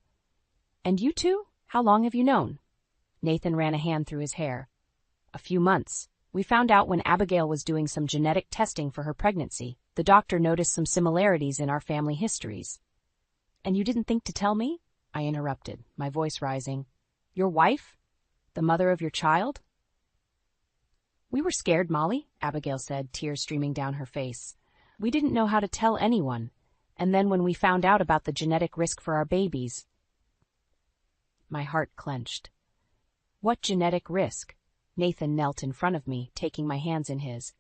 "And you two? How long have you known?" Nathan ran a hand through his hair. "A few months. We found out when Abigail was doing some genetic testing for her pregnancy. The doctor noticed some similarities in our family histories." "And you didn't think to tell me?" I interrupted, my voice rising. "Your wife? The mother of your child?" "We were scared, Molly," Abigail said, tears streaming down her face. "We didn't know how to tell anyone. And then when we found out about the genetic risk for our babies—" My heart clenched. "What genetic risk?" Nathan knelt in front of me, taking my hands in his.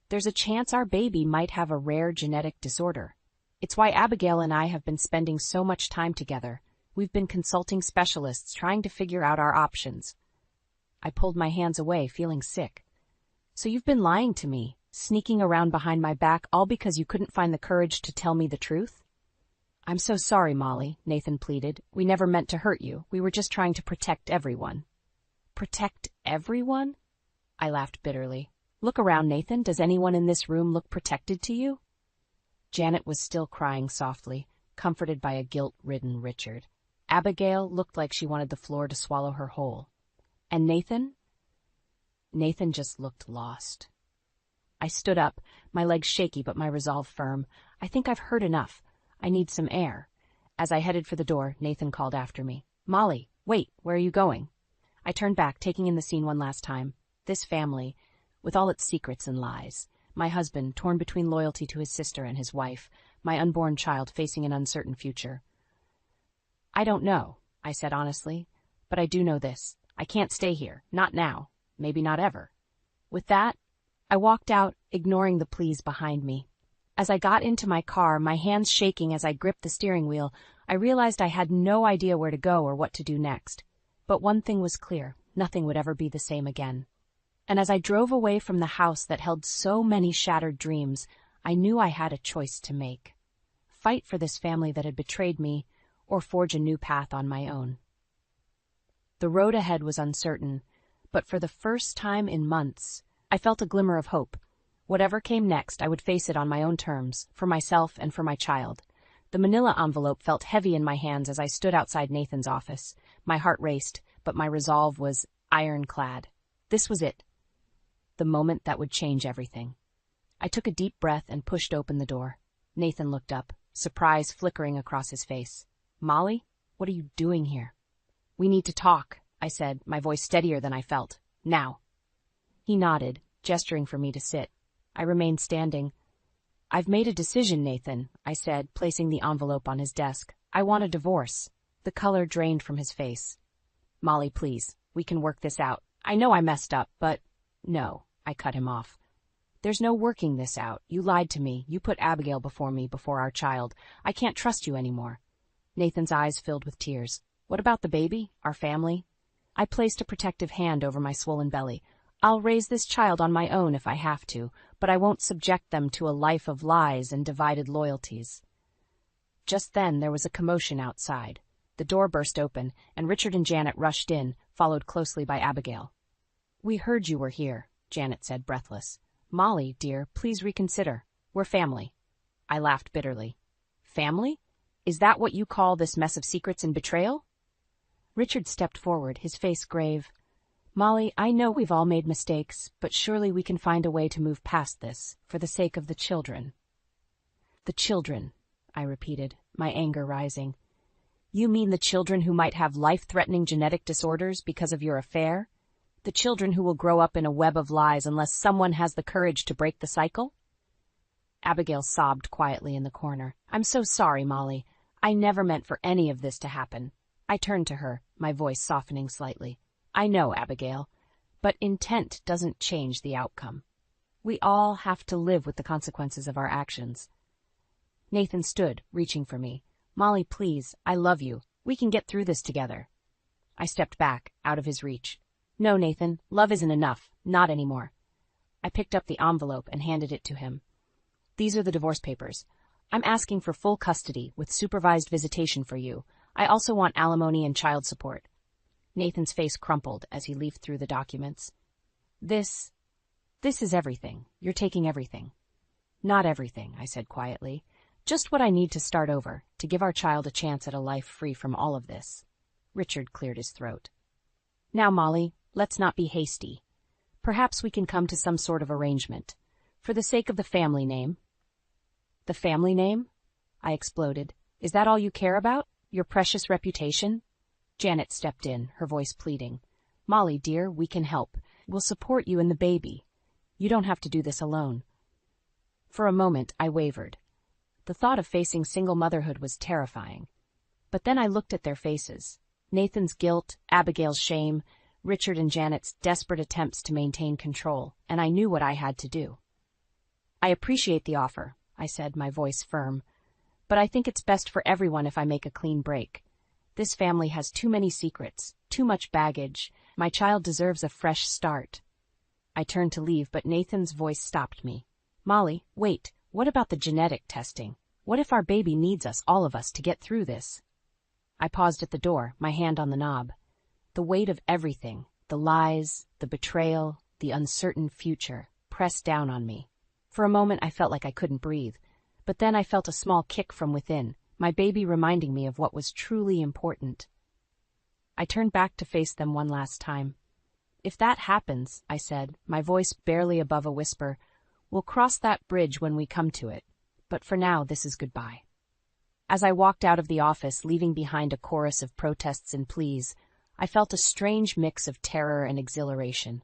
"There's a chance our baby might have a rare genetic disorder. It's why Abigail and I have been spending so much time together. We've been consulting specialists, trying to figure out our options." I pulled my hands away, feeling sick. "So you've been lying to me, sneaking around behind my back, all because you couldn't find the courage to tell me the truth?" I'm so sorry, Molly, Nathan pleaded. We never meant to hurt you. We were just trying to protect everyone. Protect everyone? I laughed bitterly. Look around, Nathan. Does anyone in this room look protected to you? Janet was still crying softly, comforted by a guilt-ridden Richard. Abigail looked like she wanted the floor to swallow her whole. And Nathan? Nathan just looked lost. I stood up, my legs shaky but my resolve firm. I think I've heard enough. I need some air. As I headed for the door, Nathan called after me. Molly, wait, where are you going? I turned back, taking in the scene one last time. This family, with all its secrets and lies. My husband, torn between loyalty to his sister and his wife. My unborn child facing an uncertain future. I don't know, I said honestly, but I do know this. I can't stay here. Not now. Maybe not ever. With that, I walked out, ignoring the pleas behind me. As I got into my car, my hands shaking as I gripped the steering wheel, I realized I had no idea where to go or what to do next. But one thing was clear. Nothing would ever be the same again. And as I drove away from the house that held so many shattered dreams, I knew I had a choice to make. Fight for this family that had betrayed me, or forge a new path on my own. The road ahead was uncertain, but for the first time in months, I felt a glimmer of hope. Whatever came next, I would face it on my own terms, for myself and for my child. The manila envelope felt heavy in my hands as I stood outside Nathan's office. My heart raced, but my resolve was ironclad. This was it. The moment that would change everything. I took a deep breath and pushed open the door. Nathan looked up, surprise flickering across his face. Molly, what are you doing here? We need to talk, I said, my voice steadier than I felt. Now. He nodded, gesturing for me to sit. I remained standing. I've made a decision, Nathan, I said, placing the envelope on his desk. I want a divorce. The color drained from his face. Molly, please, we can work this out. I know I messed up, but... No, I cut him off. There's no working this out. You lied to me. You put Abigail before me, before our child. I can't trust you anymore. Nathan's eyes filled with tears. What about the baby? Our family? I placed a protective hand over my swollen belly. I'll raise this child on my own if I have to, but I won't subject them to a life of lies and divided loyalties. Just then there was a commotion outside. The door burst open, and Richard and Janet rushed in, followed closely by Abigail. We heard you were here, Janet said, breathless. Molly, dear, please reconsider. We're family. I laughed bitterly. Family? Is that what you call this mess of secrets and betrayal? Richard stepped forward, his face grave. Molly, I know we've all made mistakes, but surely we can find a way to move past this, for the sake of the children. The children, I repeated, my anger rising. You mean the children who might have life-threatening genetic disorders because of your affair? The children who will grow up in a web of lies unless someone has the courage to break the cycle? Abigail sobbed quietly in the corner. I'm so sorry, Molly. I never meant for any of this to happen. I turned to her, my voice softening slightly. I know, Abigail, but intent doesn't change the outcome. We all have to live with the consequences of our actions. Nathan stood, reaching for me. Molly, please, I love you. We can get through this together. I stepped back, out of his reach. No, Nathan, love isn't enough. Not anymore. I picked up the envelope and handed it to him. These are the divorce papers. I'm asking for full custody with supervised visitation for you. I also want alimony and child support. Nathan's face crumpled as he leafed through the documents. This is everything. You're taking everything. Not everything, I said quietly. Just what I need to start over, to give our child a chance at a life free from all of this. Richard cleared his throat. Now, Molly, let's not be hasty. Perhaps we can come to some sort of arrangement. For the sake of the family name. The family name? I exploded. Is that all you care about? Your precious reputation? Janet stepped in, her voice pleading. Molly, dear, we can help. We'll support you and the baby. You don't have to do this alone. For a moment, I wavered. The thought of facing single motherhood was terrifying. But then I looked at their faces. Nathan's guilt, Abigail's shame, Richard and Janet's desperate attempts to maintain control, and I knew what I had to do. I appreciate the offer, I said, my voice firm, but I think it's best for everyone if I make a clean break. This family has too many secrets, too much baggage. My child deserves a fresh start. I turned to leave, but Nathan's voice stopped me. Molly, wait, what about the genetic testing? What if our baby needs us, all of us, to get through this? I paused at the door, my hand on the knob. The weight of everything, the lies, the betrayal, the uncertain future, pressed down on me. For a moment I felt like I couldn't breathe, but then I felt a small kick from within, my baby reminding me of what was truly important. I turned back to face them one last time. If that happens, I said, my voice barely above a whisper, we'll cross that bridge when we come to it. But for now, this is goodbye. As I walked out of the office, leaving behind a chorus of protests and pleas, I felt a strange mix of terror and exhilaration.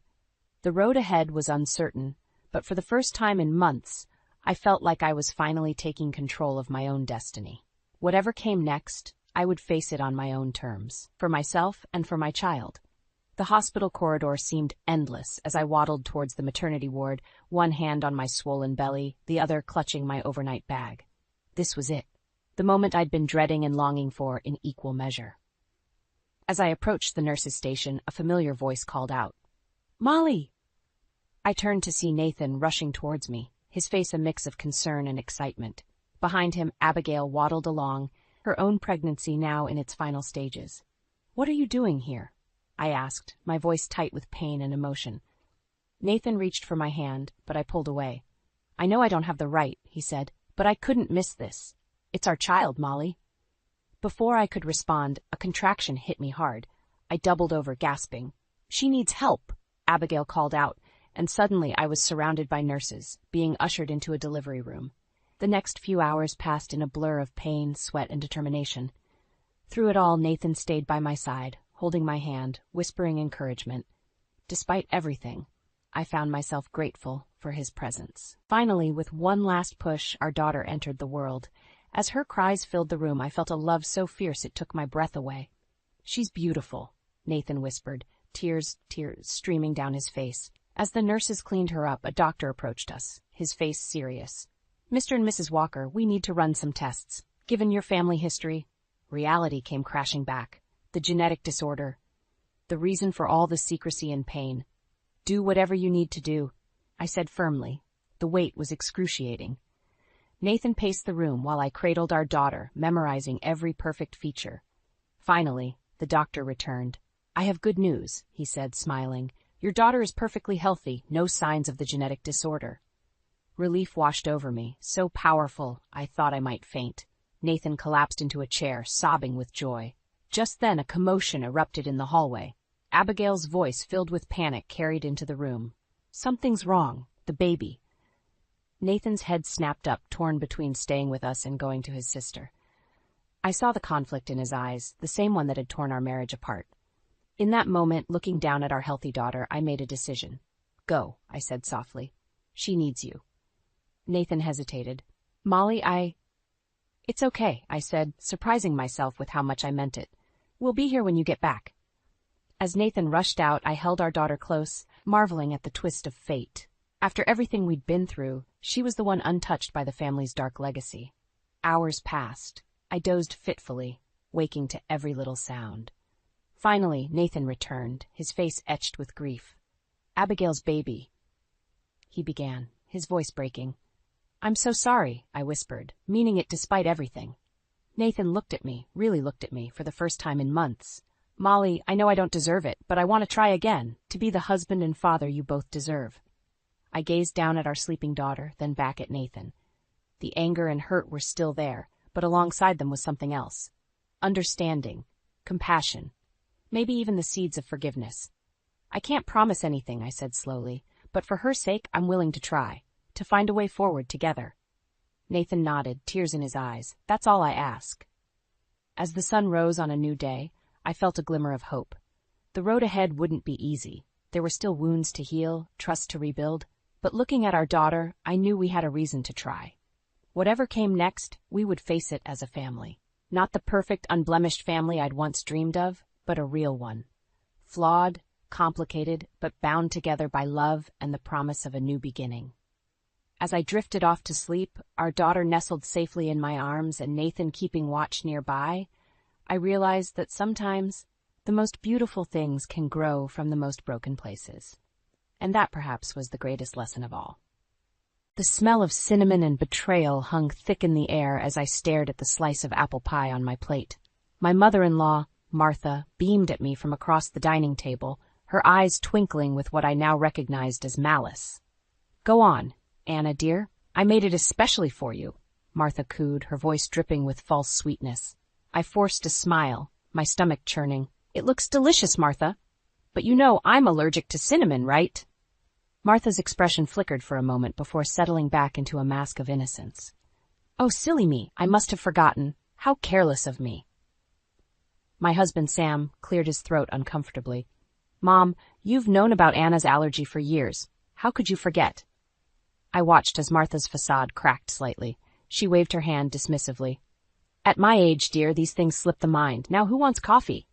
The road ahead was uncertain, but for the first time in months, I felt like I was finally taking control of my own destiny. Whatever came next, I would face it on my own terms, for myself and for my child. The hospital corridor seemed endless as I waddled towards the maternity ward, one hand on my swollen belly, the other clutching my overnight bag. This was it, the moment I'd been dreading and longing for in equal measure. As I approached the nurse's station, a familiar voice called out, "Molly!" I turned to see Nathan rushing towards me, his face a mix of concern and excitement. Behind him, Abigail waddled along, her own pregnancy now in its final stages. "What are you doing here?" I asked, my voice tight with pain and emotion. Nathan reached for my hand, but I pulled away. "I know I don't have the right," he said, "but I couldn't miss this. It's our child, Molly." Before I could respond, a contraction hit me hard. I doubled over, gasping. "She needs help," Abigail called out, and suddenly I was surrounded by nurses, being ushered into a delivery room. The next few hours passed in a blur of pain, sweat, and determination. Through it all, Nathan stayed by my side, holding my hand, whispering encouragement. Despite everything, I found myself grateful for his presence. Finally, with one last push, our daughter entered the world. As her cries filled the room, I felt a love so fierce it took my breath away. "She's beautiful," Nathan whispered, tears streaming down his face. As the nurses cleaned her up, a doctor approached us, his face serious. "Mr. and Mrs. Walker, we need to run some tests. Given your family history..." Reality came crashing back. The genetic disorder. The reason for all the secrecy and pain. "Do whatever you need to do," I said firmly. The weight was excruciating. Nathan paced the room while I cradled our daughter, memorizing every perfect feature. Finally, the doctor returned. "I have good news," he said, smiling. "Your daughter is perfectly healthy, no signs of the genetic disorder." Relief washed over me, so powerful I thought I might faint. Nathan collapsed into a chair, sobbing with joy. Just then, a commotion erupted in the hallway. Abigail's voice, filled with panic, carried into the room. "Something's wrong. The baby." Nathan's head snapped up, torn between staying with us and going to his sister. I saw the conflict in his eyes, the same one that had torn our marriage apart. In that moment, looking down at our healthy daughter, I made a decision. "Go," I said softly. "She needs you." Nathan hesitated. "Molly, It's okay," I said, surprising myself with how much I meant it. "We'll be here when you get back." As Nathan rushed out, I held our daughter close, marveling at the twist of fate. After everything we'd been through, she was the one untouched by the family's dark legacy. Hours passed. I dozed fitfully, waking to every little sound. Finally, Nathan returned, his face etched with grief. "Abigail's baby," he began, his voice breaking. "I'm so sorry," I whispered, meaning it despite everything. Nathan looked at me, really looked at me, for the first time in months. "Molly, I know I don't deserve it, but I want to try again, to be the husband and father you both deserve." I gazed down at our sleeping daughter, then back at Nathan. The anger and hurt were still there, but alongside them was something else. Understanding, compassion, maybe even the seeds of forgiveness. "I can't promise anything," I said slowly, "but for her sake, I'm willing to try, to find a way forward together." Nathan nodded, tears in his eyes. "That's all I ask." As the sun rose on a new day, I felt a glimmer of hope. The road ahead wouldn't be easy. There were still wounds to heal, trust to rebuild. But looking at our daughter, I knew we had a reason to try. Whatever came next, we would face it as a family. Not the perfect, unblemished family I'd once dreamed of, but a real one. Flawed, complicated, but bound together by love and the promise of a new beginning. As I drifted off to sleep, our daughter nestled safely in my arms and Nathan keeping watch nearby, I realized that sometimes the most beautiful things can grow from the most broken places. And that perhaps was the greatest lesson of all. The smell of cinnamon and betrayal hung thick in the air as I stared at the slice of apple pie on my plate. My mother-in-law, Martha, beamed at me from across the dining table, her eyes twinkling with what I now recognized as malice. "Go on, Anna, dear. I made it especially for you," Martha cooed, her voice dripping with false sweetness. I forced a smile, my stomach churning. "It looks delicious, Martha. But you know I'm allergic to cinnamon, right?" Martha's expression flickered for a moment before settling back into a mask of innocence. "Oh, silly me, I must have forgotten. How careless of me." My husband, Sam, cleared his throat uncomfortably. "Mom, you've known about Anna's allergy for years. How could you forget?" I watched as Martha's facade cracked slightly. She waved her hand dismissively. "At my age, dear, these things slip the mind. Now who wants coffee?"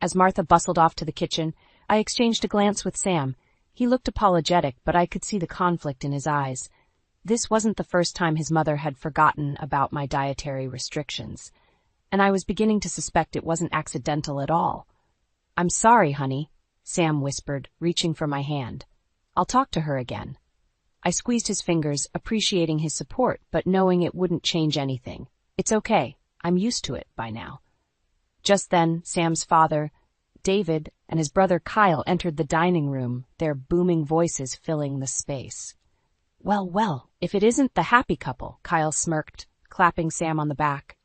As Martha bustled off to the kitchen, I exchanged a glance with Sam. He looked apologetic, but I could see the conflict in his eyes. This wasn't the first time his mother had forgotten about my dietary restrictions, and I was beginning to suspect it wasn't accidental at all. "I'm sorry, honey," Sam whispered, reaching for my hand. "I'll talk to her again." I squeezed his fingers, appreciating his support, but knowing it wouldn't change anything. "It's okay. I'm used to it by now." Just then, Sam's father, David, and his brother Kyle entered the dining room, their booming voices filling the space. "Well, well, if it isn't the happy couple," Kyle smirked, clapping Sam on the back.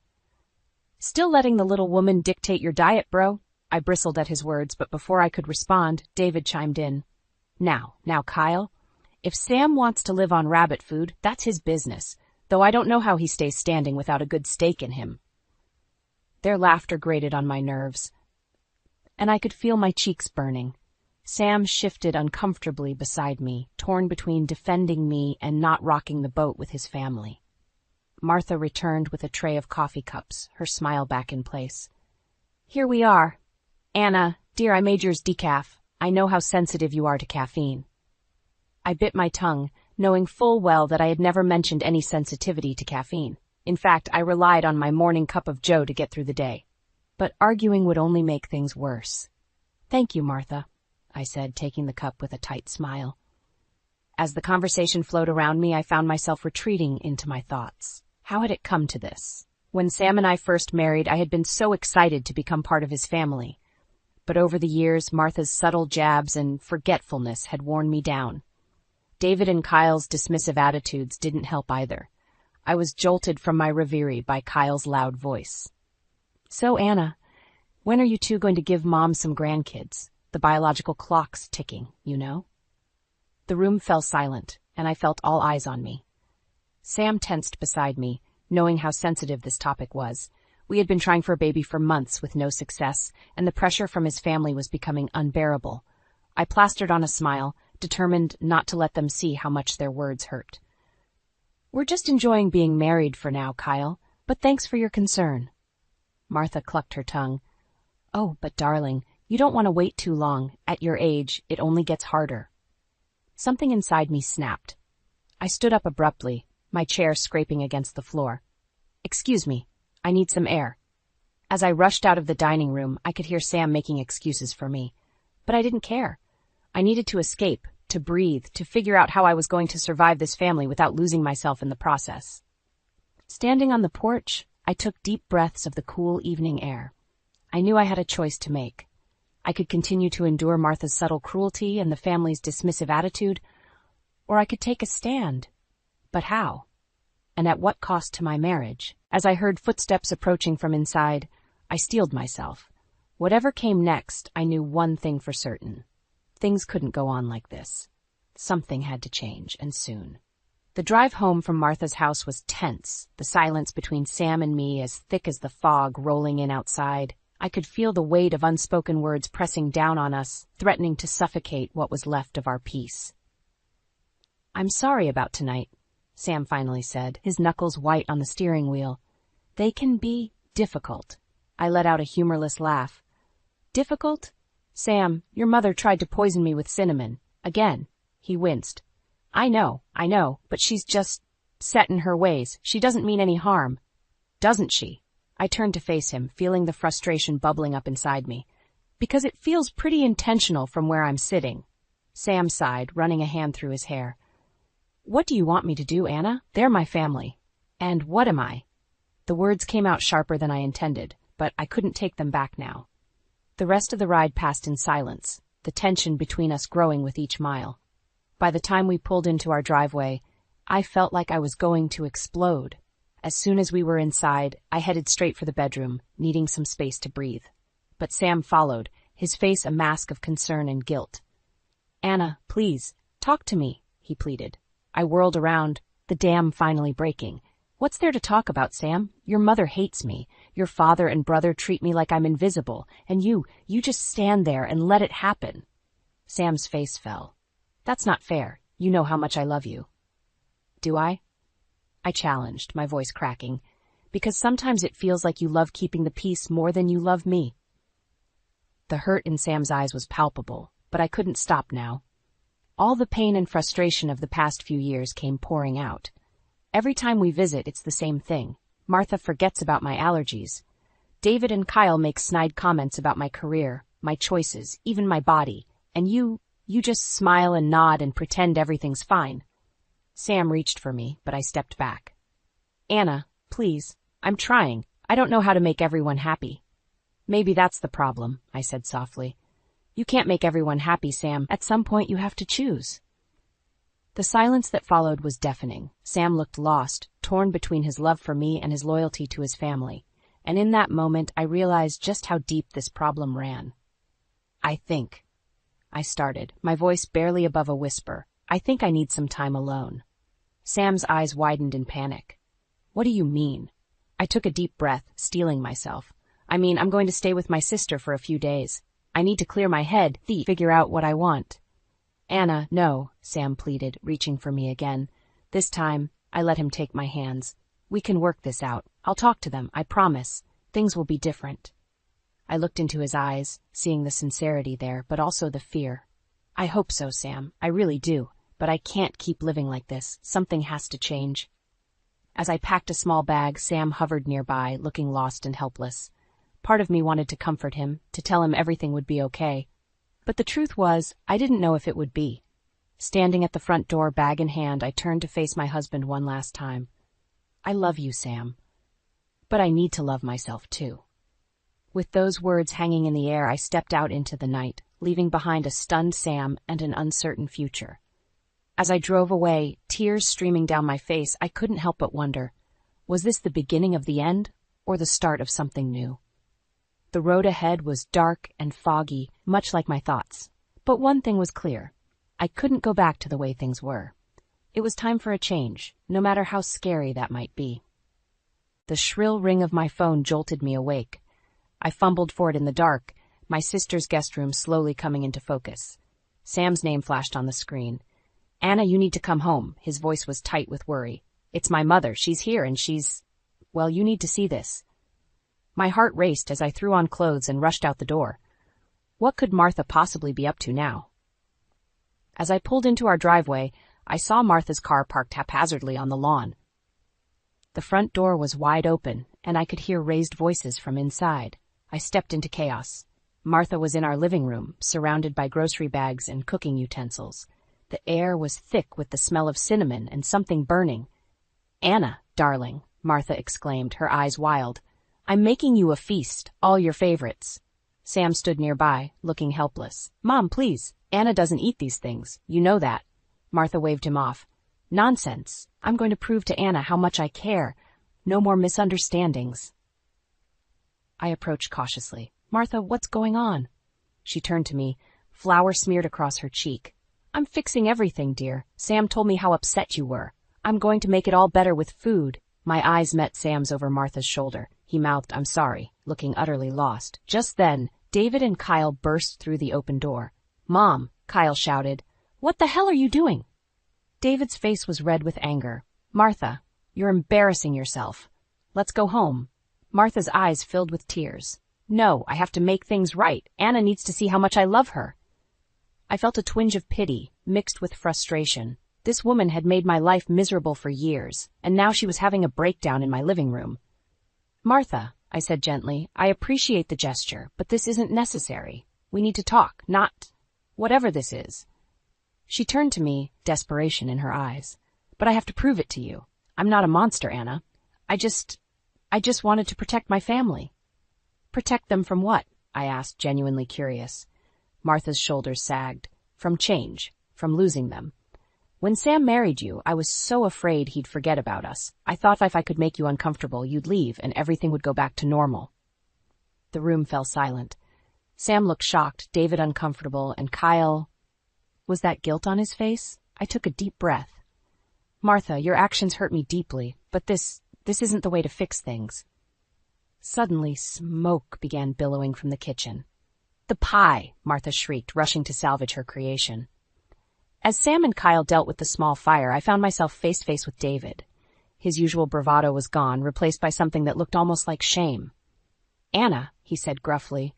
"Still letting the little woman dictate your diet, bro?" I bristled at his words, but before I could respond, David chimed in. Now, Kyle, if Sam wants to live on rabbit food, that's his business, though I don't know how he stays standing without a good steak in him." Their laughter grated on my nerves, and I could feel my cheeks burning. Sam shifted uncomfortably beside me, torn between defending me and not rocking the boat with his family. Martha returned with a tray of coffee cups, her smile back in place. "Here we are. Anna, dear, I made yours decaf. I know how sensitive you are to caffeine." I bit my tongue, knowing full well that I had never mentioned any sensitivity to caffeine. In fact, I relied on my morning cup of joe to get through the day. But arguing would only make things worse. "Thank you, Martha," I said, taking the cup with a tight smile. As the conversation flowed around me, I found myself retreating into my thoughts. How had it come to this? When Sam and I first married, I had been so excited to become part of his family. But over the years, Martha's subtle jabs and forgetfulness had worn me down. David and Kyle's dismissive attitudes didn't help either. I was jolted from my reverie by Kyle's loud voice. "So, Anna, when are you two going to give Mom some grandkids? The biological clock's ticking, you know." The room fell silent, and I felt all eyes on me. Sam tensed beside me, knowing how sensitive this topic was. We had been trying for a baby for months with no success, and the pressure from his family was becoming unbearable. I plastered on a smile, determined not to let them see how much their words hurt. "We're just enjoying being married for now, Kyle, but thanks for your concern." Martha clucked her tongue. "Oh, but darling, you don't want to wait too long. At your age, it only gets harder." Something inside me snapped. I stood up abruptly, my chair scraping against the floor. "Excuse me, I need some air." As I rushed out of the dining room, I could hear Sam making excuses for me. But I didn't care. I needed to escape, to breathe, to figure out how I was going to survive this family without losing myself in the process. Standing on the porch, I took deep breaths of the cool evening air. I knew I had a choice to make. I could continue to endure Martha's subtle cruelty and the family's dismissive attitude, or I could take a stand. But how? And at what cost to my marriage? As I heard footsteps approaching from inside, I steeled myself. Whatever came next, I knew one thing for certain. Things couldn't go on like this. Something had to change, and soon. The drive home from Martha's house was tense, the silence between Sam and me as thick as the fog rolling in outside. I could feel the weight of unspoken words pressing down on us, threatening to suffocate what was left of our peace. "I'm sorry about tonight," Sam finally said, his knuckles white on the steering wheel. "They can be difficult." I let out a humorless laugh. "Difficult? Sam, your mother tried to poison me with cinnamon. Again." He winced. I know, but she's just set in her ways. She doesn't mean any harm." "Doesn't she?" I turned to face him, feeling the frustration bubbling up inside me. "Because it feels pretty intentional from where I'm sitting." Sam sighed, running a hand through his hair. What do you want me to do, Anna? They're my family. And what am I? The words came out sharper than I intended, but I couldn't take them back now. The rest of the ride passed in silence, the tension between us growing with each mile. By the time we pulled into our driveway, I felt like I was going to explode. As soon as we were inside, I headed straight for the bedroom, needing some space to breathe. But Sam followed, his face a mask of concern and guilt. Anna, please, talk to me, he pleaded. I whirled around, the dam finally breaking. What's there to talk about, Sam? Your mother hates me. Your father and brother treat me like I'm invisible. And you just stand there and let it happen. Sam's face fell. That's not fair. You know how much I love you. Do I? I challenged, my voice cracking. Because sometimes it feels like you love keeping the peace more than you love me. The hurt in Sam's eyes was palpable, but I couldn't stop now. All the pain and frustration of the past few years came pouring out. Every time we visit, it's the same thing. Martha forgets about my allergies. David and Kyle make snide comments about my career, my choices, even my body. And you just smile and nod and pretend everything's fine. Sam reached for me, but I stepped back. Anna, please, I'm trying. I don't know how to make everyone happy. Maybe that's the problem, I said softly. You can't make everyone happy, Sam. At some point you have to choose. The silence that followed was deafening. Sam looked lost, torn between his love for me and his loyalty to his family. And in that moment, I realized just how deep this problem ran. I started, my voice barely above a whisper. I think I need some time alone. Sam's eyes widened in panic. What do you mean? I took a deep breath, steeling myself. I'm going to stay with my sister for a few days. I need to clear my head, figure out what I want. Anna, no, Sam pleaded, reaching for me again. This time, I let him take my hands. We can work this out. I'll talk to them, I promise. Things will be different. I looked into his eyes, seeing the sincerity there, but also the fear. I hope so, Sam. I really do. But I can't keep living like this. Something has to change. As I packed a small bag, Sam hovered nearby, looking lost and helpless. Part of me wanted to comfort him, to tell him everything would be okay. But the truth was, I didn't know if it would be. Standing at the front door, bag in hand, I turned to face my husband one last time. I love you, Sam. But I need to love myself, too. With those words hanging in the air, I stepped out into the night, leaving behind a stunned Sam and an uncertain future. As I drove away, tears streaming down my face, I couldn't help but wonder, was this the beginning of the end, or the start of something new? The road ahead was dark and foggy, much like my thoughts. But one thing was clear. I couldn't go back to the way things were. It was time for a change, no matter how scary that might be. The shrill ring of my phone jolted me awake. I fumbled for it in the dark, my sister's guest room slowly coming into focus. Sam's name flashed on the screen. Anna, you need to come home. His voice was tight with worry. It's my mother. She's here and well, you need to see this. My heart raced as I threw on clothes and rushed out the door. What could Martha possibly be up to now? As I pulled into our driveway, I saw Martha's car parked haphazardly on the lawn. The front door was wide open, and I could hear raised voices from inside. I stepped into chaos. Martha was in our living room, surrounded by grocery bags and cooking utensils. The air was thick with the smell of cinnamon and something burning. Anna, darling, Martha exclaimed, her eyes wild. I'm making you a feast, all your favorites. Sam stood nearby, looking helpless. Mom, please. Anna doesn't eat these things. You know that. Martha waved him off. Nonsense. I'm going to prove to Anna how much I care. No more misunderstandings. I approached cautiously. Martha, what's going on? She turned to me, flour smeared across her cheek. I'm fixing everything, dear. Sam told me how upset you were. I'm going to make it all better with food. My eyes met Sam's over Martha's shoulder. He mouthed, I'm sorry, looking utterly lost. Just then, David and Kyle burst through the open door. Mom, Kyle shouted. What the hell are you doing? David's face was red with anger. Martha, you're embarrassing yourself. Let's go home. Martha's eyes filled with tears. No, I have to make things right. Anna needs to see how much I love her. I felt a twinge of pity, mixed with frustration. This woman had made my life miserable for years, and now she was having a breakdown in my living room. Martha, I said gently, I appreciate the gesture, but this isn't necessary. We need to talk, not whatever this is. She turned to me, desperation in her eyes. But I have to prove it to you. I'm not a monster, Anna. I just wanted to protect my family. Protect them from what? I asked, genuinely curious. Martha's shoulders sagged. From change. From losing them. When Sam married you, I was so afraid he'd forget about us. I thought if I could make you uncomfortable, you'd leave and everything would go back to normal. The room fell silent. Sam looked shocked, David uncomfortable, and Kyle... Was that guilt on his face? I took a deep breath. Martha, your actions hurt me deeply, but this isn't the way to fix things. Suddenly, smoke began billowing from the kitchen. The pie, Martha shrieked, rushing to salvage her creation. As Sam and Kyle dealt with the small fire, I found myself face to face with David. His usual bravado was gone, replaced by something that looked almost like shame. Anna, he said gruffly,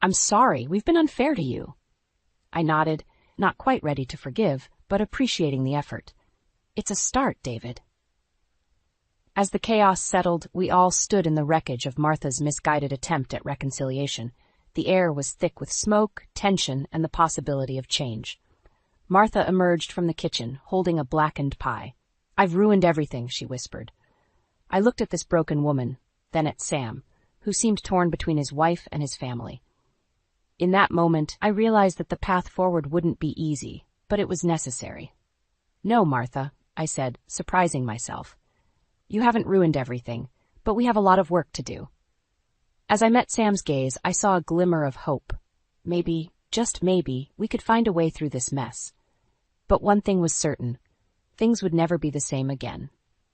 I'm sorry, we've been unfair to you. I nodded, not quite ready to forgive, but appreciating the effort. It's a start, David. As the chaos settled, we all stood in the wreckage of Martha's misguided attempt at reconciliation. The air was thick with smoke, tension, and the possibility of change. Martha emerged from the kitchen, holding a blackened pie. I've ruined everything, she whispered. I looked at this broken woman, then at Sam, who seemed torn between his wife and his family. In that moment, I realized that the path forward wouldn't be easy, but it was necessary. No, Martha, I said, surprising myself. You haven't ruined everything, but we have a lot of work to do. As I met Sam's gaze, I saw a glimmer of hope. Maybe, just maybe, we could find a way through this mess. But one thing was certain. Things would never be the same again.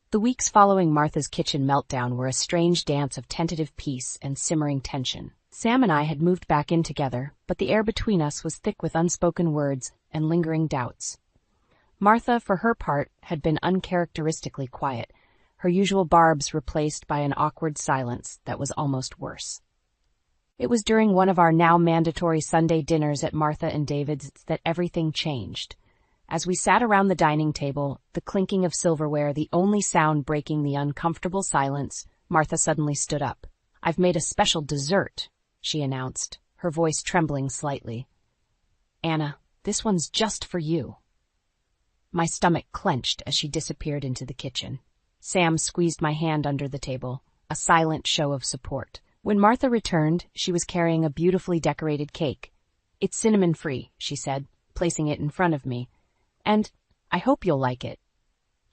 The weeks following Martha's kitchen meltdown were a strange dance of tentative peace and simmering tension. Sam and I had moved back in together, but the air between us was thick with unspoken words and lingering doubts. Martha, for her part, had been uncharacteristically quiet, her usual barbs replaced by an awkward silence that was almost worse. It was during one of our now mandatory Sunday dinners at Martha and David's that everything changed. As we sat around the dining table, the clinking of silverware the only sound breaking the uncomfortable silence, Martha suddenly stood up. I've made a special dessert, she announced, her voice trembling slightly. Anna, this one's just for you. My stomach clenched as she disappeared into the kitchen. Sam squeezed my hand under the table, a silent show of support. When Martha returned, she was carrying a beautifully decorated cake. It's cinnamon-free, she said, placing it in front of me. And I hope you'll like it.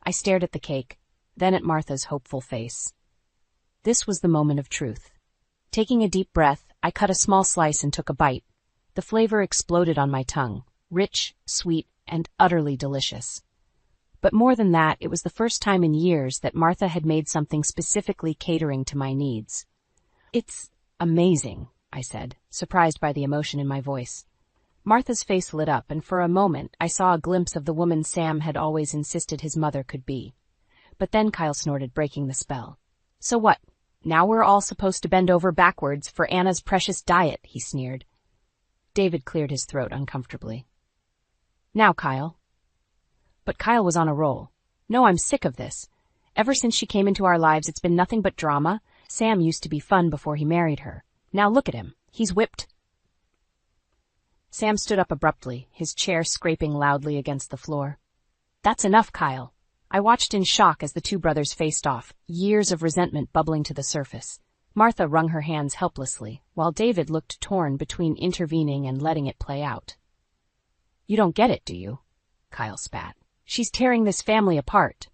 I stared at the cake, then at Martha's hopeful face. This was the moment of truth. Taking a deep breath, I cut a small slice and took a bite. The flavor exploded on my tongue, rich, sweet, and utterly delicious. But more than that, it was the first time in years that Martha had made something specifically catering to my needs. It's amazing, I said, surprised by the emotion in my voice. Martha's face lit up, and for a moment I saw a glimpse of the woman Sam had always insisted his mother could be. But then Kyle snorted, breaking the spell. So what? Now we're all supposed to bend over backwards for Anna's precious diet, he sneered. David cleared his throat uncomfortably. Now, Kyle. But Kyle was on a roll. No, I'm sick of this. Ever since she came into our lives, it's been nothing but drama. Sam used to be fun before he married her. Now look at him. He's whipped. Sam stood up abruptly, his chair scraping loudly against the floor. That's enough, Kyle. I watched in shock as the two brothers faced off, years of resentment bubbling to the surface. Martha wrung her hands helplessly, while David looked torn between intervening and letting it play out. You don't get it, do you? Kyle spat. She's tearing this family apart.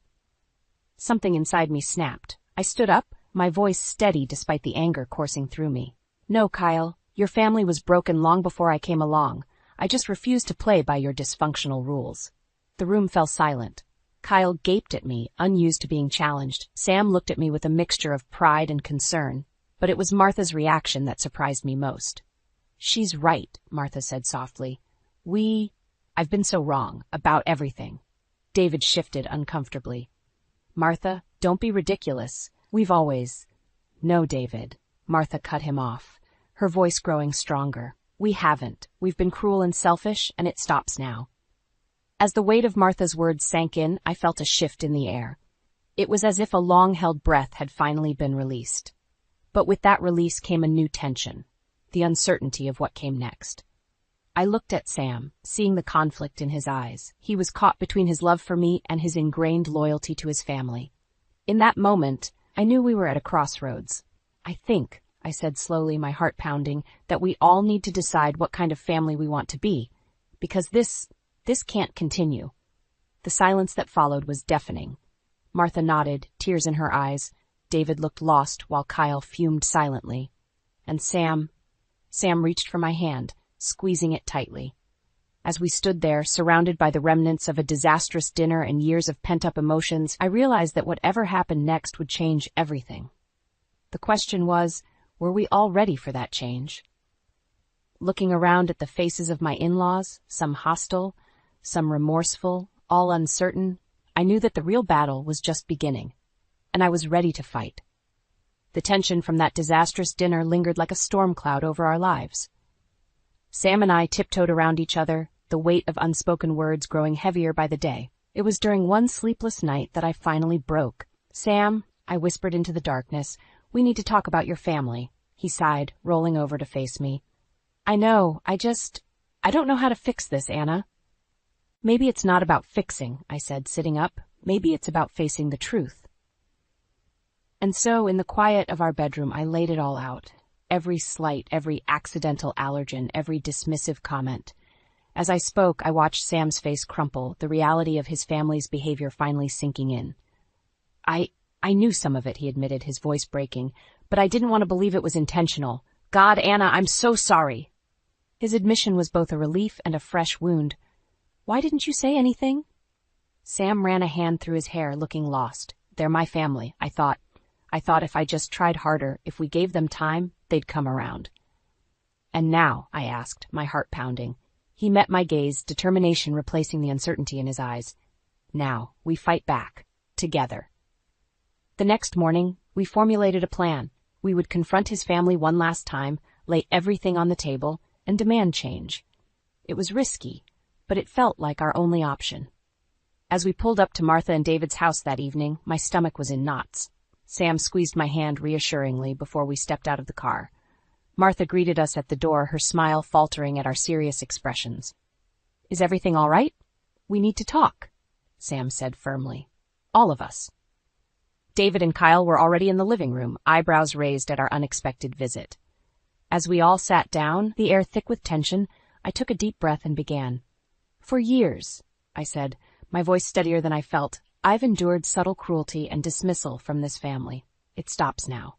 Something inside me snapped. I stood up, my voice steady despite the anger coursing through me. No, Kyle, your family was broken long before I came along. I just refused to play by your dysfunctional rules. The room fell silent. Kyle gaped at me, unused to being challenged. Sam looked at me with a mixture of pride and concern, but it was Martha's reaction that surprised me most. She's right, Martha said softly. I've been so wrong about everything. David shifted uncomfortably. Martha, don't be ridiculous. We've always... No, David. Martha cut him off, her voice growing stronger. We haven't. We've been cruel and selfish, and it stops now. As the weight of Martha's words sank in, I felt a shift in the air. It was as if a long-held breath had finally been released. But with that release came a new tension, the uncertainty of what came next. I looked at Sam, seeing the conflict in his eyes. He was caught between his love for me and his ingrained loyalty to his family. In that moment, I knew we were at a crossroads. I think, I said slowly, my heart pounding, that we all need to decide what kind of family we want to be, because this can't continue. The silence that followed was deafening. Martha nodded, tears in her eyes. David looked lost while Kyle fumed silently. And Sam reached for my hand, squeezing it tightly. As we stood there, surrounded by the remnants of a disastrous dinner and years of pent-up emotions, I realized that whatever happened next would change everything. The question was, were we all ready for that change? Looking around at the faces of my in-laws, some hostile, some remorseful, all uncertain, I knew that the real battle was just beginning, and I was ready to fight. The tension from that disastrous dinner lingered like a storm cloud over our lives. Sam and I tiptoed around each other, the weight of unspoken words growing heavier by the day. It was during one sleepless night that I finally broke. "Sam," I whispered into the darkness, "we need to talk about your family." He sighed, rolling over to face me. "I know, I don't know how to fix this, Anna." "Maybe it's not about fixing," I said, sitting up. "Maybe it's about facing the truth." And so, in the quiet of our bedroom, I laid it all out. Every slight, every accidental allergen, every dismissive comment. As I spoke, I watched Sam's face crumple, the reality of his family's behavior finally sinking in. I knew some of it, he admitted, his voice breaking, but I didn't want to believe it was intentional. "God, Anna, I'm so sorry." His admission was both a relief and a fresh wound. "Why didn't you say anything?" Sam ran a hand through his hair, looking lost. "They're my family, I thought if I just tried harder, if we gave them time, they'd come around." "And now?" I asked, my heart pounding. He met my gaze, determination replacing the uncertainty in his eyes. "Now, we fight back. Together." The next morning, we formulated a plan. We would confront his family one last time, lay everything on the table, and demand change. It was risky, but it felt like our only option. As we pulled up to Martha and David's house that evening, my stomach was in knots. Sam squeezed my hand reassuringly before we stepped out of the car. Martha greeted us at the door, her smile faltering at our serious expressions. "Is everything all right? We need to talk," Sam said firmly. "All of us." David and Kyle were already in the living room, eyebrows raised at our unexpected visit. As we all sat down, the air thick with tension, I took a deep breath and began. "For years," I said, my voice steadier than I felt, "I've endured subtle cruelty and dismissal from this family. It stops now."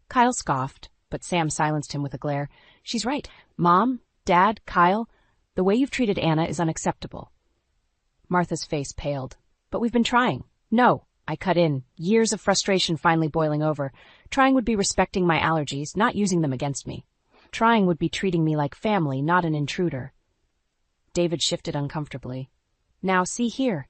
Kyle scoffed, but Sam silenced him with a glare. "She's right. Mom, Dad, Kyle, the way you've treated Anna is unacceptable." Martha's face paled. "But we've been trying." "No," I cut in, years of frustration finally boiling over. "Trying would be respecting my allergies, not using them against me. Trying would be treating me like family, not an intruder." David shifted uncomfortably. "Now, see here."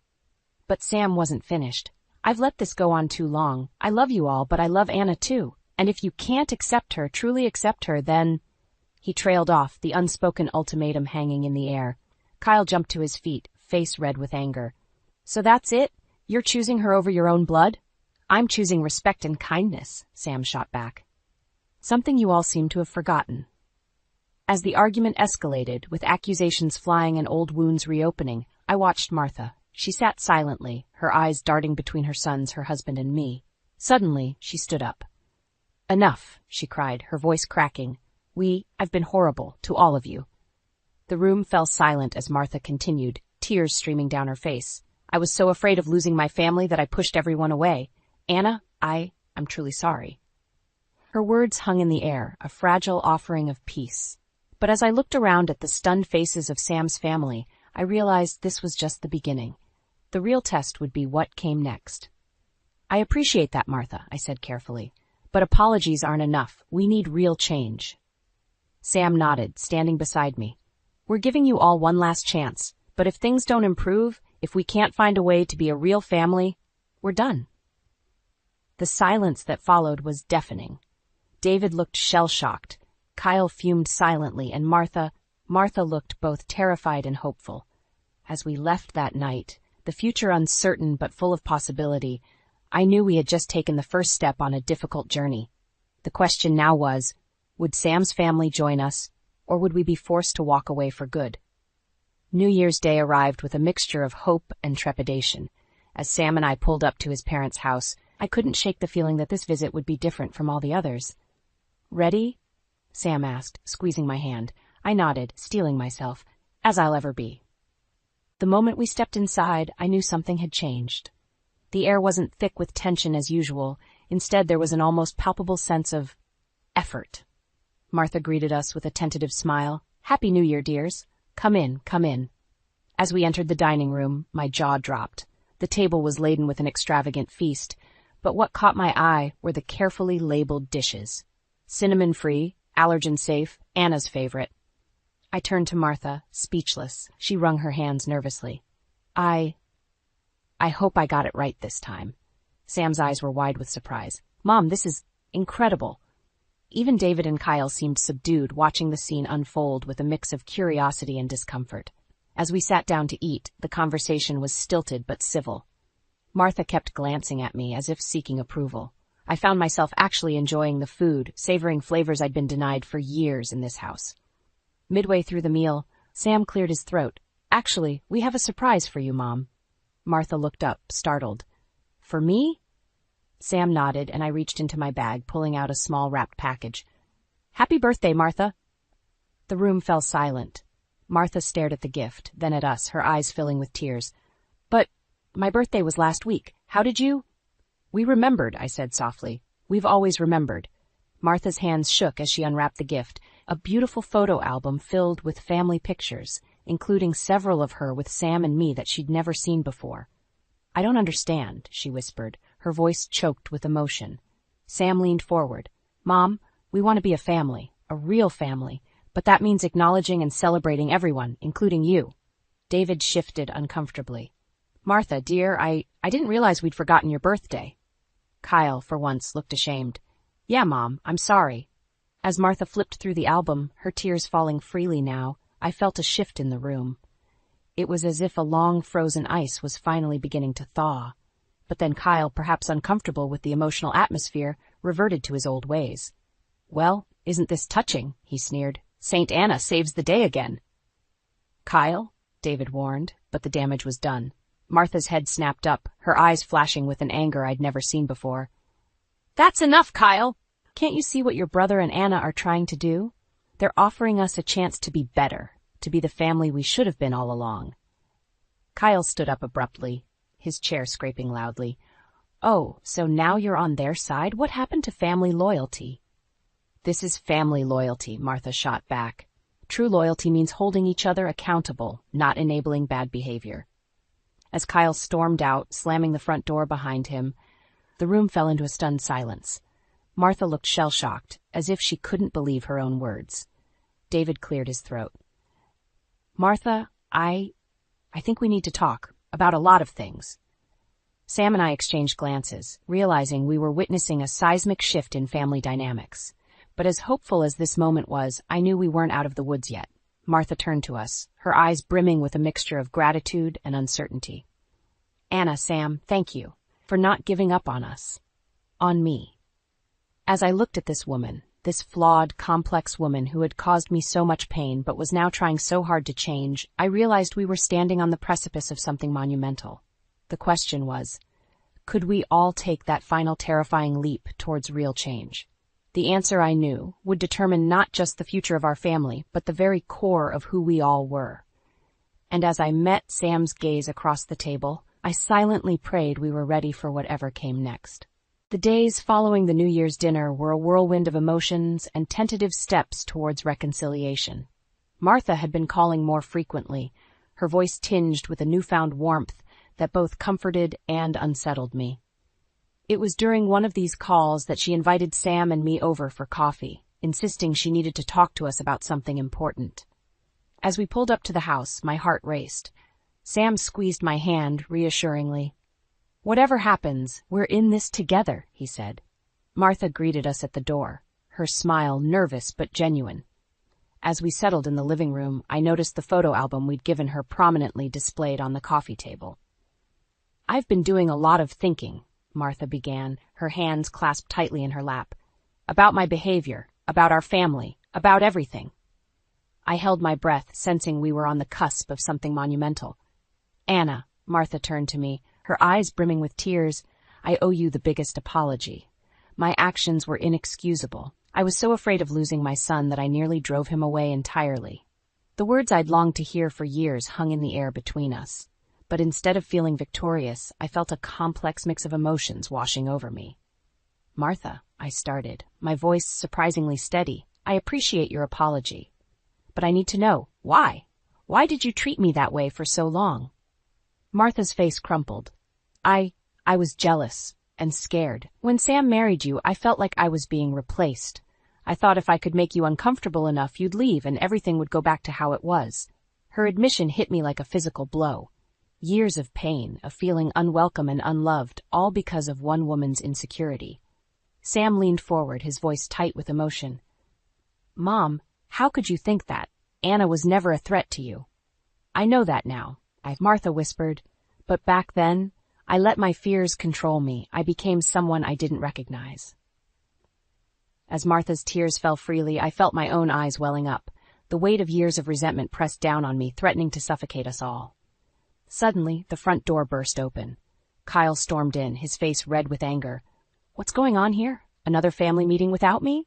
But Sam wasn't finished. "I've let this go on too long. I love you all, but I love Anna too. And if you can't accept her, truly accept her, then—" He trailed off, the unspoken ultimatum hanging in the air. Kyle jumped to his feet, face red with anger. "So that's it? You're choosing her over your own blood?" "I'm choosing respect and kindness," Sam shot back. "Something you all seem to have forgotten." As the argument escalated, with accusations flying and old wounds reopening, I watched Martha. She sat silently, her eyes darting between her sons, her husband, and me. Suddenly, she stood up. "Enough," she cried, her voice cracking. I've been horrible, to all of you." The room fell silent as Martha continued, tears streaming down her face. "I was so afraid of losing my family that I pushed everyone away. Anna, I'm truly sorry." Her words hung in the air, a fragile offering of peace. But as I looked around at the stunned faces of Sam's family, I realized this was just the beginning. The real test would be what came next. "I appreciate that, Martha," I said carefully. "But apologies aren't enough. We need real change." Sam nodded, standing beside me. "We're giving you all one last chance, but if things don't improve, if we can't find a way to be a real family, we're done." The silence that followed was deafening. David looked shell-shocked. Kyle fumed silently, and Martha looked both terrified and hopeful. As we left that night, the future uncertain but full of possibility, I knew we had just taken the first step on a difficult journey. The question now was, would Sam's family join us, or would we be forced to walk away for good? New Year's Day arrived with a mixture of hope and trepidation. As Sam and I pulled up to his parents' house, I couldn't shake the feeling that this visit would be different from all the others. "Ready?" Sam asked, squeezing my hand. I nodded, steeling myself, as I'll ever be. The moment we stepped inside, I knew something had changed. The air wasn't thick with tension as usual. Instead, there was an almost palpable sense of effort. Martha greeted us with a tentative smile. "Happy New Year, dears. Come in, come in." As we entered the dining room, my jaw dropped. The table was laden with an extravagant feast, but what caught my eye were the carefully labeled dishes. Cinnamon-free, allergen-safe, Anna's favorite. I turned to Martha, speechless. She wrung her hands nervously. I hope I got it right this time." Sam's eyes were wide with surprise. "Mom, this is incredible." Even David and Kyle seemed subdued, watching the scene unfold with a mix of curiosity and discomfort. As we sat down to eat, the conversation was stilted but civil. Martha kept glancing at me as if seeking approval. I found myself actually enjoying the food, savoring flavors I'd been denied for years in this house. Midway through the meal, Sam cleared his throat. "Actually, we have a surprise for you, Mom." Martha looked up, startled. "For me?" Sam nodded, and I reached into my bag, pulling out a small wrapped package. "Happy birthday, Martha." The room fell silent. Martha stared at the gift, then at us, her eyes filling with tears. "But my birthday was last week. How did you—" "We remembered," I said softly. "We've always remembered." Martha's hands shook as she unwrapped the gift, a beautiful photo album filled with family pictures, including several of her with Sam and me that she'd never seen before. "I don't understand," she whispered, her voice choked with emotion. Sam leaned forward. "Mom, we want to be a family, a real family, but that means acknowledging and celebrating everyone, including you." David shifted uncomfortably. "Martha, dear, I didn't realize we'd forgotten your birthday." Kyle, for once, looked ashamed. "Yeah, Mom, I'm sorry." As Martha flipped through the album, her tears falling freely now, I felt a shift in the room. It was as if a long frozen ice was finally beginning to thaw. But then Kyle, perhaps uncomfortable with the emotional atmosphere, reverted to his old ways. "Well, isn't this touching?" he sneered. "Saint Anna saves the day again." "Kyle," David warned, but the damage was done. Martha's head snapped up, her eyes flashing with an anger I'd never seen before. "That's enough, Kyle! Can't you see what your brother and Anna are trying to do? They're offering us a chance to be better, to be the family we should have been all along." Kyle stood up abruptly, his chair scraping loudly. "Oh, so now you're on their side? What happened to family loyalty?" "This is family loyalty," Martha shot back. "True loyalty means holding each other accountable, not enabling bad behavior." As Kyle stormed out, slamming the front door behind him, the room fell into a stunned silence. Martha looked shell-shocked, as if she couldn't believe her own words. David cleared his throat. "Martha, I think we need to talk about a lot of things." Sam and I exchanged glances, realizing we were witnessing a seismic shift in family dynamics. But as hopeful as this moment was, I knew we weren't out of the woods yet. Martha turned to us, her eyes brimming with a mixture of gratitude and uncertainty. "Anna, Sam, thank you for not giving up on us. On me." As I looked at this woman, this flawed, complex woman who had caused me so much pain but was now trying so hard to change, I realized we were standing on the precipice of something monumental. The question was, could we all take that final terrifying leap towards real change? The answer, I knew, would determine not just the future of our family, but the very core of who we all were. And as I met Sam's gaze across the table, I silently prayed we were ready for whatever came next. The days following the New Year's dinner were a whirlwind of emotions and tentative steps towards reconciliation. Martha had been calling more frequently, her voice tinged with a newfound warmth that both comforted and unsettled me. It was during one of these calls that she invited Sam and me over for coffee, insisting she needed to talk to us about something important. As we pulled up to the house, my heart raced. Sam squeezed my hand reassuringly. "Whatever happens, we're in this together," he said. Martha greeted us at the door, her smile nervous but genuine. As we settled in the living room, I noticed the photo album we'd given her prominently displayed on the coffee table. "I've been doing a lot of thinking," Martha began, her hands clasped tightly in her lap. "About my behavior, about our family, about everything." I held my breath, sensing we were on the cusp of something monumental. "Anna," Martha turned to me, her eyes brimming with tears, "I owe you the biggest apology. My actions were inexcusable. I was so afraid of losing my son that I nearly drove him away entirely." The words I'd longed to hear for years hung in the air between us. But instead of feeling victorious, I felt a complex mix of emotions washing over me. "Martha," I started, my voice surprisingly steady, "I appreciate your apology. But I need to know, why? Why did you treat me that way for so long?" Martha's face crumpled. I was jealous and scared. When Sam married you, I felt like I was being replaced. I thought if I could make you uncomfortable enough, you'd leave and everything would go back to how it was." Her admission hit me like a physical blow. Years of pain, of feeling unwelcome and unloved, all because of one woman's insecurity. Sam leaned forward, his voice tight with emotion. "Mom, how could you think that? Anna was never a threat to you." "I know that now," Martha whispered. "But back then, I let my fears control me. I became someone I didn't recognize." As Martha's tears fell freely, I felt my own eyes welling up. The weight of years of resentment pressed down on me, threatening to suffocate us all. Suddenly, the front door burst open. Kyle stormed in, his face red with anger. "What's going on here? Another family meeting without me?"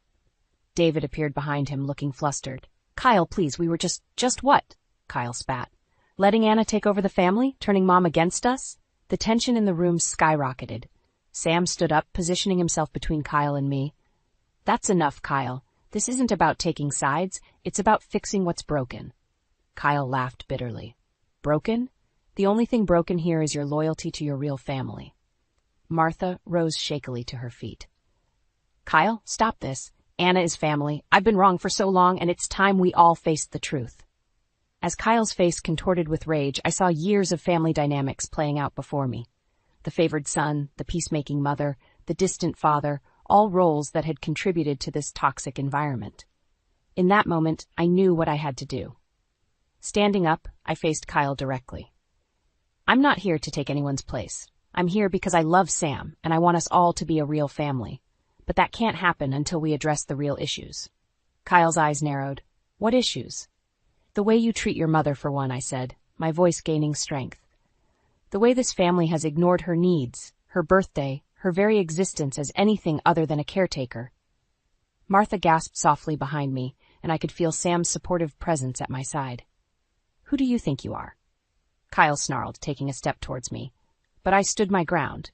David appeared behind him, looking flustered. "Kyle, please, we were just what?" Kyle spat. "Letting Anna take over the family? Turning Mom against us?" The tension in the room skyrocketed. Sam stood up, positioning himself between Kyle and me. "That's enough, Kyle. This isn't about taking sides. It's about fixing what's broken." Kyle laughed bitterly. "Broken? The only thing broken here is your loyalty to your real family." Martha rose shakily to her feet. "Kyle, stop this. Anna is family. I've been wrong for so long, and it's time we all faced the truth." As Kyle's face contorted with rage, I saw years of family dynamics playing out before me. The favored son, the peacemaking mother, the distant father, all roles that had contributed to this toxic environment. In that moment, I knew what I had to do. Standing up, I faced Kyle directly. "I'm not here to take anyone's place. I'm here because I love Sam, and I want us all to be a real family. But that can't happen until we address the real issues." Kyle's eyes narrowed. "What issues?" "The way you treat your mother, for one," I said, my voice gaining strength. "The way this family has ignored her needs, her birthday, her very existence as anything other than a caretaker." Martha gasped softly behind me, and I could feel Sam's supportive presence at my side. "Who do you think you are?" Kyle snarled, taking a step towards me. But I stood my ground.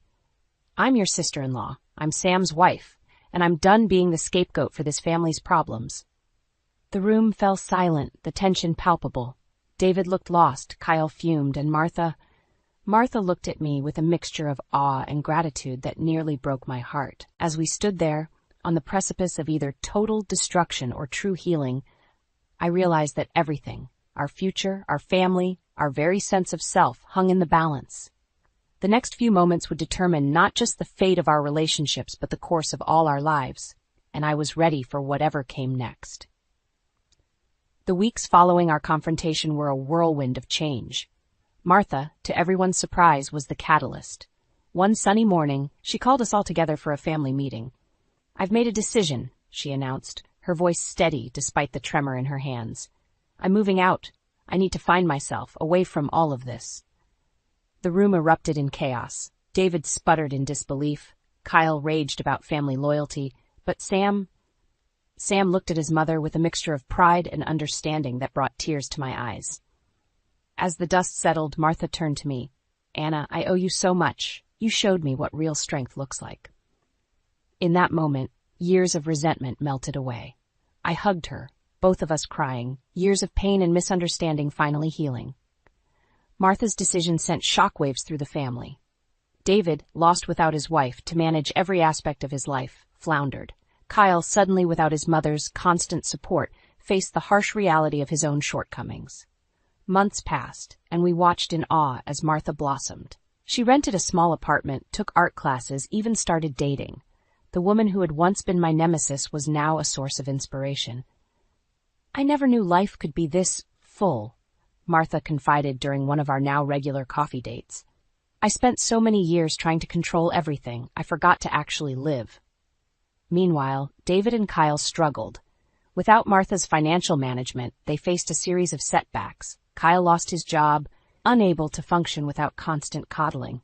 "I'm your sister-in-law. I'm Sam's wife, and I'm done being the scapegoat for this family's problems." The room fell silent, the tension palpable. David looked lost, Kyle fumed, and Martha looked at me with a mixture of awe and gratitude that nearly broke my heart. As we stood there, on the precipice of either total destruction or true healing, I realized that everything, our future, our family, our very sense of self, hung in the balance. The next few moments would determine not just the fate of our relationships, but the course of all our lives, and I was ready for whatever came next. The weeks following our confrontation were a whirlwind of change. Martha, to everyone's surprise, was the catalyst. One sunny morning, she called us all together for a family meeting. "I've made a decision," she announced, her voice steady despite the tremor in her hands. "I'm moving out. I need to find myself, away from all of this." The room erupted in chaos. David sputtered in disbelief. Kyle raged about family loyalty, but Sam looked at his mother with a mixture of pride and understanding that brought tears to my eyes. As the dust settled, Martha turned to me. "Anna, I owe you so much. You showed me what real strength looks like." In that moment, years of resentment melted away. I hugged her, both of us crying, years of pain and misunderstanding finally healing. Martha's decision sent shockwaves through the family. David, lost without his wife to manage every aspect of his life, floundered. Kyle, suddenly without his mother's constant support, faced the harsh reality of his own shortcomings. Months passed, and we watched in awe as Martha blossomed. She rented a small apartment, took art classes, even started dating. The woman who had once been my nemesis was now a source of inspiration. "I never knew life could be this full," Martha confided during one of our now regular coffee dates. "I spent so many years trying to control everything, I forgot to actually live." Meanwhile, David and Kyle struggled. Without Martha's financial management, they faced a series of setbacks. Kyle lost his job, unable to function without constant coddling.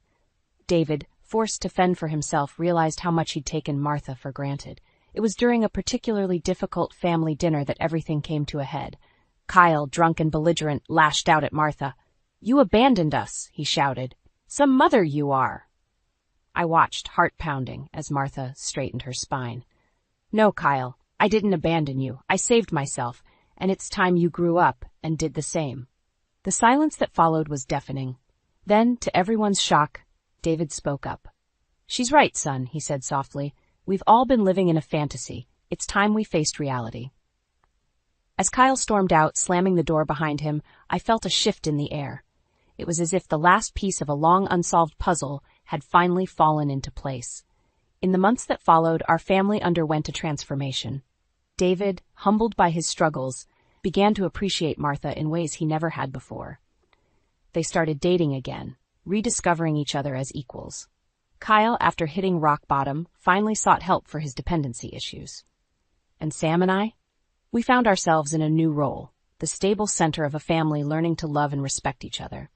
David, forced to fend for himself, realized how much he'd taken Martha for granted. It was during a particularly difficult family dinner that everything came to a head. Kyle, drunk and belligerent, lashed out at Martha. "You abandoned us," he shouted. "Some mother you are." I watched, heart pounding, as Martha straightened her spine. "No, Kyle, I didn't abandon you. I saved myself, and it's time you grew up and did the same." The silence that followed was deafening. Then, to everyone's shock, David spoke up. "She's right, son," he said softly. "We've all been living in a fantasy. It's time we faced reality." As Kyle stormed out, slamming the door behind him, I felt a shift in the air. It was as if the last piece of a long unsolved puzzle had finally fallen into place. In the months that followed, our family underwent a transformation. David, humbled by his struggles, began to appreciate Martha in ways he never had before. They started dating again, rediscovering each other as equals. Kyle, after hitting rock bottom, finally sought help for his dependency issues. And Sam and I? We found ourselves in a new role, the stable center of a family learning to love and respect each other.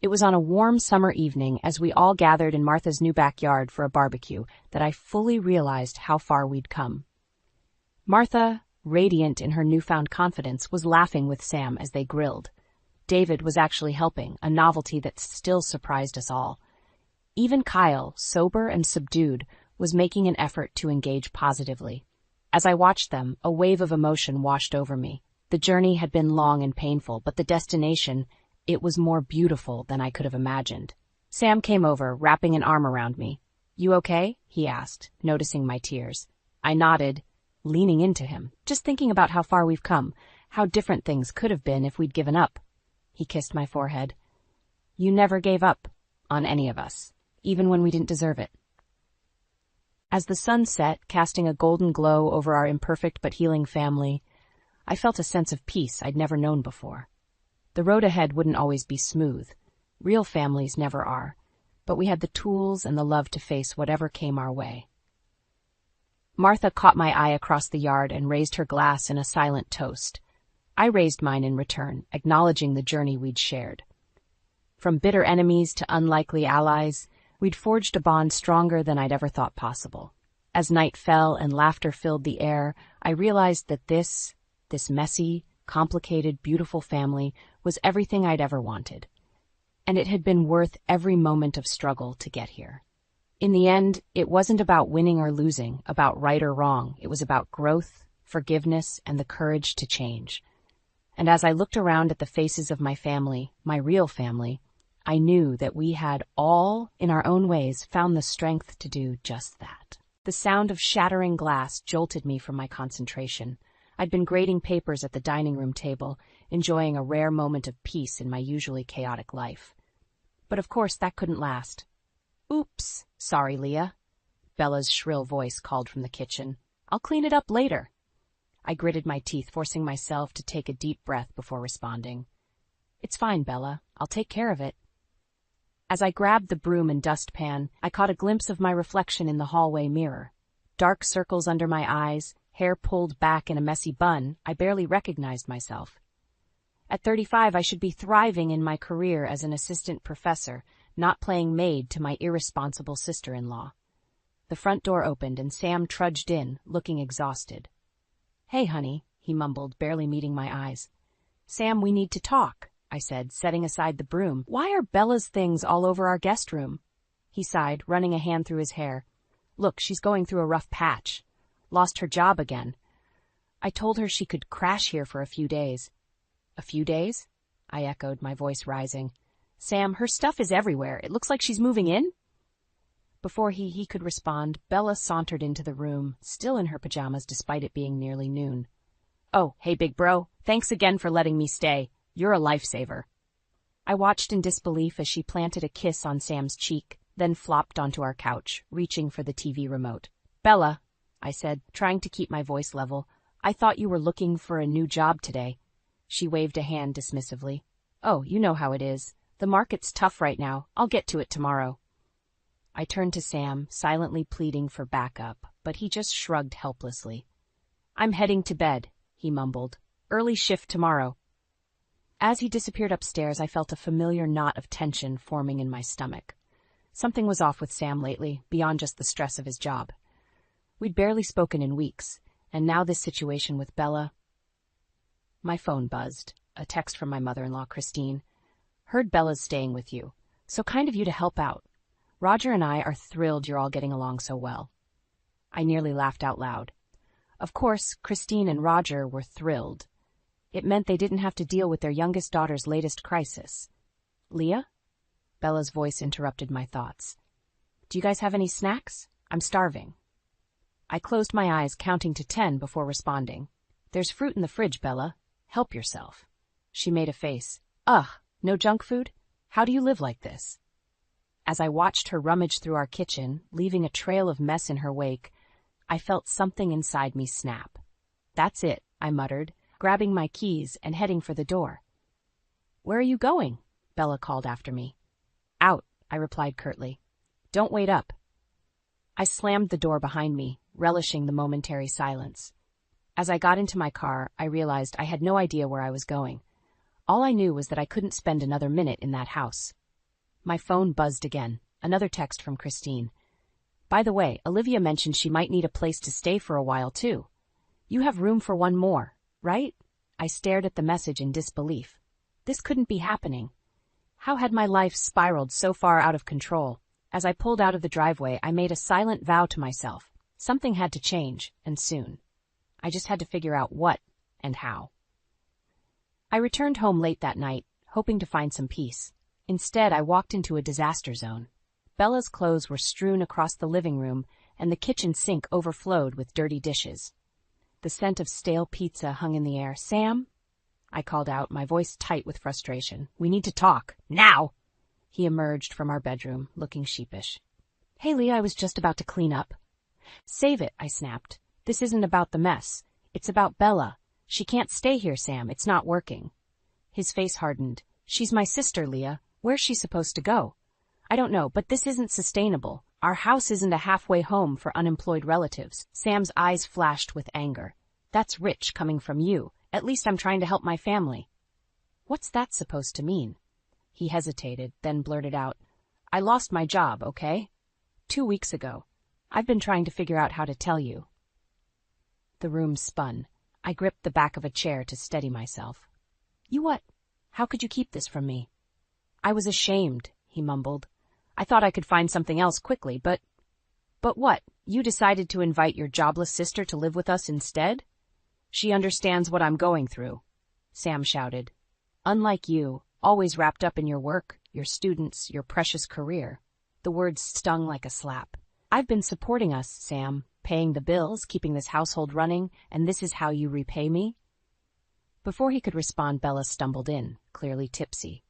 It was on a warm summer evening as we all gathered in Martha's new backyard for a barbecue that I fully realized how far we'd come. Martha, radiant in her newfound confidence, was laughing with Sam as they grilled. David was actually helping, a novelty that still surprised us all. Even Kyle, sober and subdued, was making an effort to engage positively. As I watched them, a wave of emotion washed over me. The journey had been long and painful, but the destination, it was more beautiful than I could have imagined. Sam came over, wrapping an arm around me. "You okay?" he asked, noticing my tears. I nodded, leaning into him, just thinking about how far we've come, how different things could have been if we'd given up. He kissed my forehead. "You never gave up on any of us, even when we didn't deserve it." As the sun set, casting a golden glow over our imperfect but healing family, I felt a sense of peace I'd never known before. The road ahead wouldn't always be smooth. Real families never are, but we had the tools and the love to face whatever came our way. Martha caught my eye across the yard and raised her glass in a silent toast. I raised mine in return, acknowledging the journey we'd shared. From bitter enemies to unlikely allies, we'd forged a bond stronger than I'd ever thought possible. As night fell and laughter filled the air, I realized that this messy, complicated, beautiful family was everything I'd ever wanted. And it had been worth every moment of struggle to get here. In the end, it wasn't about winning or losing, about right or wrong. It was about growth, forgiveness, and the courage to change. And as I looked around at the faces of my family, my real family, I knew that we had all, in our own ways, found the strength to do just that. The sound of shattering glass jolted me from my concentration. I'd been grading papers at the dining room table, enjoying a rare moment of peace in my usually chaotic life. But of course that couldn't last. "Oops, sorry, Leah," Bella's shrill voice called from the kitchen. "I'll clean it up later." I gritted my teeth, forcing myself to take a deep breath before responding. "It's fine, Bella. I'll take care of it." As I grabbed the broom and dustpan, I caught a glimpse of my reflection in the hallway mirror. Dark circles under my eyes, hair pulled back in a messy bun, I barely recognized myself. At 35, I should be thriving in my career as an assistant professor, not playing maid to my irresponsible sister-in-law. The front door opened and Sam trudged in, looking exhausted. "Hey, honey," he mumbled, barely meeting my eyes. "Sam, we need to talk," I said, setting aside the broom. "Why are Bella's things all over our guest room?" He sighed, running a hand through his hair. "Look, she's going through a rough patch. Lost her job again. I told her she could crash here for a few days." "A few days?" I echoed, my voice rising. "Sam, her stuff is everywhere. It looks like she's moving in." Before he could respond, Bella sauntered into the room, still in her pajamas despite it being nearly noon. "Oh, hey, big bro. Thanks again for letting me stay. You're a lifesaver." I watched in disbelief as she planted a kiss on Sam's cheek, then flopped onto our couch, reaching for the TV remote. "Bella," I said, trying to keep my voice level, "I thought you were looking for a new job today." She waved a hand dismissively. "Oh, you know how it is. The market's tough right now. I'll get to it tomorrow." I turned to Sam, silently pleading for backup, but he just shrugged helplessly. I'm heading to bed, he mumbled. Early shift tomorrow. As he disappeared upstairs, I felt a familiar knot of tension forming in my stomach. Something was off with Sam lately, beyond just the stress of his job. We'd barely spoken in weeks, and now this situation with Bella. My phone buzzed. A text from my mother-in-law, Christine. Heard Bella's staying with you. So kind of you to help out. Roger and I are thrilled you're all getting along so well. I nearly laughed out loud. Of course, Christine and Roger were thrilled. It meant they didn't have to deal with their youngest daughter's latest crisis. Leah? Bella's voice interrupted my thoughts. Do you guys have any snacks? I'm starving. I closed my eyes, counting to 10 before responding. There's fruit in the fridge, Bella. Help yourself. She made a face. Ugh, no junk food? How do you live like this? As I watched her rummage through our kitchen, leaving a trail of mess in her wake, I felt something inside me snap. That's it, I muttered, grabbing my keys and heading for the door. Where are you going? Bella called after me. Out, I replied curtly. Don't wait up. I slammed the door behind me, relishing the momentary silence. As I got into my car, I realized I had no idea where I was going. All I knew was that I couldn't spend another minute in that house. My phone buzzed again, another text from Christine. By the way, Olivia mentioned she might need a place to stay for a while, too. You have room for one more, right? I stared at the message in disbelief. This couldn't be happening. How had my life spiraled so far out of control? As I pulled out of the driveway, I made a silent vow to myself. Something had to change, and soon. I just had to figure out what and how. I returned home late that night, hoping to find some peace. Instead, I walked into a disaster zone. Bella's clothes were strewn across the living room, and the kitchen sink overflowed with dirty dishes. The scent of stale pizza hung in the air. Sam? I called out, my voice tight with frustration. We need to talk. Now! He emerged from our bedroom, looking sheepish. Hey, Leah, I was just about to clean up. Save it, I snapped. This isn't about the mess. It's about Bella. She can't stay here, Sam. It's not working. His face hardened. She's my sister, Leah. Where's she supposed to go? I don't know, but this isn't sustainable. Our house isn't a halfway home for unemployed relatives. Sam's eyes flashed with anger. That's rich coming from you. At least I'm trying to help my family. What's that supposed to mean? He hesitated, then blurted out, I lost my job, okay? 2 weeks ago. I've been trying to figure out how to tell you. The room spun. I gripped the back of a chair to steady myself. You what? How could you keep this from me? I was ashamed, he mumbled. I thought I could find something else quickly, but what? You decided to invite your jobless sister to live with us instead? She understands what I'm going through, Sam shouted. Unlike you, always wrapped up in your work, your students, your precious career. The words stung like a slap. I've been supporting us, Sam, paying the bills, keeping this household running, and this is how you repay me? Before he could respond, Bella stumbled in, clearly tipsy.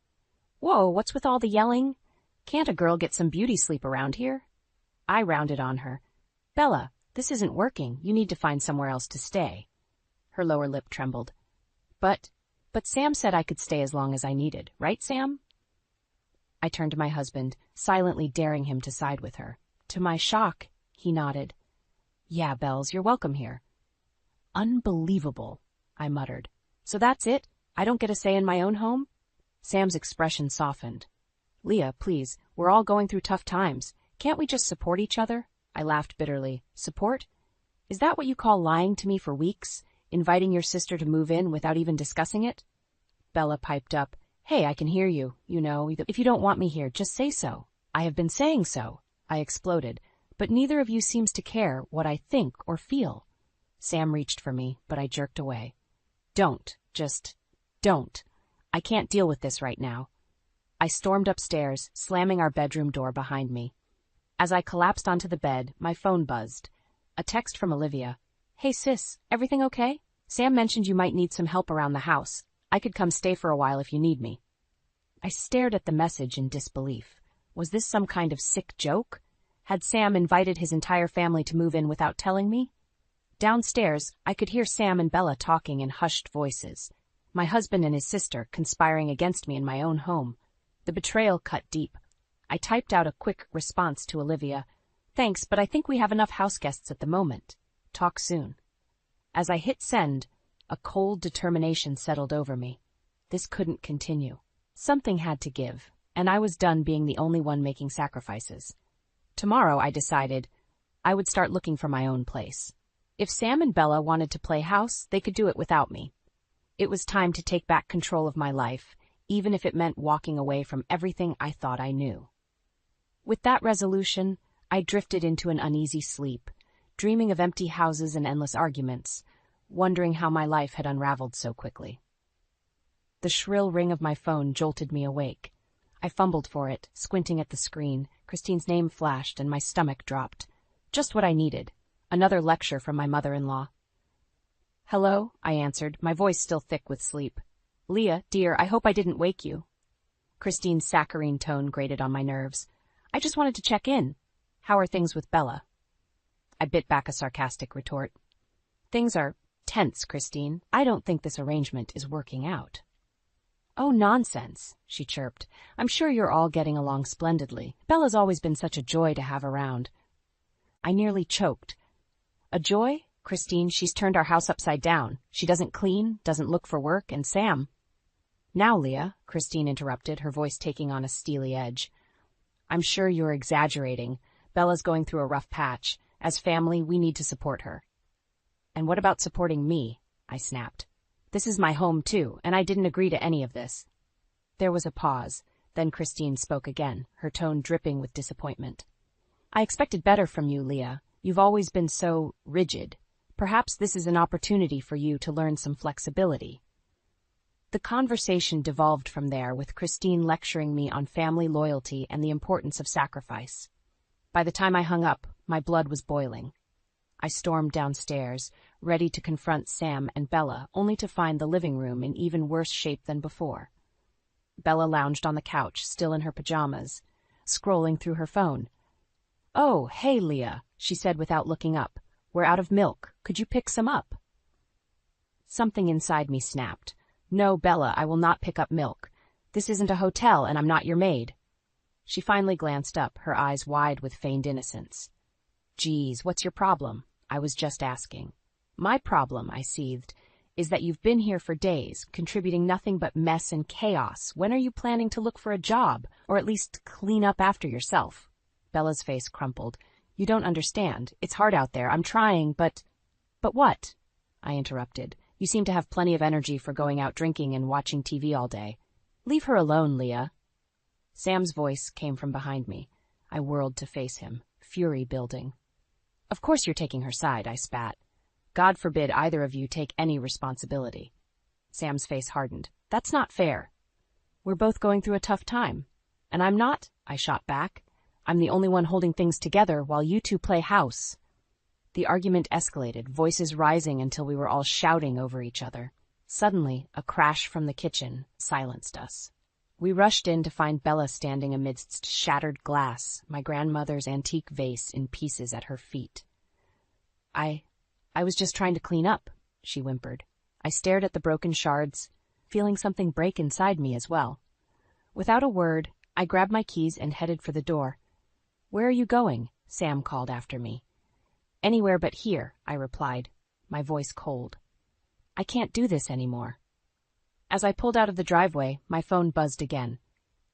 Whoa, what's with all the yelling? Can't a girl get some beauty sleep around here? I rounded on her. Bella, this isn't working. You need to find somewhere else to stay. Her lower lip trembled. But Sam said I could stay as long as I needed, right, Sam? I turned to my husband, silently daring him to side with her. To my shock, he nodded. Yeah, Bells, you're welcome here. Unbelievable, I muttered. So that's it? I don't get a say in my own home? Sam's expression softened. Leah, please, we're all going through tough times. Can't we just support each other? I laughed bitterly. Support? Is that what you call lying to me for weeks? Inviting your sister to move in without even discussing it? Bella piped up. Hey, I can hear you. You know, if you don't want me here, just say so. I have been saying so. I exploded. But neither of you seems to care what I think or feel. Sam reached for me, but I jerked away. Don't. Just don't. I can't deal with this right now. I stormed upstairs, slamming our bedroom door behind me. As I collapsed onto the bed, my phone buzzed. A text from Olivia. Hey sis, everything okay? Sam mentioned you might need some help around the house. I could come stay for a while if you need me. I stared at the message in disbelief. Was this some kind of sick joke? Had Sam invited his entire family to move in without telling me? Downstairs, I could hear Sam and Bella talking in hushed voices. My husband and his sister conspiring against me in my own home. The betrayal cut deep. I typed out a quick response to Olivia. Thanks, but I think we have enough house guests at the moment. Talk soon. As I hit send, a cold determination settled over me. This couldn't continue. Something had to give, and I was done being the only one making sacrifices. Tomorrow, I decided, I would start looking for my own place. If Sam and Bella wanted to play house, they could do it without me. It was time to take back control of my life, even if it meant walking away from everything I thought I knew. With that resolution, I drifted into an uneasy sleep, dreaming of empty houses and endless arguments, wondering how my life had unraveled so quickly. The shrill ring of my phone jolted me awake. I fumbled for it, squinting at the screen. Christine's name flashed and my stomach dropped. Just what I needed. Another lecture from my mother-in-law. "Hello," I answered, my voice still thick with sleep. "Leah, dear, I hope I didn't wake you." Christine's saccharine tone grated on my nerves. "I just wanted to check in. How are things with Bella?" I bit back a sarcastic retort. "Things are tense, Christine. I don't think this arrangement is working out." "Oh, nonsense," she chirped. "I'm sure you're all getting along splendidly. Bella's always been such a joy to have around." I nearly choked. "A joy? Christine, she's turned our house upside down. She doesn't clean, doesn't look for work, and Sam—" "Now, Leah," Christine interrupted, her voice taking on a steely edge. "I'm sure you're exaggerating. Bella's going through a rough patch. As family, we need to support her." "And what about supporting me?" I snapped. "This is my home, too, and I didn't agree to any of this." There was a pause. Then Christine spoke again, her tone dripping with disappointment. "I expected better from you, Leah. You've always been so rigid. Perhaps this is an opportunity for you to learn some flexibility." The conversation devolved from there, with Christine lecturing me on family loyalty and the importance of sacrifice. By the time I hung up, my blood was boiling. I stormed downstairs, ready to confront Sam and Bella, only to find the living room in even worse shape than before. Bella lounged on the couch, still in her pajamas, scrolling through her phone. "Oh, hey, Leah," she said without looking up. "We're out of milk. Could you pick some up?" Something inside me snapped. "No, Bella, I will not pick up milk. This isn't a hotel, and I'm not your maid." She finally glanced up, her eyes wide with feigned innocence. "Geez, what's your problem?" I was just asking. "My problem," I seethed, "is that you've been here for days, contributing nothing but mess and chaos. When are you planning to look for a job, or at least clean up after yourself?" Bella's face crumpled. "You don't understand. It's hard out there. I'm trying, but—" "But what?" I interrupted. "You seem to have plenty of energy for going out drinking and watching TV all day. Leave her alone, Leah." Sam's voice came from behind me. I whirled to face him, fury building. "Of course you're taking her side," I spat. "God forbid either of you take any responsibility." Sam's face hardened. "That's not fair." "We're both going through a tough time." "And I'm not," I shot back. "I'm the only one holding things together while you two play house." The argument escalated, voices rising until we were all shouting over each other. Suddenly, a crash from the kitchen silenced us. We rushed in to find Bella standing amidst shattered glass, my grandmother's antique vase in pieces at her feet. I was just trying to clean up," she whimpered. I stared at the broken shards, feeling something break inside me as well. Without a word, I grabbed my keys and headed for the door. "Where are you going?" Sam called after me. "Anywhere but here," I replied, my voice cold. "I can't do this anymore." As I pulled out of the driveway, my phone buzzed again.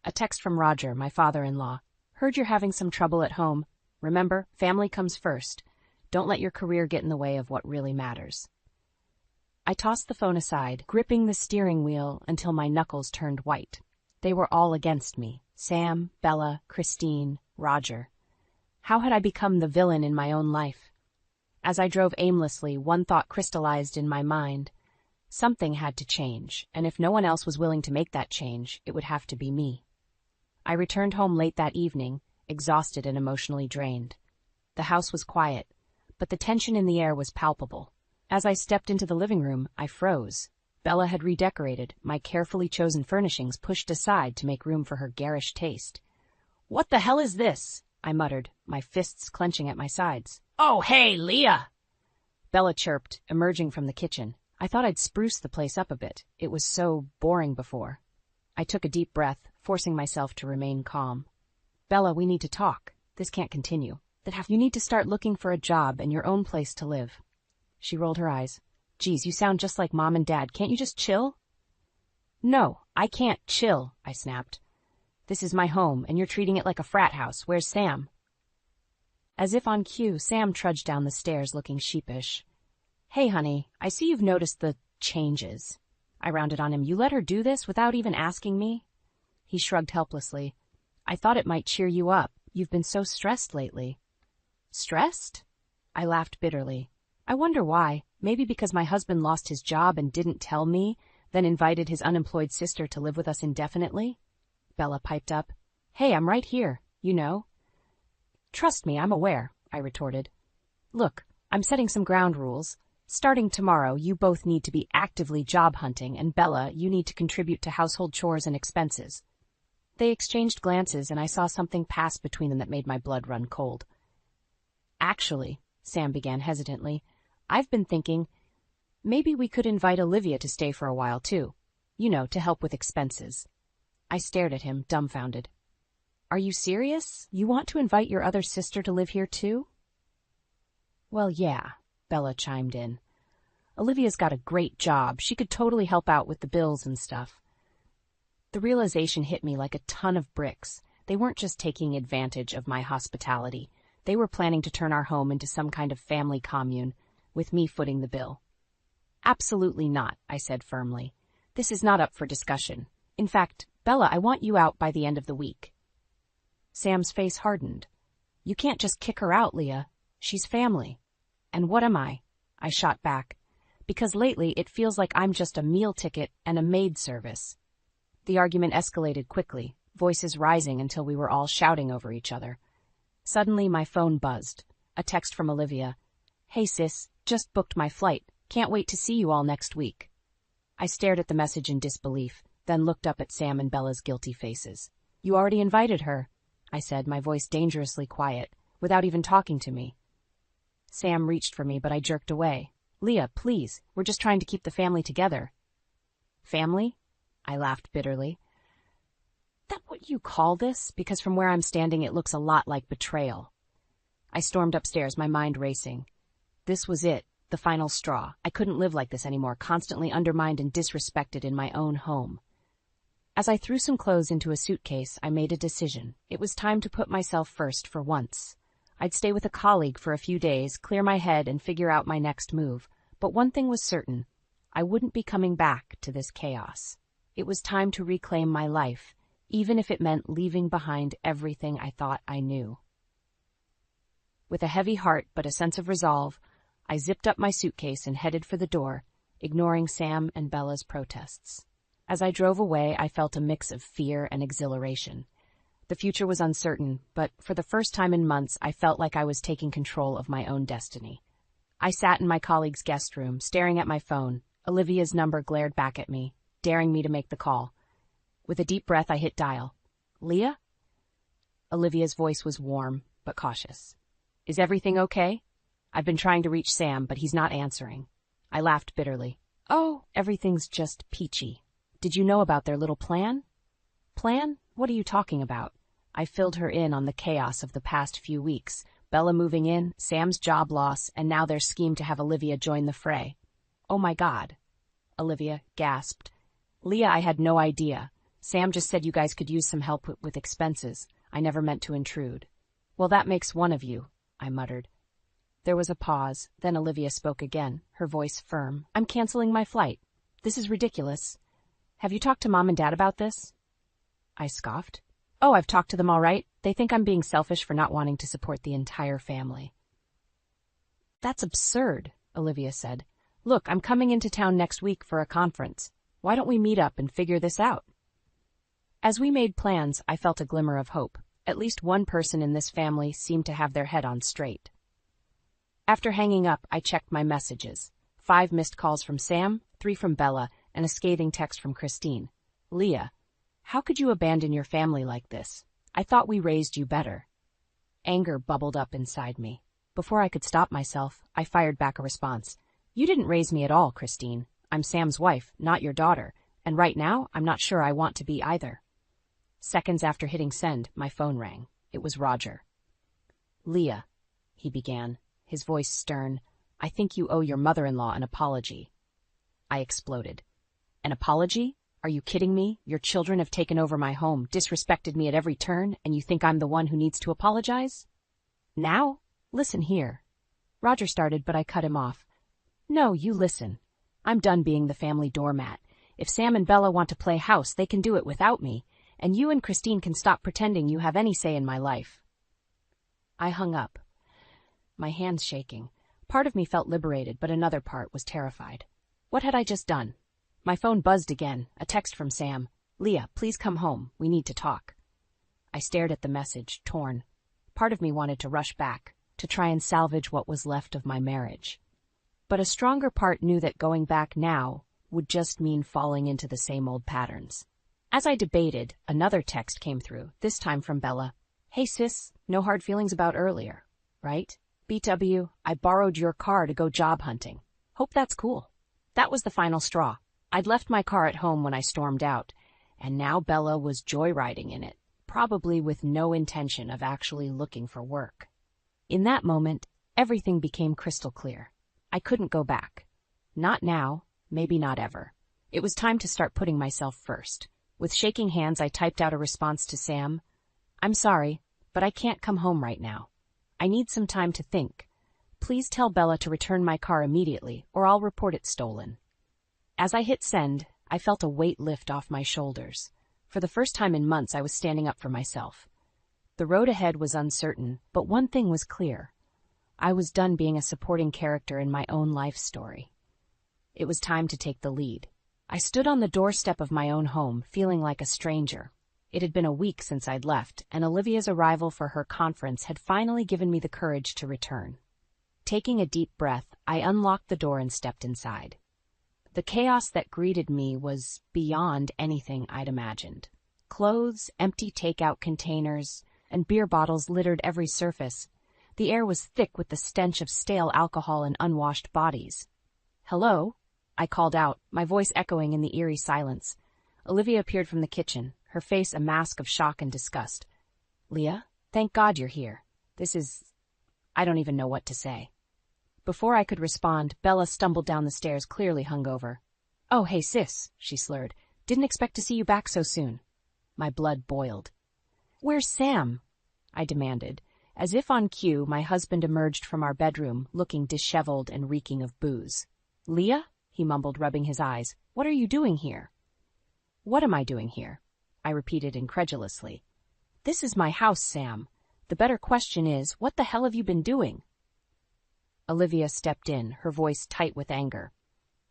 A text from Roger, my father-in-law. "Heard you're having some trouble at home. Remember, family comes first. Don't let your career get in the way of what really matters." I tossed the phone aside, gripping the steering wheel until my knuckles turned white. They were all against me. Sam, Bella, Christine, Roger. How had I become the villain in my own life? As I drove aimlessly, one thought crystallized in my mind. Something had to change, and if no one else was willing to make that change, it would have to be me. I returned home late that evening, exhausted and emotionally drained. The house was quiet, but the tension in the air was palpable. As I stepped into the living room, I froze. Bella had redecorated, my carefully chosen furnishings pushed aside to make room for her garish taste. "What the hell is this?" I muttered, my fists clenching at my sides. "Oh, hey, Leah!" Bella chirped, emerging from the kitchen. I thought I'd spruce the place up a bit. It was so boring before. I took a deep breath, forcing myself to remain calm. "Bella, we need to talk. This can't continue. You need to start looking for a job and your own place to live." She rolled her eyes. Geez, you sound just like Mom and Dad. Can't you just chill? No, I can't chill, I snapped. This is my home, and you're treating it like a frat house. Where's Sam? As if on cue, Sam trudged down the stairs looking sheepish. Hey, honey, I see you've noticed the changes. I rounded on him. You let her do this without even asking me? He shrugged helplessly. I thought it might cheer you up. You've been so stressed lately. Stressed? I laughed bitterly. I wonder why. Maybe because my husband lost his job and didn't tell me, then invited his unemployed sister to live with us indefinitely? Bella piped up. Hey, I'm right here, you know. Trust me, I'm aware, I retorted. Look, I'm setting some ground rules. Starting tomorrow, you both need to be actively job hunting, and Bella, you need to contribute to household chores and expenses. They exchanged glances, and I saw something pass between them that made my blood run cold. Actually, Sam began hesitantly, I've been thinking, maybe we could invite Olivia to stay for a while, too. You know, to help with expenses. I stared at him, dumbfounded. Are you serious? You want to invite your other sister to live here, too? Well, yeah, Bella chimed in. Olivia's got a great job. She could totally help out with the bills and stuff. The realization hit me like a ton of bricks. They weren't just taking advantage of my hospitality. They were planning to turn our home into some kind of family commune, with me footing the bill. Absolutely not, I said firmly. This is not up for discussion. In fact, Bella, I want you out by the end of the week. Sam's face hardened. You can't just kick her out, Leah. She's family. And what am I? I shot back. Because lately it feels like I'm just a meal ticket and a maid service. The argument escalated quickly, voices rising until we were all shouting over each other. Suddenly my phone buzzed. A text from Olivia. Hey sis, just booked my flight. Can't wait to see you all next week. I stared at the message in disbelief, then looked up at Sam and Bella's guilty faces. You already invited her, I said, my voice dangerously quiet, without even talking to me. Sam reached for me, but I jerked away. Leah, please, we're just trying to keep the family together. Family? I laughed bitterly. That what you call this? Because from where I'm standing it looks a lot like betrayal. I stormed upstairs, my mind racing. This was it, the final straw. I couldn't live like this anymore, constantly undermined and disrespected in my own home. As I threw some clothes into a suitcase, I made a decision. It was time to put myself first for once. I'd stay with a colleague for a few days, clear my head, and figure out my next move. But one thing was certain. I wouldn't be coming back to this chaos. It was time to reclaim my life, even if it meant leaving behind everything I thought I knew. With a heavy heart but a sense of resolve, I zipped up my suitcase and headed for the door, ignoring Sam and Bella's protests. As I drove away, I felt a mix of fear and exhilaration. The future was uncertain, but for the first time in months, I felt like I was taking control of my own destiny. I sat in my colleague's guest room, staring at my phone. Olivia's number glared back at me, daring me to make the call. With a deep breath, I hit dial. Leah? Olivia's voice was warm, but cautious. Is everything okay? I've been trying to reach Sam, but he's not answering. I laughed bitterly. Oh, everything's just peachy. Did you know about their little plan? Plan? What are you talking about? I filled her in on the chaos of the past few weeks. Bella moving in, Sam's job loss, and now their scheme to have Olivia join the fray. Oh my God. Olivia gasped. Leah, I had no idea. Sam just said you guys could use some help with expenses. I never meant to intrude. Well, that makes one of you, I muttered. There was a pause, then Olivia spoke again, her voice firm. I'm canceling my flight. This is ridiculous. Have you talked to Mom and Dad about this? I scoffed. Oh, I've talked to them all right. They think I'm being selfish for not wanting to support the entire family. That's absurd, Olivia said. Look, I'm coming into town next week for a conference. Why don't we meet up and figure this out? As we made plans, I felt a glimmer of hope. At least one person in this family seemed to have their head on straight. After hanging up, I checked my messages. 5 missed calls from Sam, 3 from Bella, and a scathing text from Christine. Leah, how could you abandon your family like this? I thought we raised you better. Anger bubbled up inside me. Before I could stop myself, I fired back a response. You didn't raise me at all, Christine. I'm Sam's wife, not your daughter, and right now, I'm not sure I want to be either. Seconds after hitting send, my phone rang. It was Roger. Leah, he began, his voice stern, I think you owe your mother-in-law an apology. I exploded. An apology? Are you kidding me? Your children have taken over my home, disrespected me at every turn, and you think I'm the one who needs to apologize? Now? Listen here. Roger started, but I cut him off. No, you listen. I'm done being the family doormat. If Sam and Bella want to play house, they can do it without me, and you and Christine can stop pretending you have any say in my life. I hung up, my hands shaking. Part of me felt liberated, but another part was terrified. What had I just done? My phone buzzed again, a text from Sam. Leah, please come home. We need to talk. I stared at the message, torn. Part of me wanted to rush back, to try and salvage what was left of my marriage. But a stronger part knew that going back now would just mean falling into the same old patterns. As I debated, another text came through, this time from Bella. Hey sis, no hard feelings about earlier, right? BW, I borrowed your car to go job hunting. Hope that's cool. That was the final straw. I'd left my car at home when I stormed out, and now Bella was joyriding in it, probably with no intention of actually looking for work. In that moment, everything became crystal clear. I couldn't go back. Not now, maybe not ever. It was time to start putting myself first. With shaking hands, I typed out a response to Sam. I'm sorry, but I can't come home right now. I need some time to think. Please tell Bella to return my car immediately, or I'll report it stolen. As I hit send, I felt a weight lift off my shoulders. For the first time in months, I was standing up for myself. The road ahead was uncertain, but one thing was clear. I was done being a supporting character in my own life story. It was time to take the lead. I stood on the doorstep of my own home, feeling like a stranger. It had been a week since I'd left, and Olivia's arrival for her conference had finally given me the courage to return. Taking a deep breath, I unlocked the door and stepped inside. The chaos that greeted me was beyond anything I'd imagined. Clothes, empty takeout containers, and beer bottles littered every surface. The air was thick with the stench of stale alcohol and unwashed bodies. Hello? I called out, my voice echoing in the eerie silence. Olivia appeared from the kitchen, her face a mask of shock and disgust. Leah, thank God you're here. I don't even know what to say. Before I could respond, Bella stumbled down the stairs, clearly hungover. Oh, hey sis, she slurred. Didn't expect to see you back so soon. My blood boiled. Where's Sam? I demanded. As if on cue, my husband emerged from our bedroom, looking disheveled and reeking of booze. Leah? He mumbled, rubbing his eyes. What are you doing here? What am I doing here? I repeated incredulously. This is my house, Sam. The better question is, what the hell have you been doing? Olivia stepped in, her voice tight with anger.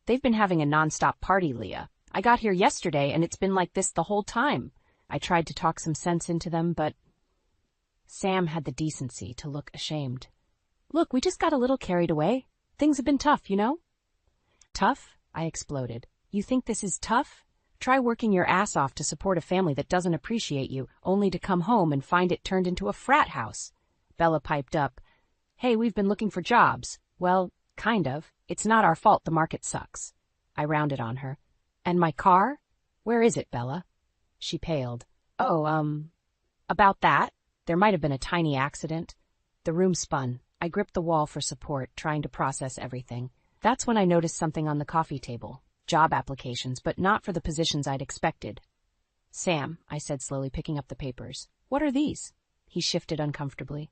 They've been having a nonstop party, Leah. I got here yesterday, and it's been like this the whole time. I tried to talk some sense into them, but... Sam had the decency to look ashamed. Look, we just got a little carried away. Things have been tough, you know? Tough? I exploded. You think this is tough? Try working your ass off to support a family that doesn't appreciate you, only to come home and find it turned into a frat house. Bella piped up. Hey, we've been looking for jobs. Well, kind of. It's not our fault the market sucks. I rounded on her. And my car? Where is it, Bella? She paled. Oh, about that. There might have been a tiny accident. The room spun. I gripped the wall for support, trying to process everything. That's when I noticed something on the coffee table. Job applications, but not for the positions I'd expected. Sam, I said slowly, picking up the papers. What are these? He shifted uncomfortably.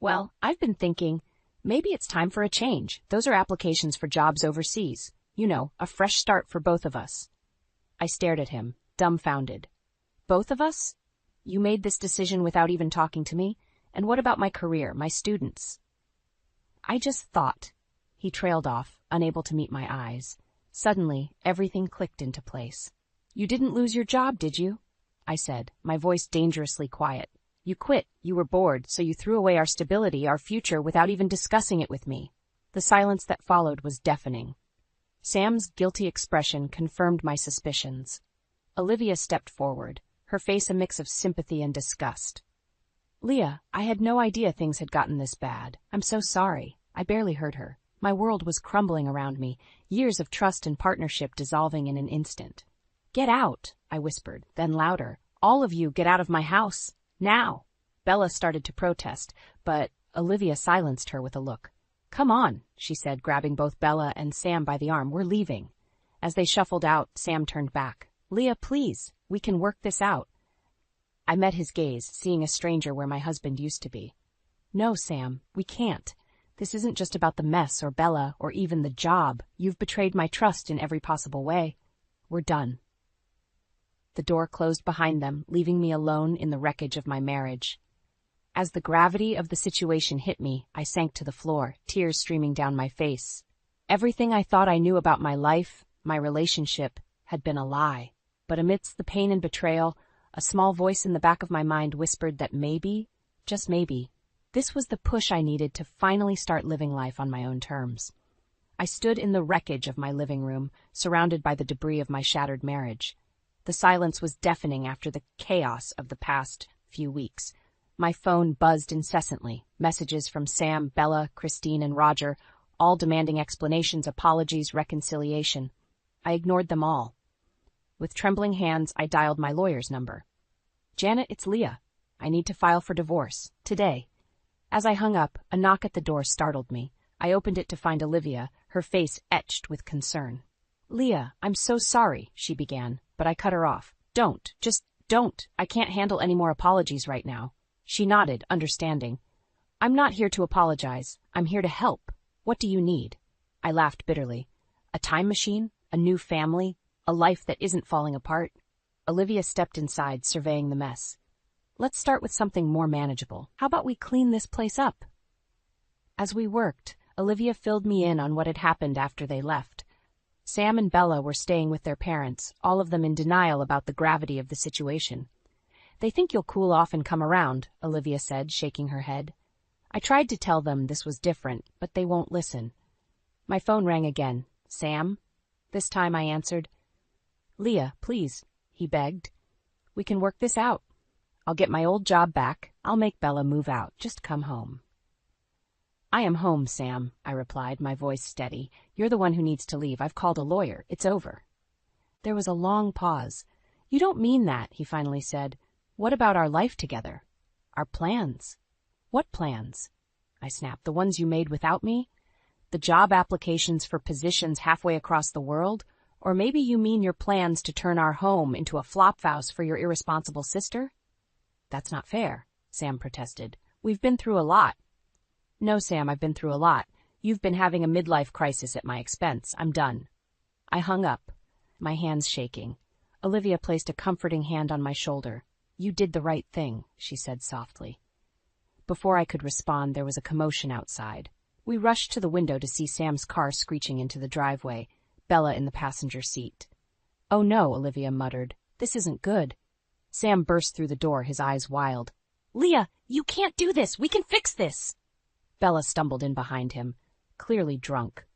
Well, I've been thinking, maybe it's time for a change. Those are applications for jobs overseas. You know, a fresh start for both of us. I stared at him, dumbfounded. Both of us? You made this decision without even talking to me? And what about my career, my students? I just thought. He trailed off, unable to meet my eyes. Suddenly, everything clicked into place. You didn't lose your job, did you? I said, my voice dangerously quiet. You quit, you were bored, so you threw away our stability, our future, without even discussing it with me. The silence that followed was deafening. Sam's guilty expression confirmed my suspicions. Olivia stepped forward, her face a mix of sympathy and disgust. Leah, I had no idea things had gotten this bad. I'm so sorry. I barely heard her. My world was crumbling around me, years of trust and partnership dissolving in an instant. Get out, I whispered, then louder. All of you, get out of my house. Now. Bella started to protest, but Olivia silenced her with a look. "Come on," she said, grabbing both Bella and Sam by the arm. "We're leaving." As they shuffled out, Sam turned back. "Leah, please, we can work this out." I met his gaze, seeing a stranger where my husband used to be. "No, Sam, we can't. This isn't just about the mess or Bella or even the job. You've betrayed my trust in every possible way. We're done." The door closed behind them, leaving me alone in the wreckage of my marriage. As the gravity of the situation hit me, I sank to the floor, tears streaming down my face. Everything I thought I knew about my life, my relationship, had been a lie. But amidst the pain and betrayal, a small voice in the back of my mind whispered that maybe, just maybe, this was the push I needed to finally start living life on my own terms. I stood in the wreckage of my living room, surrounded by the debris of my shattered marriage. The silence was deafening after the chaos of the past few weeks. My phone buzzed incessantly, messages from Sam, Bella, Christine, and Roger, all demanding explanations, apologies, reconciliation. I ignored them all. With trembling hands, I dialed my lawyer's number. "Janet, it's Leah. I need to file for divorce. Today." As I hung up, a knock at the door startled me. I opened it to find Olivia, her face etched with concern. "Leah, I'm so sorry," she began, but I cut her off. Just don't. I can't handle any more apologies right now." She nodded, understanding. "I'm not here to apologize. I'm here to help. What do you need?" I laughed bitterly. "A time machine? A new family? A life that isn't falling apart?" Olivia stepped inside, surveying the mess. "Let's start with something more manageable. How about we clean this place up?" As we worked, Olivia filled me in on what had happened after they left. Sam and Bella were staying with their parents, all of them in denial about the gravity of the situation. "They think you'll cool off and come around," Olivia said, shaking her head. I tried to tell them this was different, but they won't listen. My phone rang again. "Sam?" This time I answered. "Leah, please," he begged. "We can work this out. I'll get my old job back. I'll make Bella move out. Just come home." "I am home, Sam," I replied, my voice steady. "You're the one who needs to leave. I've called a lawyer. It's over." There was a long pause. "You don't mean that," he finally said. "What about our life together? Our plans?" "What plans?" I snapped. "The ones you made without me? The job applications for positions halfway across the world? Or maybe you mean your plans to turn our home into a flophouse for your irresponsible sister?" "That's not fair," Sam protested. "We've been through a lot." "No, Sam, I've been through a lot. You've been having a midlife crisis at my expense. I'm done." I hung up, my hands shaking. Olivia placed a comforting hand on my shoulder. "You did the right thing," she said softly. Before I could respond, there was a commotion outside. We rushed to the window to see Sam's car screeching into the driveway, Bella in the passenger seat. "Oh no," Olivia muttered. "This isn't good." Sam burst through the door, his eyes wild. "Leah, you can't do this! We can fix this!" Bella stumbled in behind him, clearly drunk.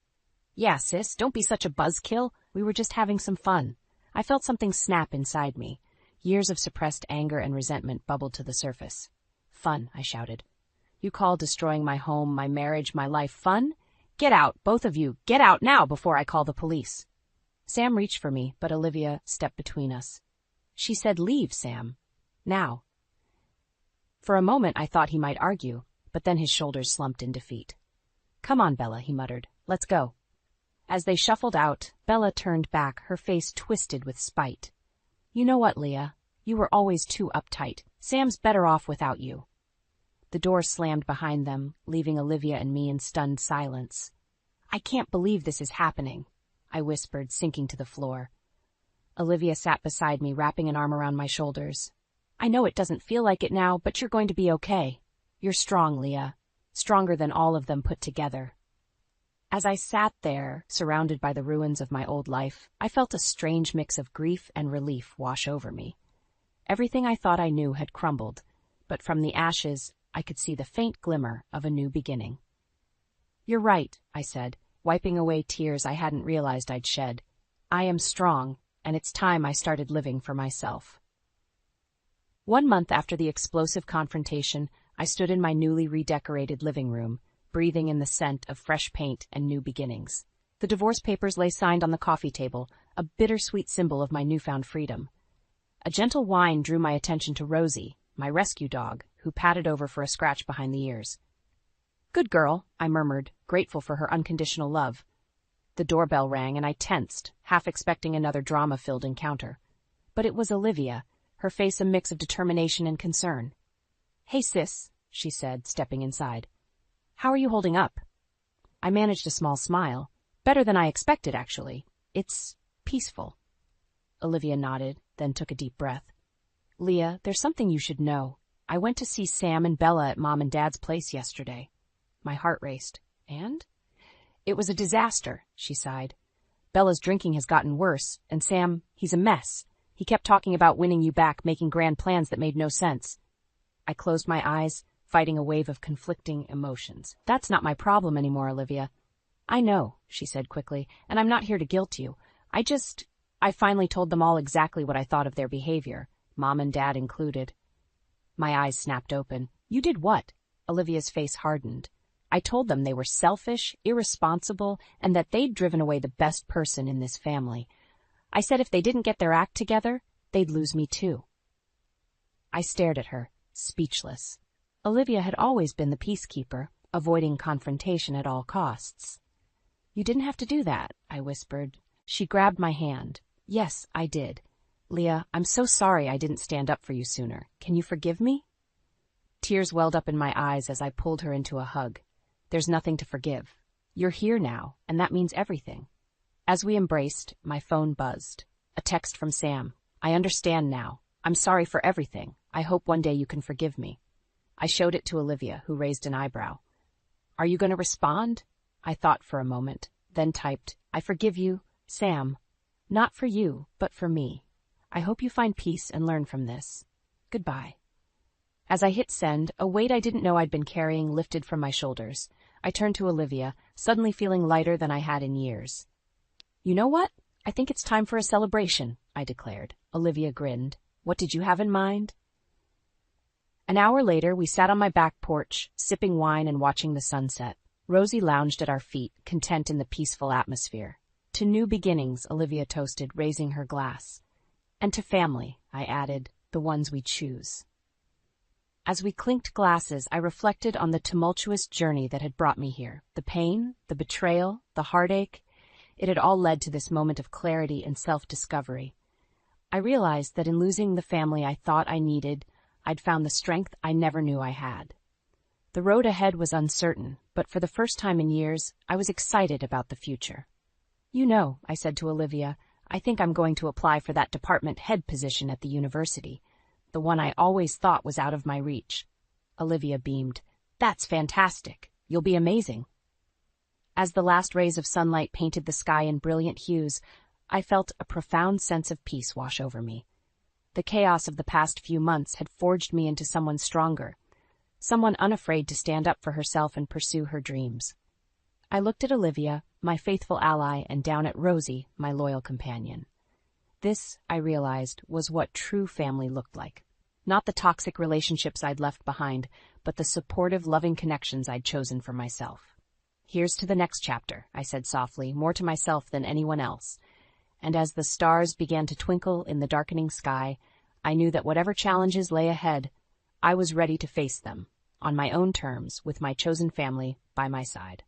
"Yeah, sis, don't be such a buzzkill. We were just having some fun." I felt something snap inside me. Years of suppressed anger and resentment bubbled to the surface. "Fun," I shouted. "You call destroying my home, my marriage, my life fun? Get out, both of you. Get out now before I call the police." Sam reached for me, but Olivia stepped between us. She said, "Leave, Sam. Now." For a moment I thought he might argue, but then his shoulders slumped in defeat. "Come on, Bella," he muttered. "Let's go." As they shuffled out, Bella turned back, her face twisted with spite. "You know what, Leah? You were always too uptight. Sam's better off without you." The door slammed behind them, leaving Olivia and me in stunned silence. "I can't believe this is happening," I whispered, sinking to the floor. Olivia sat beside me, wrapping an arm around my shoulders. "I know it doesn't feel like it now, but you're going to be okay. You're strong, Leah. Stronger than all of them put together." As I sat there, surrounded by the ruins of my old life, I felt a strange mix of grief and relief wash over me. Everything I thought I knew had crumbled, but from the ashes I could see the faint glimmer of a new beginning. "You're right," I said, wiping away tears I hadn't realized I'd shed. "I am strong, and it's time I started living for myself." 1 month after the explosive confrontation, I stood in my newly redecorated living room, breathing in the scent of fresh paint and new beginnings. The divorce papers lay signed on the coffee table, a bittersweet symbol of my newfound freedom. A gentle whine drew my attention to Rosie, my rescue dog, who patted over for a scratch behind the ears. "Good girl," I murmured, grateful for her unconditional love. The doorbell rang and I tensed, half expecting another drama-filled encounter. But it was Olivia, her face a mix of determination and concern. "Hey, sis," she said, stepping inside. "How are you holding up?" I managed a small smile. Better than I expected, actually. It's peaceful. Olivia nodded, then took a deep breath. "Leah, there's something you should know. I went to see Sam and Bella at Mom and Dad's place yesterday." My heart raced. "And?" "It was a disaster," she sighed. "Bella's drinking has gotten worse, and Sam, he's a mess. He kept talking about winning you back, making grand plans that made no sense." I closed my eyes, fighting a wave of conflicting emotions. "That's not my problem anymore, Olivia." "I know," she said quickly, "and I'm not here to guilt you. I finally told them all exactly what I thought of their behavior, Mom and Dad included." My eyes snapped open. "You did what?" Olivia's face hardened. "I told them they were selfish, irresponsible, and that they'd driven away the best person in this family. I said if they didn't get their act together, they'd lose me too." I stared at her, speechless. Olivia had always been the peacekeeper, avoiding confrontation at all costs. "You didn't have to do that," I whispered. She grabbed my hand. "Yes, I did. Leah, I'm so sorry I didn't stand up for you sooner. Can you forgive me?" Tears welled up in my eyes as I pulled her into a hug. "There's nothing to forgive. You're here now, and that means everything." As we embraced, my phone buzzed. A text from Sam. "I understand now. I'm sorry for everything. I hope one day you can forgive me." I showed it to Olivia, who raised an eyebrow. "Are you going to respond?" I thought for a moment, then typed, "I forgive you, Sam. Not for you, but for me. I hope you find peace and learn from this. Goodbye." As I hit send, a weight I didn't know I'd been carrying lifted from my shoulders. I turned to Olivia, suddenly feeling lighter than I had in years. "You know what? I think it's time for a celebration," I declared. Olivia grinned. "What did you have in mind?" An hour later, we sat on my back porch, sipping wine and watching the sunset. Rosie lounged at our feet, content in the peaceful atmosphere. "To new beginnings," Olivia toasted, raising her glass. "And to family," I added, "the ones we choose." As we clinked glasses, I reflected on the tumultuous journey that had brought me here. The pain, the betrayal, the heartache. It had all led to this moment of clarity and self-discovery. I realized that in losing the family I thought I needed, I'd found the strength I never knew I had. The road ahead was uncertain, but for the first time in years, I was excited about the future. "You know," I said to Olivia, "I think I'm going to apply for that department head position at the university, the one I always thought was out of my reach." Olivia beamed. "That's fantastic. You'll be amazing." As the last rays of sunlight painted the sky in brilliant hues, I felt a profound sense of peace wash over me. The chaos of the past few months had forged me into someone stronger, someone unafraid to stand up for herself and pursue her dreams. I looked at Olivia, my faithful ally, and down at Rosie, my loyal companion. This, I realized, was what true family looked like. Not the toxic relationships I'd left behind, but the supportive, loving connections I'd chosen for myself. "Here's to the next chapter," I said softly, more to myself than anyone else. And as the stars began to twinkle in the darkening sky, I knew that whatever challenges lay ahead, I was ready to face them, on my own terms, with my chosen family by my side.